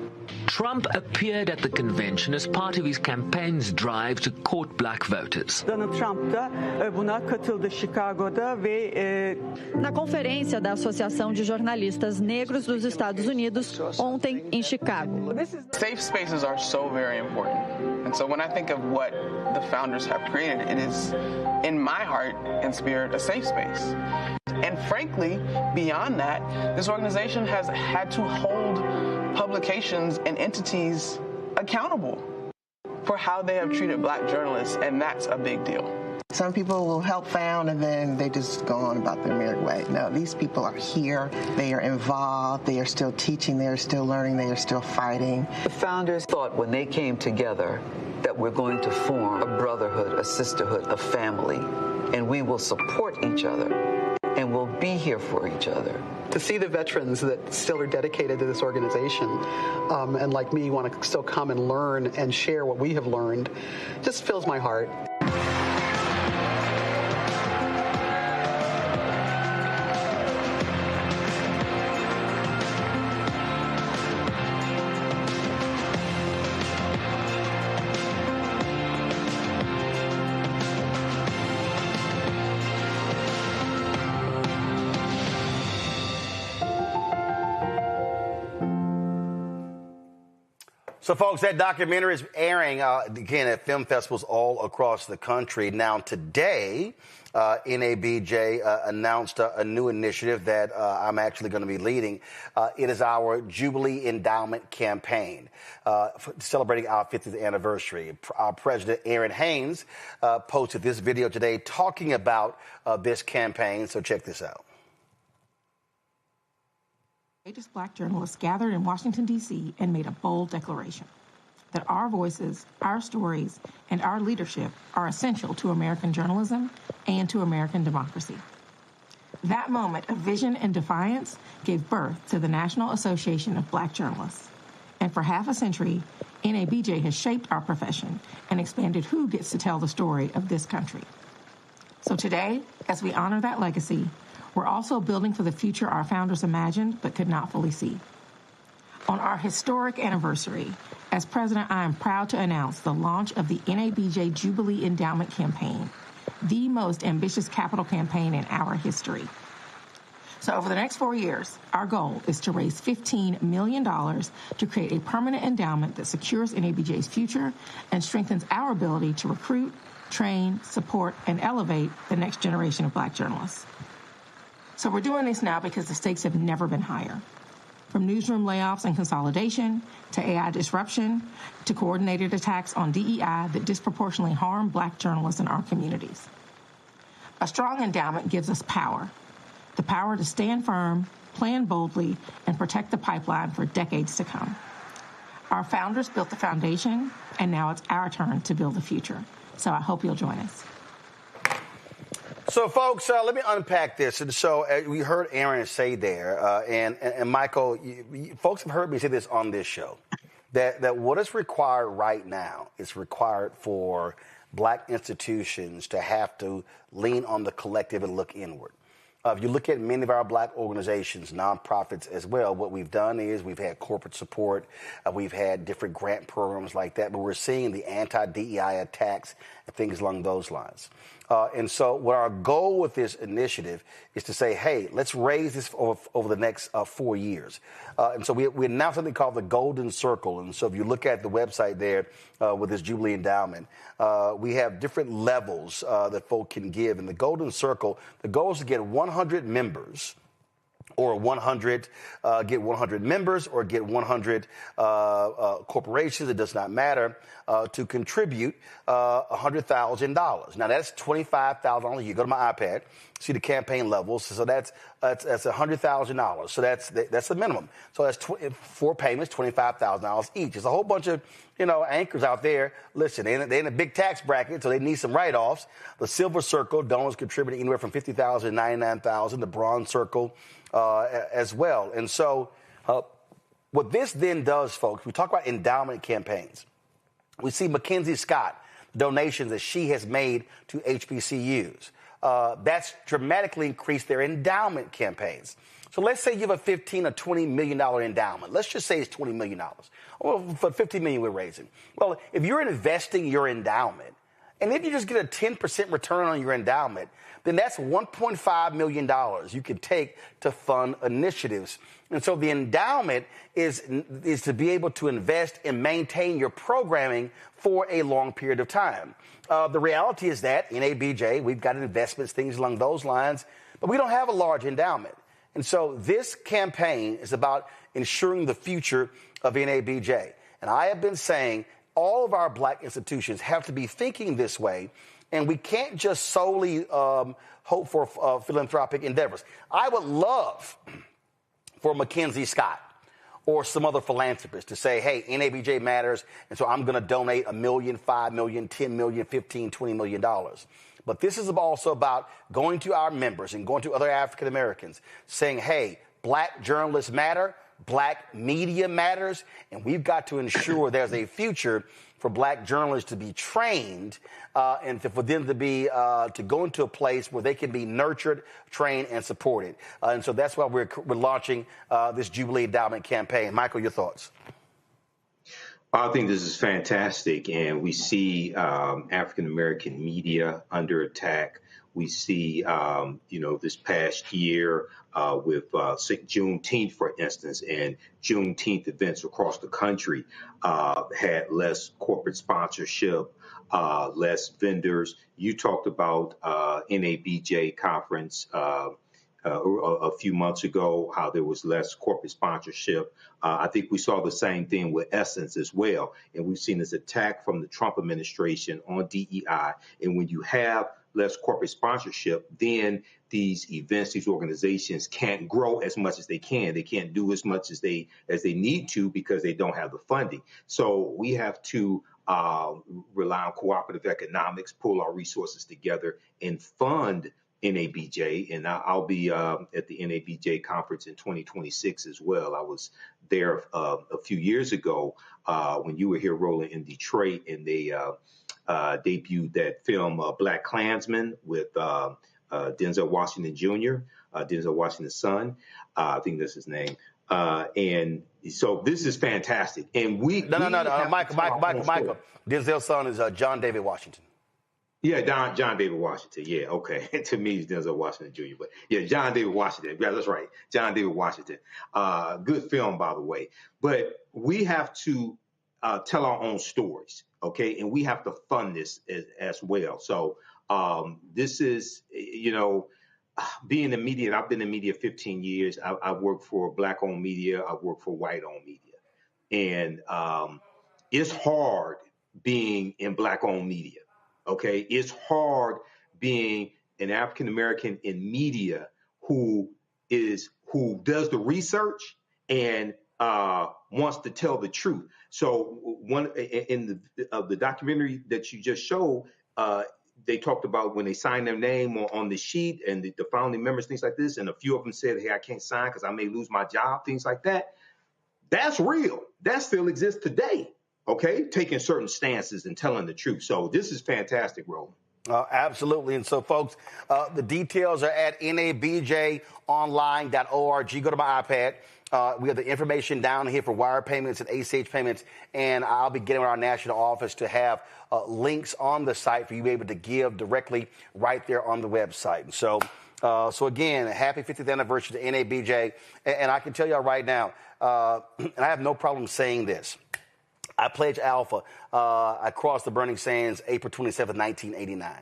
Trump appeared at the convention as part of his campaign's drive to court black voters. Donald Trump da buna katıldı Chicago'da ve na conferência da Associação de Jornalistas Negros dos Estados Unidos ontem em Chicago. Safe spaces are so very important. And so when I think of what the founders have created, it is, in my heart and spirit, a safe space. And frankly, beyond that, this organization has had to hold publications and entities accountable for how they have treated black journalists, and that's a big deal. Some people will help found and then they just go on about their merry way. No, these people are here, they are involved, they are still teaching, they are still learning, they are still fighting. The founders thought when they came together that we're going to form a brotherhood, a sisterhood, a family, and we will support each other and we'll be here for each other. To see the veterans that still are dedicated to this organization and like me want to still come and learn and share what we have learned just fills my heart. So, folks, that documentary is airing, again, at film festivals all across the country. Now, today, NABJ announced a new initiative that I'm actually going to be leading. It is our Jubilee Endowment Campaign, celebrating our 50th anniversary. Our president, Aaron Haynes, posted this video today talking about this campaign. So check this out. Courageous black journalists gathered in Washington, D.C. and made a bold declaration that our voices, our stories, and our leadership are essential to American journalism and to American democracy. That moment of vision and defiance gave birth to the National Association of Black Journalists. And for half a century, NABJ has shaped our profession and expanded who gets to tell the story of this country. So today, as we honor that legacy, we're also building for the future our founders imagined but could not fully see. On our historic anniversary, as president, I am proud to announce the launch of the NABJ Jubilee Endowment Campaign, the most ambitious capital campaign in our history. So over the next 4 years, our goal is to raise $15 million to create a permanent endowment that secures NABJ's future and strengthens our ability to recruit, train, support, and elevate the next generation of Black journalists. So we're doing this now because the stakes have never been higher. From newsroom layoffs and consolidation, to AI disruption, to coordinated attacks on DEI that disproportionately harm Black journalists in our communities. A strong endowment gives us power. The power to stand firm, plan boldly, and protect the pipeline for decades to come. Our founders built the foundation, and now it's our turn to build the future. So I hope you'll join us. So, folks, let me unpack this. And so we heard Aaron say there, and Michael, folks have heard me say this on this show, that what is required right now is required for Black institutions to have to lean on the collective and look inward. If you look at many of our Black organizations, nonprofits as well, what we've done is we've had corporate support, we've had different grant programs like that, but we're seeing the anti-DEI attacks and things along those lines. And so what our goal with this initiative is to say, hey, let's raise this over the next 4 years. And so we announced something called the Golden Circle. And so if you look at the website there with this Jubilee Endowment, we have different levels that folk can give. In the Golden Circle, the goal is to get 100 members, or get 100 members, or get 100 corporations, it does not matter, to contribute $100,000. Now, that's $25,000. You go to my iPad, see the campaign levels. So that's $100,000. So that's the minimum. So that's 4 payments, $25,000 each. There's a whole bunch of anchors out there. Listen, they're in a big tax bracket, so they need some write-offs. The Silver Circle, donors contributing anywhere from $50,000 to $99,000. The Bronze Circle as well. And so what this then does, folks, we talk about endowment campaigns. We see Mackenzie Scott, donations that she has made to HBCUs. That's dramatically increased their endowment campaigns. So let's say you have a $15 or $20 million endowment. Let's just say it's $20 million. Well, for $50 million we're raising. Well, if you're investing your endowment, and if you just get a 10% return on your endowment, then that's $1.5 million you can take to fund initiatives. And so the endowment is to be able to invest and maintain your programming for a long period of time. The reality is that in NABJ, we've got investments, things along those lines, but we don't have a large endowment. And so this campaign is about ensuring the future of NABJ. And I have been saying all of our Black institutions have to be thinking this way, and we can't just solely hope for philanthropic endeavors. I would love for Mackenzie Scott or some other philanthropist to say, hey, NABJ matters, and so I'm going to donate $1 million, $5 million, $10 million, $15, $20 million. But this is also about going to our members and going to other African Americans saying, hey, Black journalists matter, Black media matters, and we've got to ensure there's a future for Black journalists to be trained and for them to be to go into a place where they can be nurtured, trained, and supported. And so that's why we're launching this Jubilee Endowment campaign. Michael, your thoughts? I think this is fantastic, and we see African American media under attack. We see, this past year with Juneteenth, for instance, and Juneteenth events across the country had less corporate sponsorship, less vendors. You talked about NABJ conference a few months ago, how there was less corporate sponsorship. I think we saw the same thing with Essence as well. And we've seen this attack from the Trump administration on DEI. And when you have less corporate sponsorship, then these events, these organizations can't grow as much as they can. They can't do as much as they need to because they don't have the funding. So we have to rely on cooperative economics, pull our resources together, and fund NABJ, and I'll be at the NABJ conference in 2026 as well. I was there a few years ago when you were here, Roland, in Detroit, and they debuted that film Black Klansman with Denzel Washington Jr., Denzel Washington's son. I think that's his name. And so this is fantastic. And Michael. Denzel's son is John David Washington. Yeah, John David Washington. Yeah, okay. To me, it's Denzel Washington Jr. But yeah, John David Washington. Yeah, that's right. John David Washington. Good film, by the way. But we have to tell our own stories, okay? And we have to fund this as well. So this is, being in media, and I've been in media 15 years. I've worked for Black-owned media. I've worked for white-owned media. And it's hard being in Black-owned media. Okay, it's hard being an African American in media who does the research and wants to tell the truth. So one in the documentary that you just showed, they talked about when they signed their name on the sheet and the founding members, things like this, and a few of them said, "Hey, I can't sign because I may lose my job," things like that. That's real. That still exists today. Okay, taking certain stances and telling the truth. So this is fantastic, Roland. Absolutely. And so, folks, the details are at nabjonline.org. Go to my iPad. We have the information down here for wire payments and ACH payments. And I'll be getting with our national office to have links on the site for you to be able to give directly right there on the website. And so again, happy 50th anniversary to NABJ. And I can tell y'all right now, and I have no problem saying this, I pledged Alpha. I crossed the burning sands April 27, 1989.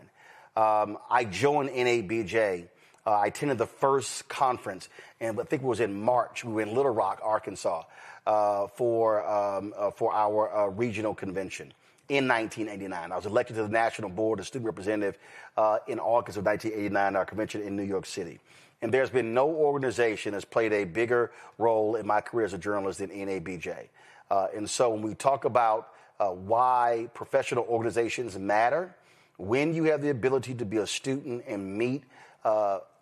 I joined NABJ. I attended the first conference, and I think it was in March. We were in Little Rock, Arkansas, for our regional convention in 1989. I was elected to the national board as student representative in August of 1989, our convention in New York City. And there's been no organization that's played a bigger role in my career as a journalist than NABJ. And so when we talk about why professional organizations matter, when you have the ability to be a student and meet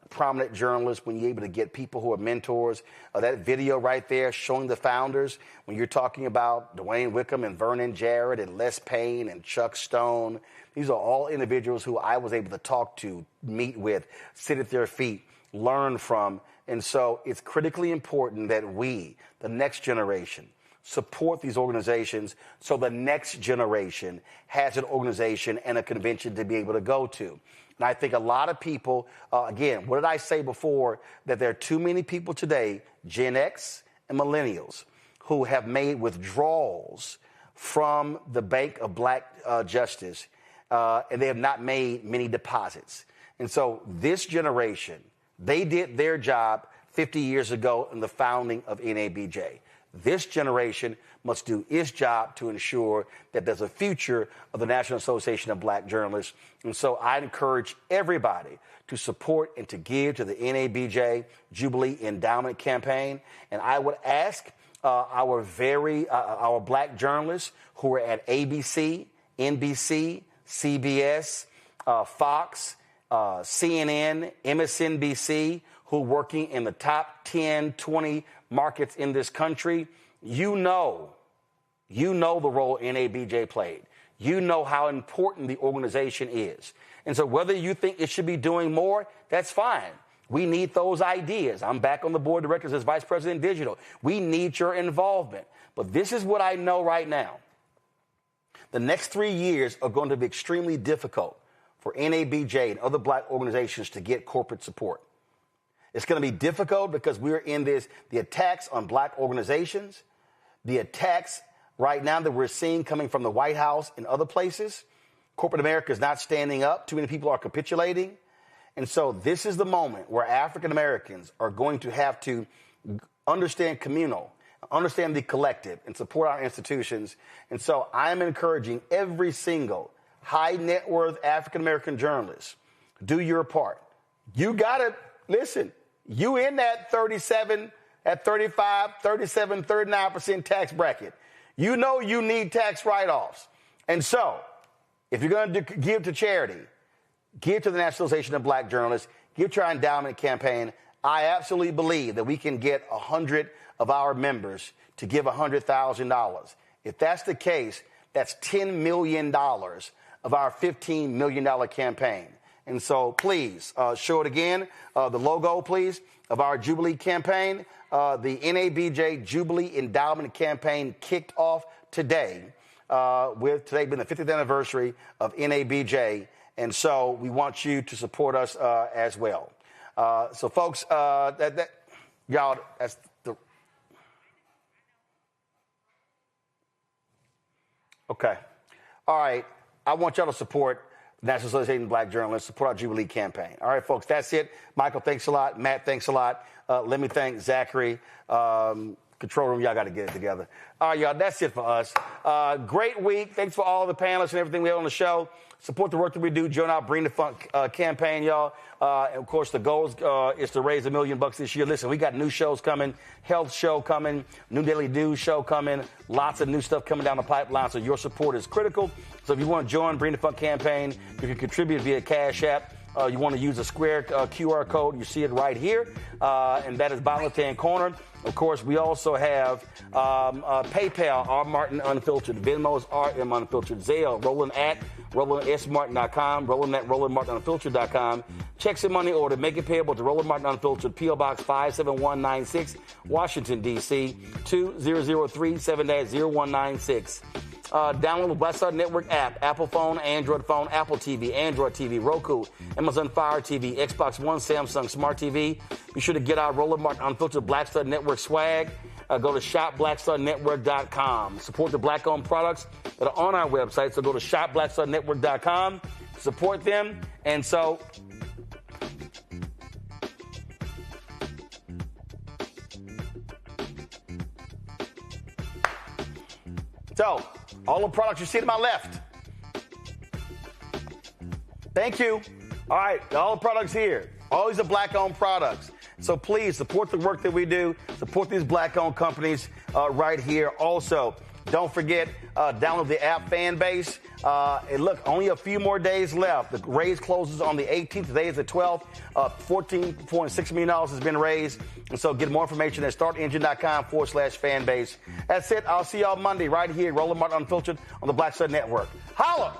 prominent journalists, when you're able to get people who are mentors, that video right there showing the founders, when you're talking about Dwayne Wickham and Vernon Jarrett and Les Payne and Chuck Stone, these are all individuals who I was able to talk to, meet with, sit at their feet, learn from. And so it's critically important that we, the next generation, support these organizations so the next generation has an organization and a convention to be able to go to. And I think a lot of people, again, what did I say before? That there are too many people today, Gen X and millennials, who have made withdrawals from the Bank of Black Justice, and they have not made many deposits. And so this generation, they did their job 50 years ago in the founding of NABJ. This generation must do its job to ensure that there's a future of the National Association of Black Journalists. And so I encourage everybody to support and to give to the NABJ Jubilee Endowment Campaign. And I would ask our Black journalists who are at ABC, NBC, CBS, Fox, CNN, MSNBC, who are working in the top 10, 20 markets in this country, you know the role NABJ played. You know how important the organization is. And so whether you think it should be doing more, that's fine. We need those ideas. I'm back on the board of directors as Vice President Digital. We need your involvement. But this is what I know right now. The next 3 years are going to be extremely difficult for NABJ and other Black organizations to get corporate support. It's going to be difficult because we're in the attacks on Black organizations, the attacks right now that we're seeing coming from the White House and other places. Corporate America is not standing up. Too many people are capitulating. And so this is the moment where African Americans are going to have to understand communal, understand the collective, and support our institutions. And so I'm encouraging every single high net worth African American journalist, do your part. You got to listen. You in that 37, at 35, 37, 39% tax bracket. You know you need tax write-offs. And so if you're going to give to charity, give to the National Association of Black Journalists, give to our endowment campaign. I absolutely believe that we can get 100 of our members to give $100,000. If that's the case, that's $10 million of our $15 million campaign. And so please show it again, the logo, please, of our Jubilee campaign. The NABJ Jubilee Endowment Campaign kicked off today, with today being the 50th anniversary of NABJ. And so we want you to support us as well. So, folks, y'all, that's the. Okay. All right. I want y'all to support National Association of Black Journalists, support our Jubilee campaign. All right, folks, that's it. Michael, thanks a lot. Matt, thanks a lot. Let me thank Zachary. Control room, y'all got to get it together. All right, y'all, that's it for us. Great week. Thanks for all the panelists and everything we have on the show. Support the work that we do. Join our Bring the Funk campaign, y'all. And, of course, the goal is to raise $1 million this year. Listen, we got new shows coming, health show coming, new daily news show coming, lots of new stuff coming down the pipeline, so your support is critical. So if you want to join Bring the Funk campaign, you can contribute via Cash App. You want to use a square QR code. You see it right here, and that is bottom left-hand corner. Of course, we also have PayPal, R. Martin Unfiltered, Venmo's RM Unfiltered, Zelle, Roland at RolandSMartin.com, Roland at RolandMartinUnfiltered.com. Checks and money order, make it payable to Roland Martin Unfiltered, P.O. Box 57196, Washington, D.C., 20037-0196. Download the Black Star Network app, Apple phone, Android phone, Apple TV, Android TV, Roku, Amazon Fire TV, Xbox One, Samsung Smart TV. Be sure to get our Roland Martin Unfiltered Black Star Network swag. Go to shopblackstarnetwork.com. Support the black-owned products that are on our website. So go to shopblackstarnetwork.com. Support them. And so... all the products you see to my left. Thank you. All right, all the products here. All these are black-owned products. So please support the work that we do. Support these black-owned companies right here. Also, don't forget, download the app Fanbase. And look, only a few more days left. The raise closes on the 18th. Today is the 12th. $14.6 million has been raised. And so get more information at startengine.com/Fanbase. That's it. I'll see y'all Monday right here, Roland Martin Unfiltered on the Black Star Network. Holla!